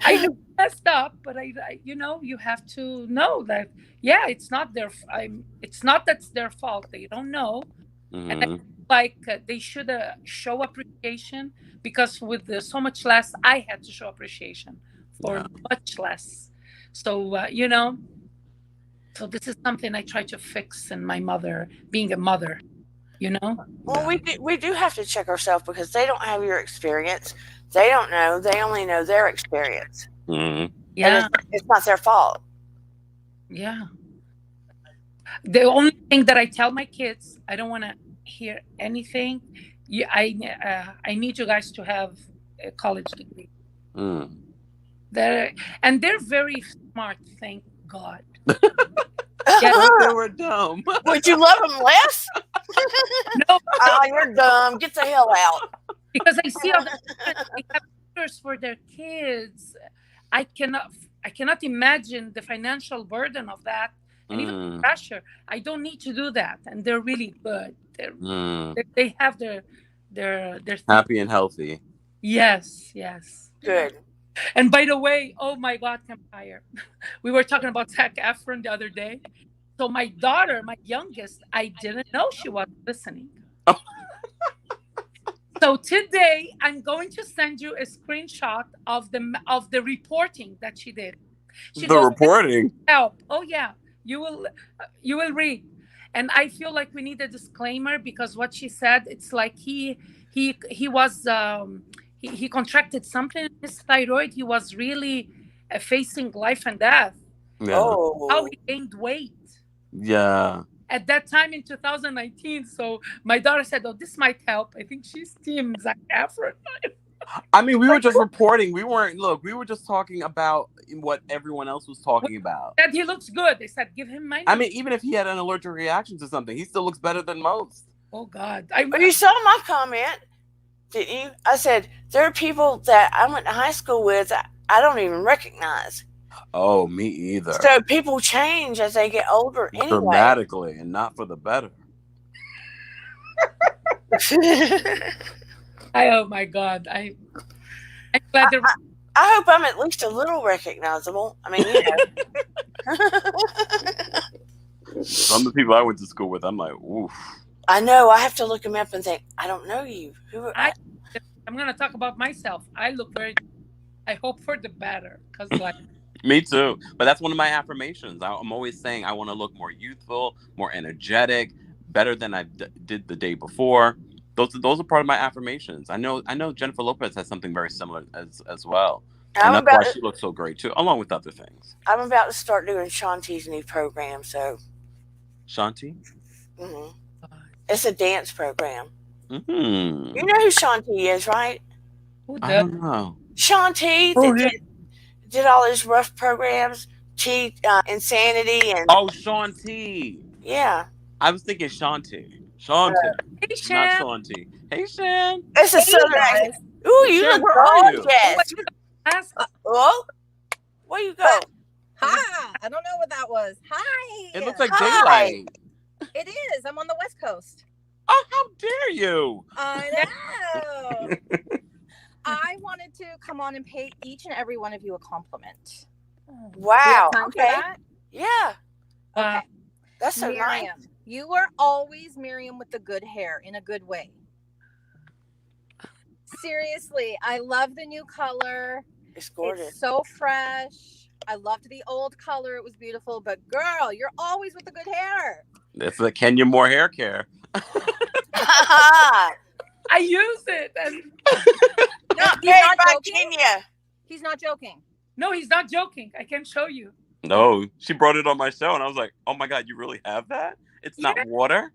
I know I messed up, but you have to know that, yeah, it's not it's not that's their fault. They don't know, and I
Mm-hmm.
feel like they should show appreciation, because with so much less, I had to show appreciation for
Yeah.
much less. So so this is something I try to fix in my mother, being a mother. You know,
Well,
Yeah.
we do have to check ourselves because they don't have your experience. They don't know. They only know their experience,
Mm-hmm.
and
yeah,
it's not their fault.
yeah. The only thing that I tell my kids, I don't want to hear anything. I need you guys to have a college degree.
Mm.
They're and they're very smart, thank God. Yeah,
I wish they were dumb.
Would you love them less?
no,
Oh, you're dumb. Get the hell out.
because I see other parents, they have tutors for their kids. I cannot, I cannot imagine the financial burden of that, and even
Mm.
pressure. I don't need to do that, and they're really good.
Mm.
They have their thing.
Happy and healthy.
Yes, yes.
Good.
And by the way, oh my God, Campfire. We were talking about Zac Efron the other day. So my daughter, my youngest, I didn't know she was listening.
Oh,
So today I'm going to send you a screenshot of the reporting that she did. She
the
goes,
reporting.
help. Oh yeah, you will read. And I feel like we need a disclaimer, because what she said, it's like he was he contracted something in his thyroid. He was really facing life and death.
Yeah.
How
Oh,
he gained weight
Yeah.
at that time in 2019. So my daughter said, oh, this might help. I think she's team Zac Efron.
I mean, we were just reporting. We weren't, look, we were just talking about what everyone else was talking about.
Said he looks good. They said, give him my
I
number.
mean, even if he had an allergic reaction to something, he still looks better than most.
Oh God,
well, you saw my comment, didn't you? I said there are people that I went to high school with that I don't even recognize.
Oh, me either.
So people change as they get older anyway.
Dramatically, and not for the better.
oh my God, I'm glad there.
I hope I'm at least a little recognizable. I mean,
Some of the people I went to school with, I'm like, oof.
I know I have to look them up and think, I don't know you. Who?
I'm gonna talk about myself. I look very. I hope for the better, because like
Me too. But that's one of my affirmations. I'm always saying I want to look more youthful, more energetic, better than I did the day before. those are part of my affirmations. I know Jennifer Lopez has something very similar as well, and
I'm
that's why
about
she looks so great too, along with other things.
I'm about to start doing Shanti's new program. So
Shanti.
mhm. It's a dance program. You
Hmm.
know who Shanti is, right?
Who
I
does?
don't know.
Shanti
Oh,
that
yeah.
did all those rough programs, Cheat, Insanity, and
Oh, Shanti.
yeah.
I was thinking Shanti. Shanti,
Hey,
not
Shan.
Shanti. Hey, Shan.
It's a
Hey
southern accent.
guys.
Ooh,
Hey,
you
Shan.
look
Where are you?
Oh, I
gorgeous.
just asked.
Oh, where you
What?
go?
Hi. I don't know what that was.
It looks
Hi.
like
Hi.
daylight.
It is. I'm on the West Coast.
Oh, how dare you?
I
Yeah.
know. I wanted to come on and pay each and every one of you a compliment. Do we have
Wow.
time for
Okay.
that?
Yeah,
Okay.
that's so nice.
Miriam, you are always Miriam with the good hair in a good way. Seriously, I love the new color.
It's gorgeous.
It's so fresh. I loved the old color. It was beautiful. But girl, you're always with the good hair.
That's the Kenya Moore hair care.
I use it. And
Not
He's
paid
not
by
joking.
Kenya.
He's not joking.
no, he's not joking. I can show you.
No, she brought it on my show, and I was like, "Oh my god, you really have that? It's
Yeah.
not water."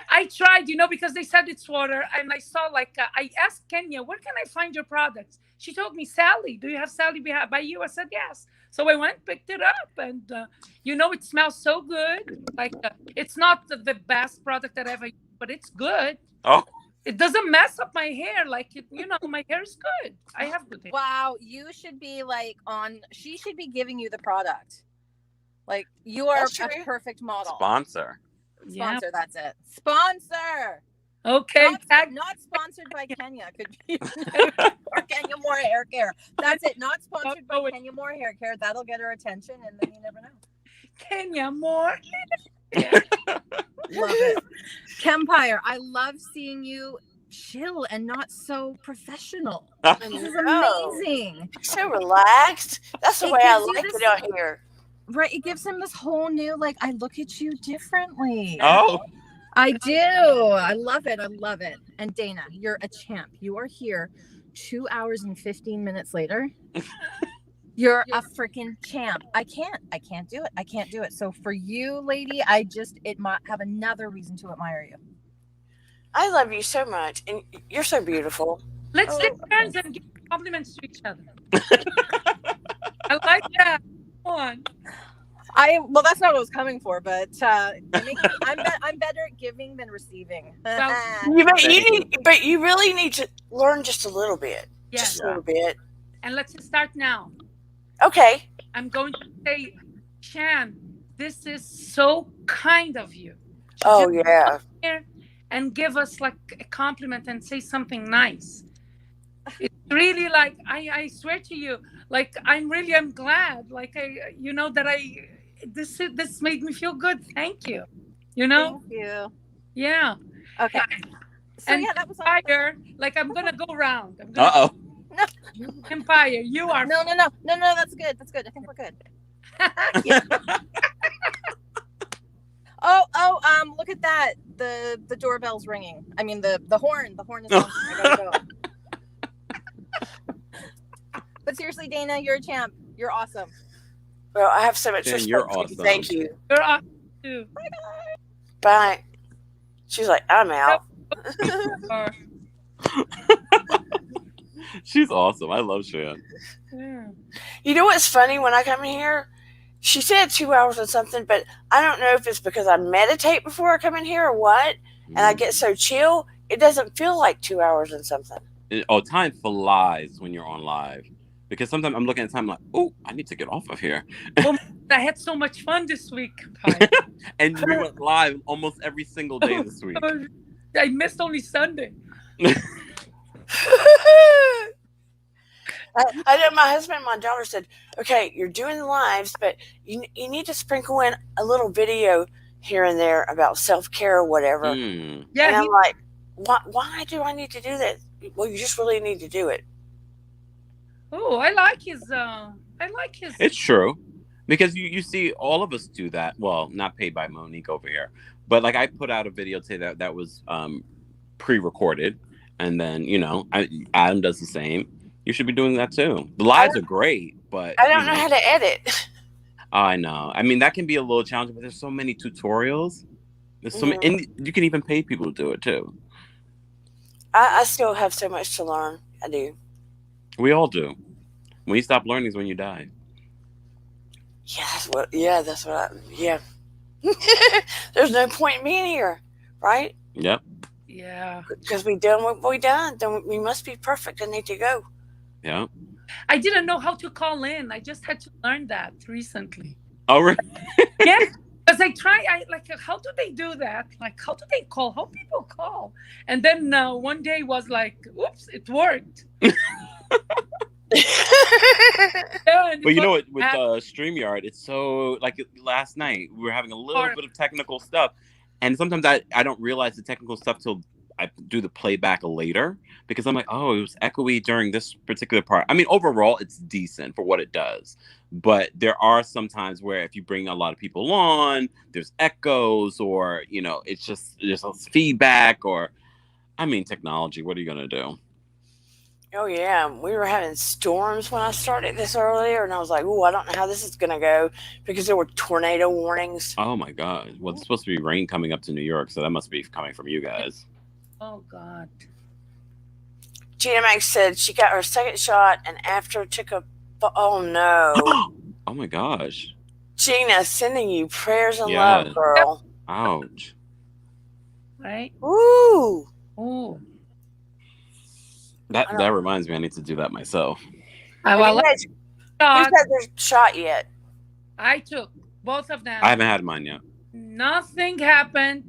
I tried, because they said it's water, and I saw I asked Kenya, where can I find your products? She told me, Sally, do you have Sally by you? I said yes. So I went, picked it up, and it smells so good. It's not the best product that I ever used, but it's good.
Oh,
It doesn't mess up my hair. My hair is good. I have good hair.
Wow, you should be she should be giving you the product. Like, you are
That's
a
true.
sponsor.
Sponsor, that's it. Sponsor.
Okay,
Not sponsored by Kenya. Could be or Kenya Moore Hair Care. That's it. Not sponsored by Kenya Moore Hair Care. That'll get her attention, and then you never know.
Kenya Moore.
Love it. Kempire, I love seeing you chill and not so professional. This is amazing.
So relaxed. That's the
It
way I
gives you
like
this-
it out here.
Right, it gives him this whole new, I look at you differently.
Oh,
I do. I love it. I love it. And Dana, you're a champ. You are here 2 hours and 15 minutes later. You're a freaking champ. I can't do it. I can't do it. So for you, lady, it might have another reason to admire you.
I love you so much, and you're so beautiful.
Let's take turns and give compliments to each other. I like that. Come on.
Well, that's not what I was coming for, but I'm better at giving than receiving.
But you really need to learn just a little bit.
Yes.
Just a little bit.
And let's start now.
Okay.
I'm going to say, Shan, this is so kind of you.
Oh,
Just
yeah.
come here and give us a compliment and say something nice. It's really I swear to you, I'm glad. This made me feel good. Thank you.
Thank you.
Yeah.
Okay. So
And
that was
Empire, I'm gonna go round.
uh-oh.
Empire, you are
No. That's good. That's good. I think we're good. Look at that. The doorbell's ringing. I mean the horn. The horn is on. I gotta go. But seriously, Dana, you're a champ. You're awesome.
Well, I have so much
Jen,
respect
you're
for you.
awesome.
Thank you.
You're awesome too.
Bye. She's like, I'm out.
She's awesome. I love Shan.
Yeah.
You know what's funny? When I come in here, she said 2 hours and something, but I don't know if it's because I meditate before I come in here or what, and I get so chill, it doesn't feel like 2 hours and something.
Time flies when you're on live. Because sometimes I'm looking at time like, oh, I need to get off of here.
Well, I had so much fun this week.
And we went live almost every single day this week.
I missed only Sunday.
I know my husband and my daughter said, okay, you're doing the lives, but you need to sprinkle in a little video here and there about self-care or whatever.
Mm.
Yeah,
and I'm like, why do I need to do that? Well, you just really need to do it.
Oh, I like his.
It's true. Because you see all of us do that. Well, not paid by Monique over here. But I put out a video today that was pre-recorded, and then Adam does the same. You should be doing that too. The
I
lives are
don't,
great, but
I don't know how to edit.
I know. I mean, that can be a little challenging, but there's so many tutorials. There's so many,
Mhm.
and you can even pay people to do it too.
I still have so much to learn. I do.
We all do. When you stop learning is when you die.
Yeah, that's what. Yeah, that's what. Yeah. There's no point in being here, right?
Yep.
Yeah.
Because we done what we done. Then we must be perfect and need to go.
Yep.
I didn't know how to call in. I just had to learn that recently.
Oh, really?
Yeah. Because I like, how do they do that? Like, how do they call? How people call? And then one day was like, oops, it worked. Yeah, and
But
it
you
was
know what? With
at
StreamYard, it's so like last night we were having a little
horrible.
bit of technical stuff, and sometimes I don't realize the technical stuff till I do the playback later because I'm like, oh, it was echoey during this particular part. I mean, overall, it's decent for what it does, but there are some times where if you bring a lot of people on, there's echoes, or it's just there's feedback, or I mean, technology. What are you gonna do?
Oh yeah, we were having storms when I started this earlier, and I was like, "Oh, I don't know how this is gonna go," because there were tornado warnings.
Oh my God! Well, it's supposed to be rain coming up to New York, so that must be coming from you guys.
Oh God.
Gina Max said she got her second shot, and after took a. Oh no,
Oh my gosh.
Gina, sending you prayers and love,
Yeah.
girl.
Ouch.
Right?
Woo!
Oh.
That
I
that
don't.
reminds me, I need to do that myself.
Have
Well,
you had? Who's
shot.
had their shot yet?
I took both of
I
them.
haven't had mine yet.
Nothing happened.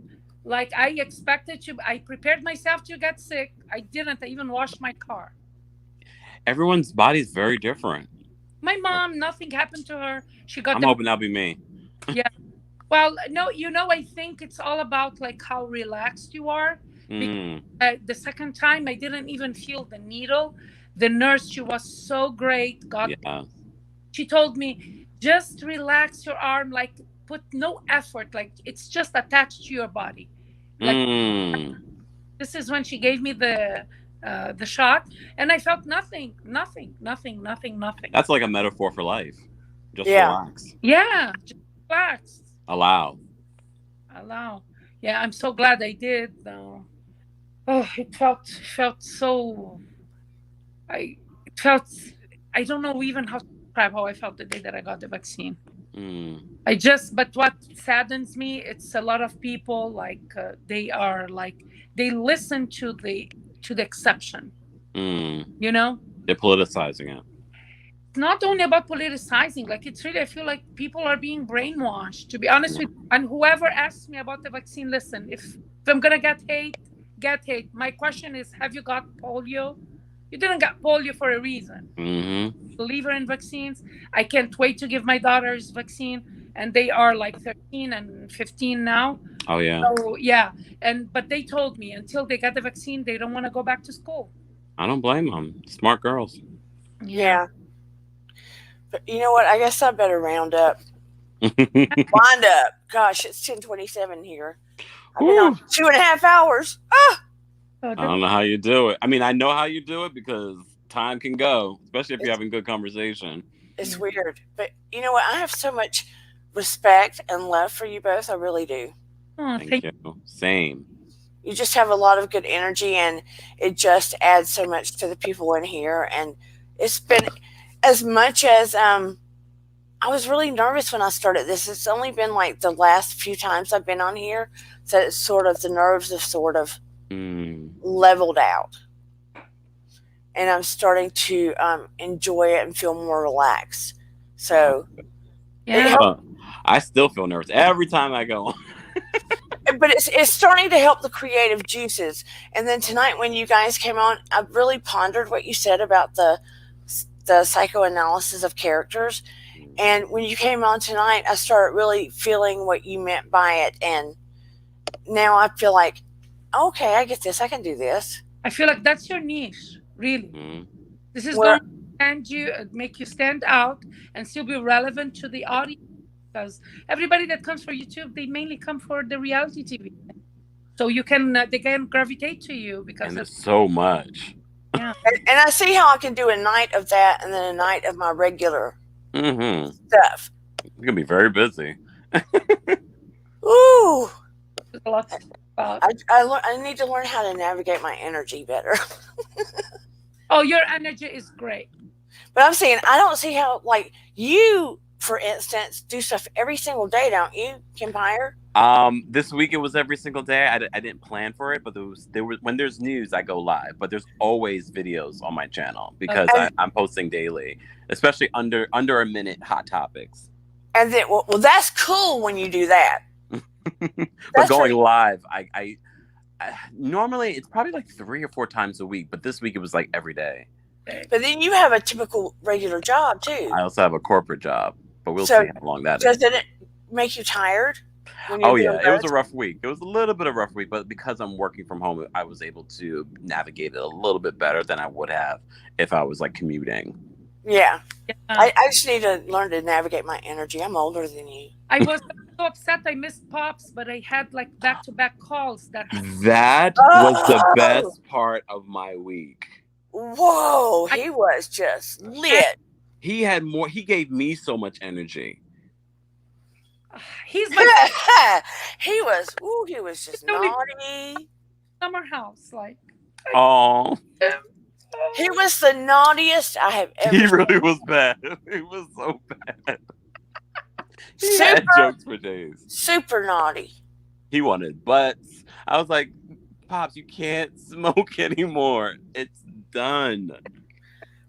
Like I expected to. I prepared myself to get sick. I didn't. I even washed my car.
Everyone's body is very different.
My mom, nothing happened to her. She got
I'm
the.
hoping that'll be me.
Yeah. Well, no, I think it's all about like how relaxed you are. Because
Mm,
the second time, I didn't even feel the needle. The nurse, she was so great. God,
yeah.
she told me, just relax your arm, like put no effort, like it's just attached to your body. Like
Mm.
this is when she gave me the shot, and I felt nothing, nothing, nothing, nothing, nothing.
That's like a metaphor for life. Just
Yeah.
relax.
Yeah, just relax,
Allow.
allow. Yeah, I'm so glad I did. Oh, it felt so. It felt. I don't know even how to describe how I felt the day that I got the vaccine.
Mm.
But what saddens me, it's a lot of people like they are like they listen to the exception.
Mm.
You know,
They're politicizing it.
it's not only about politicizing. Like it's really, I feel like people are being brainwashed. To be honest with you, and whoever asks me about the vaccine, listen, if I'm gonna get hate, get hate. My question is, have you got polio? You didn't get polio for a reason.
Mm-hmm.
Believer in vaccines. I can't wait to give my daughters vaccine, and they are like 13 and 15 now.
Oh yeah.
So yeah, and but they told me until they get the vaccine, they don't want to go back to school.
I don't blame them. Smart girls.
Yeah.
Yeah. But you know what? I guess I better round up. Wind up. Gosh, it's 10:27 here. I've been on
Whew.
2.5 hours. Ah,
So
I don't know how you do it. I mean, I know how you do it because time can go, especially if you're
it's
having good conversation.
it's weird, but you know what? I have so much respect and love for you both. I really do.
oh,
Thank
thank
you. Same.
You just have a lot of good energy, and it just adds so much to the people in here. And it's been as much as I was really nervous when I started this. It's only been like the last few times I've been on here, so it's sort of the nerves have sort of
Mm.
leveled out, and I'm starting to enjoy it and feel more relaxed.
Wow.
So it
yeah.
helps,
I still feel nervous every time I go on.
but it's starting to help the creative juices. And then tonight, when you guys came on, I really pondered what you said about the psychoanalysis of characters. And when you came on tonight, I started really feeling what you meant by it, and now I feel like, okay, I get this. I can do this.
I feel like that's your niche, really.
Mm.
This is
Where
going to make you stand out and still be relevant to the audience because everybody that comes for YouTube, they mainly come for the reality TV. So they can gravitate to you because
And
of
there's so much.
yeah.
And I see how I can do a night of that and then a night of my regular
Mm-hmm.
stuff.
You're gonna be very busy.
Ooh,
There's a lot to talk about.
I need to learn how to navigate my energy better.
Oh, your energy is great.
But I'm saying I don't see how, like you, for instance, do stuff every single day, don't you, Kimpire?
This week it was every single day. I didn't plan for it, but there was when there's news, I go live. But there's always videos on my channel because I'm posting daily, especially under a minute hot topics.
And then, well, that's cool when you do that.
But going live, I normally it's probably like 3 or 4 times a week, but this week it was like every day.
But then you have a typical regular job too.
I also have a corporate job, but we'll see how long that is.
Doesn't it make you tired?
Oh yeah, it was a rough week. It was a little bit of a rough week, but because I'm working from home, I was able to navigate it a little bit better than I would have if I was like commuting.
Yeah. I just need to learn to navigate my energy. I'm older than you.
I was so upset I missed Pops, but I had like back-to-back calls. That
was the best part of my week.
Whoa, he was just lit.
He had more. He gave me so much energy.
He's my
he was just naughty.
Summer house, like.
Oh.
He was the naughtiest I have ever
He really was bad. He was so bad. He had jokes for days.
Super naughty.
He wanted butts. I was like, Pops, you can't smoke anymore. It's done.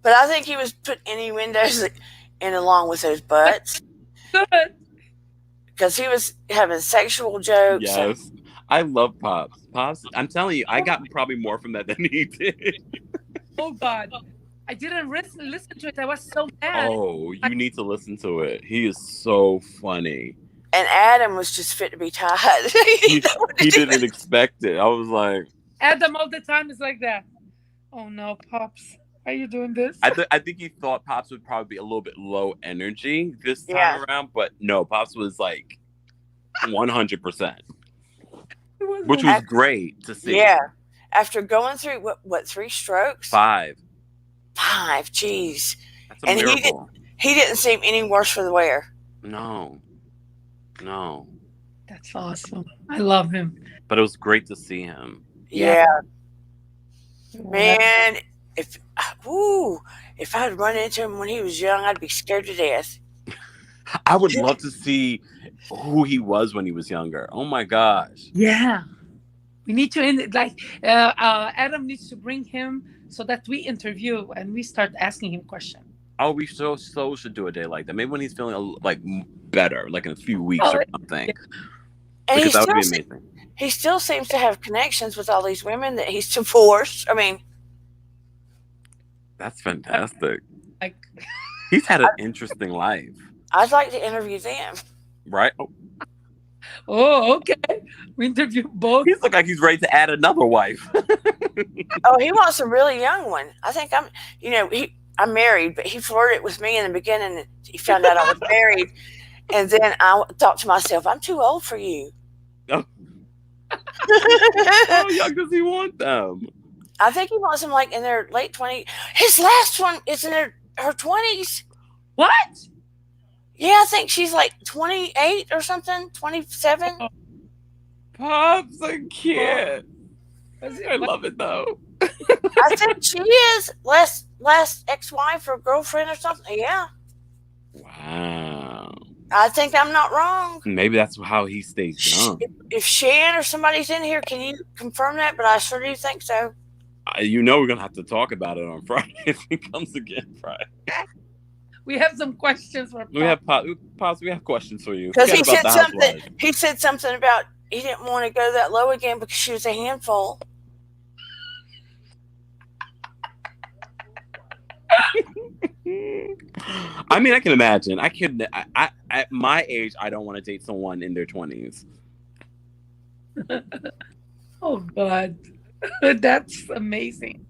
But I think he was putting any windows in along with those butts.
Good.
Because he was having sexual jokes.
Yes. I love Pops. Pops, I'm telling you, I got probably more from that than he did.
Oh, God. I didn't listen to it. I was so mad.
Oh, you need to listen to it. He is so funny.
And Adam was just fit to be tied.
he didn't expect it. I was like...
Adam all the time is like that. Oh, no, Pops. Are you doing this?
I think he thought Pops would probably be a little bit low energy this time around, but no, Pops was like 100%, which was great to see.
Yeah, after going through what 3 strokes?
5.
Jeez.
That's a miracle.
He didn't seem any worse for the wear.
No.
That's awesome. I love him.
But it was great to see him.
Yeah. Man, if I'd run into him when he was young, I'd be scared to death.
I would love to see who he was when he was younger. Oh my gosh.
Yeah. We need to end it Adam needs to bring him so that we interview and we start asking him questions.
Oh, we so should do a day like that. Maybe when he's feeling like better, like in a few weeks or something.
And
because that would be amazing.
He still seems to have connections with all these women that he's divorced. I mean,
that's fantastic. He's had an interesting life.
I'd like to interview them.
Right?
Oh, okay. We interview both.
He looks like he's ready to add another wife.
Oh, he wants a really young one. I think I'm married, but he flirted with me in the beginning. He found out I was married. And then I thought to myself, I'm too old for you.
Oh. How young does he want them?
I think he wants them like in their late 20s. His last one is in her 20s.
What?
Yeah, I think she's like 28 or something, 27.
Pops, I can't. I love it though.
I think she is last ex-wife or girlfriend or something. Yeah.
Wow.
I think I'm not wrong.
Maybe that's how he stays young.
If Shan or somebody's in here, can you confirm that? But I sure do think so.
We're going to have to talk about it on Friday if he comes again Friday.
We have some questions for Pops.
We have questions for you.
Because he said something about he didn't want to go that low again because she was a handful.
I mean, I can imagine. I at my age, I don't want to date someone in their 20s.
Oh, God. That's amazing.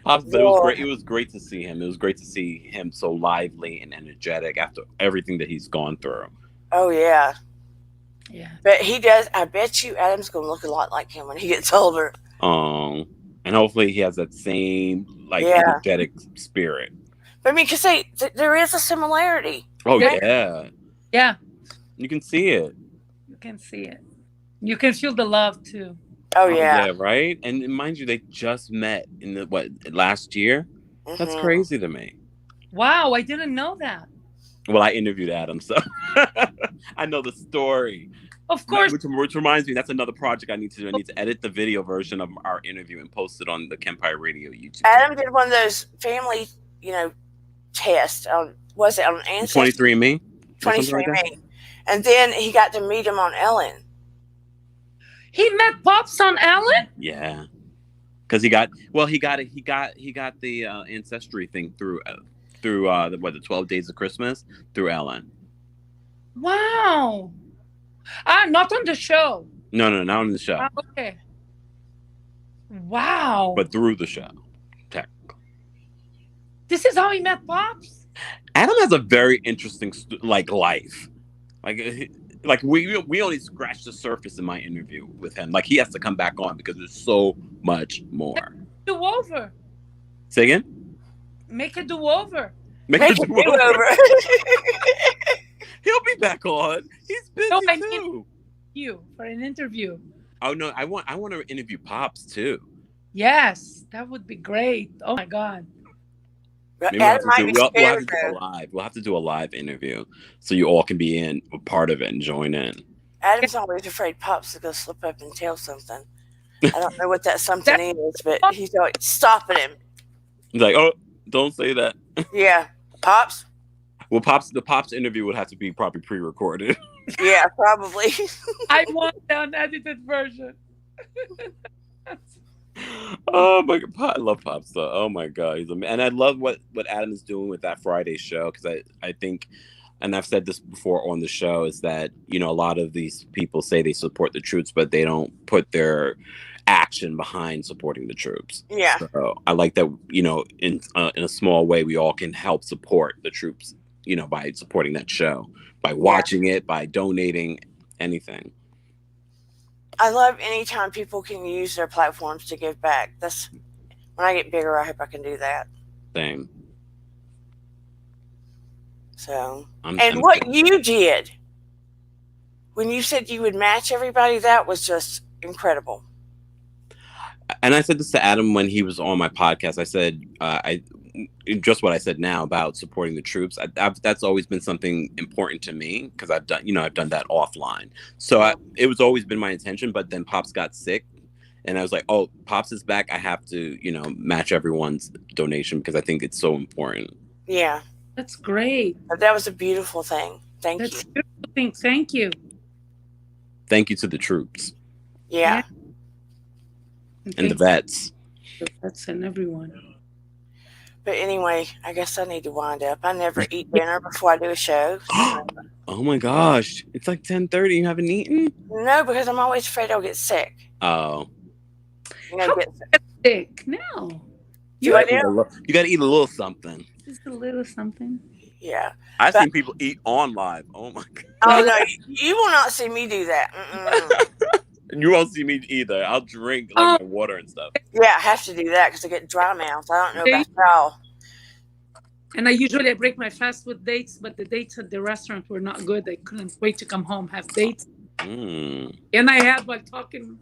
Pops, but it was great. It was great to see him. It was great to see him so lively and energetic after everything that he's gone through.
Oh, yeah.
Yeah.
But he does. I bet you Adam's going to look a lot like him when he gets older.
And hopefully he has that same like
Yeah.
energetic spirit.
But I mean, because there is a similarity.
Oh
Yeah.
yeah,
Yeah.
you can see it.
You can see it. You can feel the love too.
Oh,
Oh
yeah.
yeah, right. And mind you, they just met in the last year. That's
Mm-hmm.
crazy to me.
Wow, I didn't know that.
Well, I interviewed Adam, so I know the story.
Of course.
Which reminds me, that's another project I need to do. I need to edit the video version of our interview and post it on the Kempire Radio YouTube.
Adam did one of those family, tests. Was it on Ancestry?
23andMe?
23andMe. And then he got to meet him on Ellen.
He met Pops on Ellen?
Yeah. Because he got the ancestry thing through the 12 Days of Christmas through Ellen.
Wow. Not on the show.
No, not on the show.
Okay. Wow.
But through the show, technically.
This is how he met Pops?
Adam has a very interesting life. Like we only scratched the surface in my interview with him. Like he has to come back on because there's so much more.
Do over.
Say again?
Make a do over.
Make a do over.
He'll be back on. He's busy
No, I
too.
mean you for an interview.
Oh no, I want to interview Pops too.
Yes, that would be great. Oh my God.
Maybe we'll have to do live. We'll have to do a live interview so you all can be a part of it and join in.
Adam's always afraid Pops is going to slip up and tell something. I don't know what that something is, but he's always stopping him.
He's like, oh, don't say that.
Yeah. Pops?
Well, the Pops interview would have to be probably pre-recorded.
Yeah, probably.
I want the unedited version.
Oh my God, I love Pops though. Oh my God, and I love what Adam is doing with that Friday show, because I think, and I've said this before on the show, is that a lot of these people say they support the troops, but they don't put their action behind supporting the troops.
Yeah.
So I like that in a small way we all can help support the troops, by supporting that show, by watching it, by donating, anything.
I love anytime people can use their platforms to give back. That's when I get bigger, I hope I can do that.
Same.
So, what you did when you said you would match everybody, that was just incredible.
And I said this to Adam when he was on my podcast. I said, just what I said now about supporting the troops. That's always been something important to me, because I've done that offline. So it was always been my intention. But then Pops got sick, and I was like, oh, Pops is back. I have to, match everyone's donation, because I think it's so important.
Yeah.
That's great.
That was a beautiful thing. That's
you. Beautiful thing. Thank you.
Thank you to the troops.
Yeah.
And the vets.
The vets and everyone.
But anyway, I guess I need to wind up. I never eat dinner before I do a show.
Oh my gosh. It's like 10:30. You haven't eaten?
No, because I'm always afraid I'll get sick.
Oh.
Get sick? No.
You got to eat a little something.
Just a little something.
Yeah.
I've seen people eat on live. Oh my God.
Oh no, you will not see me do that.
You won't see me either. I'll drink my water and stuff.
Yeah, I have to do that because I get dry mouth. I don't know about y'all.
And I break my fast with dates, but the dates at the restaurant were not good. I couldn't wait to come home, have dates. And I had by talking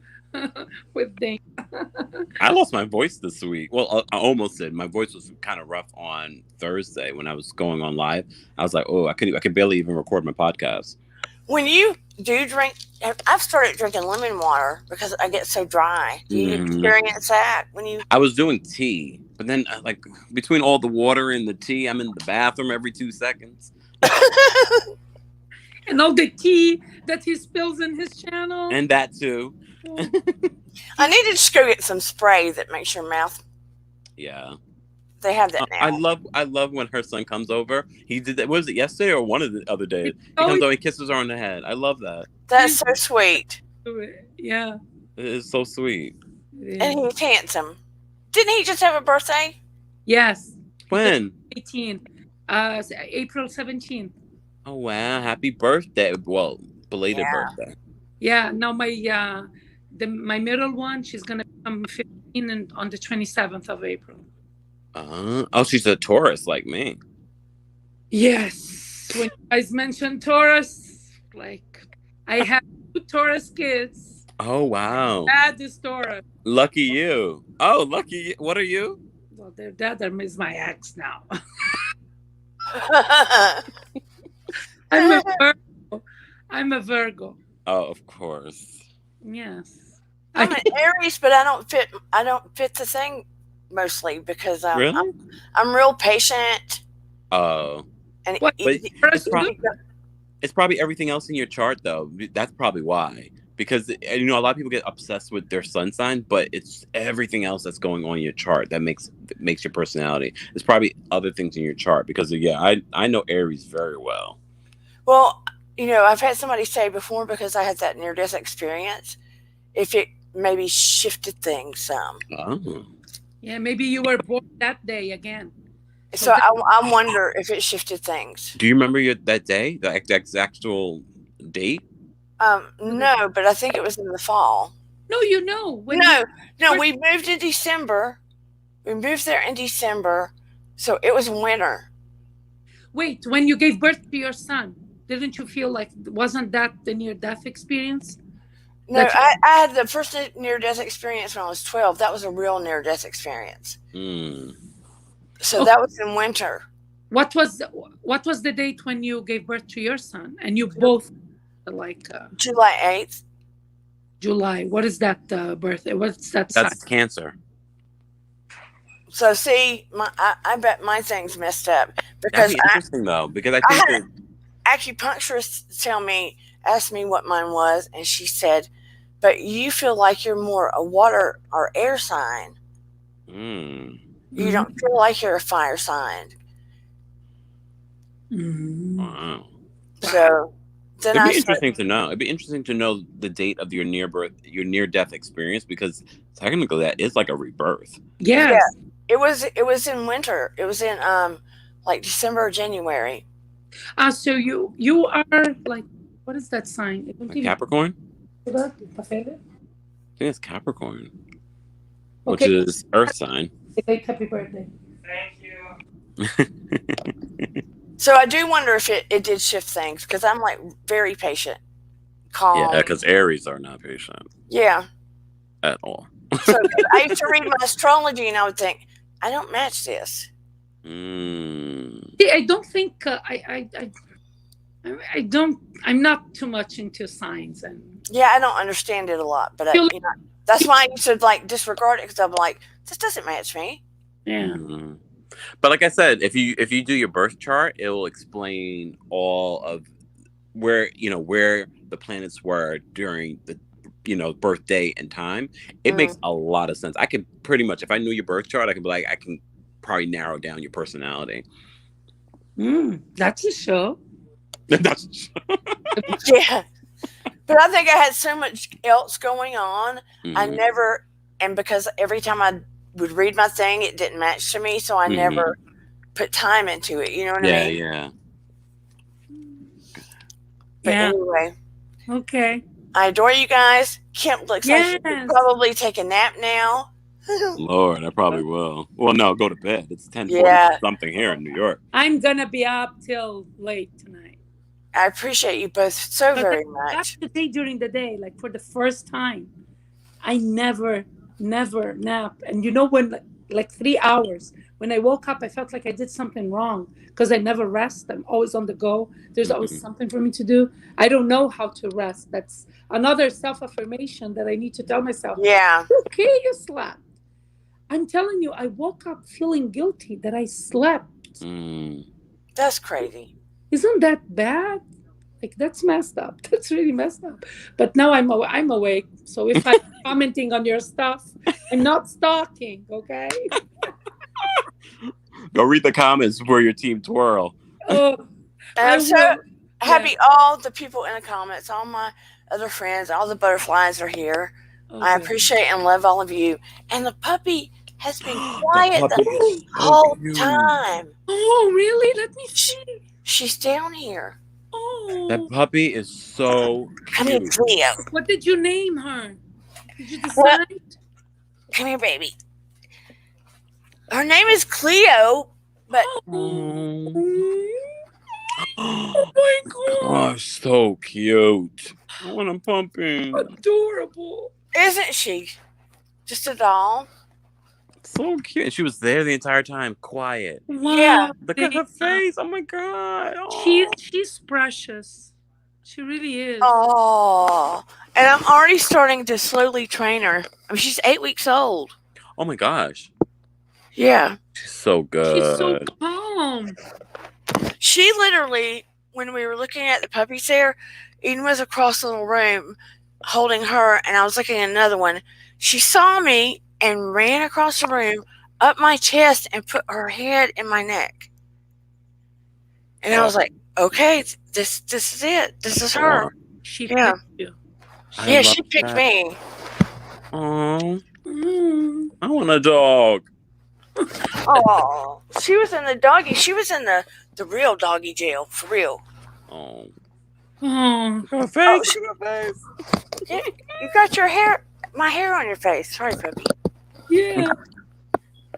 with Dane.
I lost my voice this week. Well, I almost did. My voice was kind of rough on Thursday when I was going on live. I was like, oh, I could barely even record my podcast. When
you do drink, I've started drinking lemon water because I get so dry. Do you experience that when you?
I was doing tea, but then between all the water and the tea, I'm in the bathroom every 2 seconds.
And all the tea that he spills in his channel.
And that too.
I need to just go get some spray that makes your mouth.
Yeah.
They have that now.
I love when her son comes over. He did that. Was it yesterday or one of the other days? He comes over, he kisses her on the head. I love that.
That's so sweet.
Yeah.
It is so sweet.
And he's handsome. Didn't he just have a birthday?
Yes.
When?
18. April 17th.
Oh wow! Happy birthday! Well, Belated
Yeah.
birthday.
Yeah. Now my middle one, she's gonna become 15 and on the 27th of April.
Oh, she's a Taurus like me.
Yes. When you guys mentioned Taurus, like I have 2 Taurus kids.
Oh wow.
Dad is Taurus.
Lucky you. Oh, lucky you. What are you?
Well, their dad is my ex now. I'm a Virgo. I'm a Virgo.
Oh, of course.
Yes.
I'm an Aries, but I don't fit the thing mostly because
Really?
I'm real patient
Oh.
and
What?
But
easy.
it's probably everything else in your chart though. That's probably why. Because you know a lot of people get obsessed with their sun sign, but it's everything else that's going on in your chart that makes your personality. There's probably other things in your chart because yeah, I know Aries very well.
Well, I've had somebody say before because I had that near death experience, if it maybe shifted things some.
Oh.
Yeah, maybe you were born that day again.
So I wonder if it shifted things.
Do you remember that day, the actual date?
No, but I think it was in the fall.
No,
No, we moved in December. We moved there in December, so it was winter.
Wait, when you gave birth to your son, didn't you feel like, wasn't that the near-death experience?
No, I had the first near-death experience when I was 12. That was a real near-death experience. So that was in winter.
What was the date when you gave birth to your son? And you both like
July 8th.
July. What is that birthday? What's that sign?
That's Cancer.
So see, I bet my thing's messed up because
That'd be interesting though, because I think that
acupuncturist asked me what mine was, and she said, "But you feel like you're more a water or air sign. You don't feel like you're a fire sign."
Wow.
So then
it'd be interesting to know. It'd be interesting to know the date of your near death experience because technically that is like a rebirth.
Yes.
Yeah. It was in winter. It was in like December or January.
So you are like, what is that sign?
Capricorn? I think it's Capricorn. Which is Earth sign.
Happy birthday.
Thank you.
So I do wonder if it did shift things because I'm like very patient, calm.
Yeah, because Aries are not patient.
Yeah.
At all.
So I used to read my astrology and I would think, I don't match this.
See, I don't think I'm not too much into signs and.
Yeah, I don't understand it a lot, but that's why I used to like disregard it because I'm like, this doesn't match me.
Yeah.
But like I said, if you do your birth chart, it will explain all of where the planets were during the birth date and time. It makes a lot of sense. I can pretty much, if I knew your birth chart, I can probably narrow down your personality.
That's a show.
That's a show.
Yeah. But I think I had so much else going on. And because every time I would read my thing, it didn't match to me, so I never put time into it. You know what I mean?
Yeah.
But anyway.
Okay.
I adore you guys. Kim looks like she could probably take a nap now.
Lord, I probably will. Well, no, go to bed. It's 10:40 something here in New York.
I'm gonna be up till late tonight.
I appreciate you both so very much.
That's the day during the day, like for the first time, I never nap. And when like 3 hours, when I woke up, I felt like I did something wrong because I never rest. I'm always on the go. There's always something for me to do. I don't know how to rest. That's another self-affirmation that I need to tell myself.
Yeah.
Okay, you slept. I'm telling you, I woke up feeling guilty that I slept.
That's crazy.
Isn't that bad? Like, that's messed up. That's really messed up. But now I'm awake. So if I'm commenting on your stuff, I'm not stalking, okay?
Go read the comments for your team twirl.
I'm so happy all the people in the comments, all my other friends, all the butterflies are here. I appreciate and love all of you. And the puppy has been quiet the whole time.
Oh, really? Let me see.
She's down here.
Oh,
That puppy is so
Come here,
cute.
Cleo.
What did you name her? Did you
What?
decide?
Come here, baby. Her name is Cleo, but
Oh,
Oh
my God.
gosh, so cute. I want a puppy.
Adorable.
isn't she just a doll?
So cute. And she was there the entire time, quiet.
Yeah.
Wow.
Look at her
Dana.
face. Oh my god.
She's precious. She really is.
Oh, and I'm already starting to slowly train her. I mean, she's 8 weeks old.
Oh my gosh.
Yeah.
She's so
She's so
good.
calm.
She literally, when we were looking at the puppies there, Eden was across the little room holding her, and I was looking at another one. She saw me and ran across the room up my chest and put her head in my neck. And I was like, okay, this is it. This is her.
She
Yeah.
picked you.
Yeah, she picked me.
Oh,
Mm.
I want a dog.
Oh, she was in the doggy. She was in the real doggy jail for real.
Oh.
Oh.
Look at her face. Look at her face.
You got my hair on your face. Sorry, puppy.
Yeah.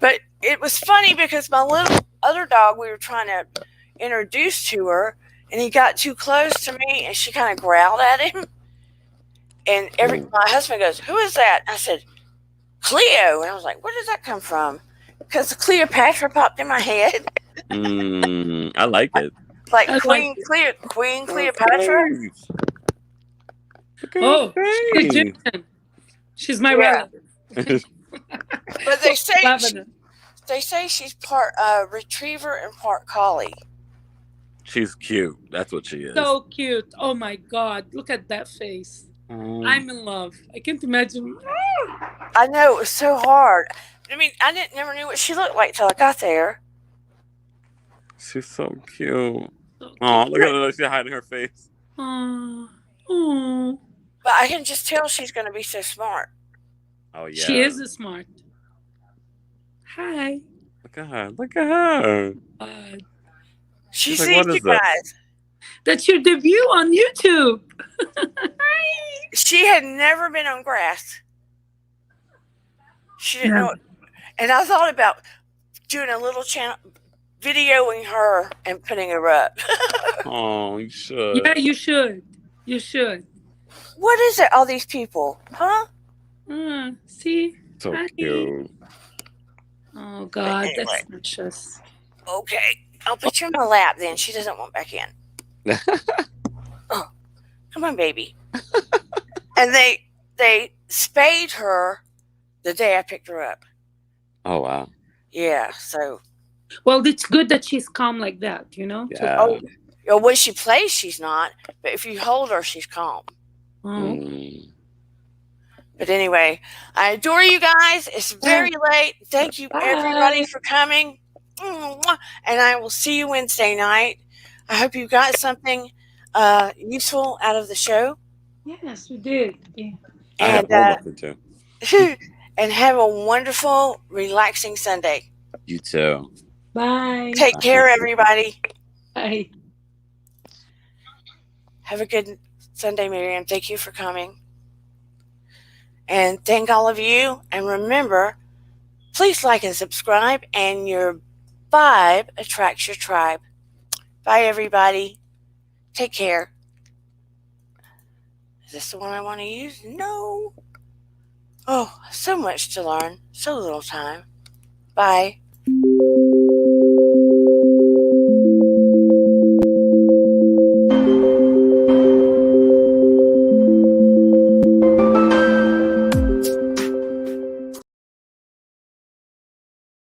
But it was funny because my little other dog we were trying to introduce to her, and he got too close to me, and she kind of growled at him. And my husband goes, "Who is that?" I said, "Cleo." And I was like, "Where does that come from?" Because Cleopatra popped in my head,
I like it.
like
I
Queen Cleopatra.
Look at
Oh,
her
she's
face.
Egyptian. She's my
Yeah.
relative.
But they
Lavender.
say she's part retriever and part collie.
She's cute. That's what she is.
So cute. Oh my God. Look at that face. I'm in love. I can't imagine.
I know, it was so hard. I mean, I never knew what she looked like till I got there.
She's so cute.
So
Oh,
cute.
look at her. She's hiding her face.
Oh.
But I can just tell she's going to be so smart.
Oh yeah.
She is smart. Hi.
Look at her. Look at her.
She
She's like,
sees
what
you
is that?
guys.
That's your debut on YouTube.
She had never been on grass. She didn't know it. And I thought about doing a little channel, videoing her and putting her up.
Oh, you should.
Yeah, you should. You should.
What is it, all these people? Huh?
See?
So
Hi.
cute.
Oh, God.
Anyway.
That's precious.
Okay. I'll put you in my lap then. She doesn't want back in. Oh, come on, baby. And they spayed her the day I picked her up.
Oh wow.
Yeah, so.
Well, it's good that she's calm like that, you know?
Yeah.
When she plays, she's not. But if you hold her, she's calm. But anyway, I adore you guys. It's very late. Thank you, everybody, for coming. And I will see you Wednesday night. I hope you got something useful out of the show.
Yes, we did. Yeah.
I have homework to do.
And have a wonderful, relaxing Sunday.
You too.
Bye.
Take care, everybody.
Bye.
Have a good Sunday, Miriam. Thank you for coming. And thank all of you. And remember, please like and subscribe. And your vibe attracts your tribe. Bye, everybody. Take care. Is this the one I want to use? No. Oh, so much to learn. So little time. Bye.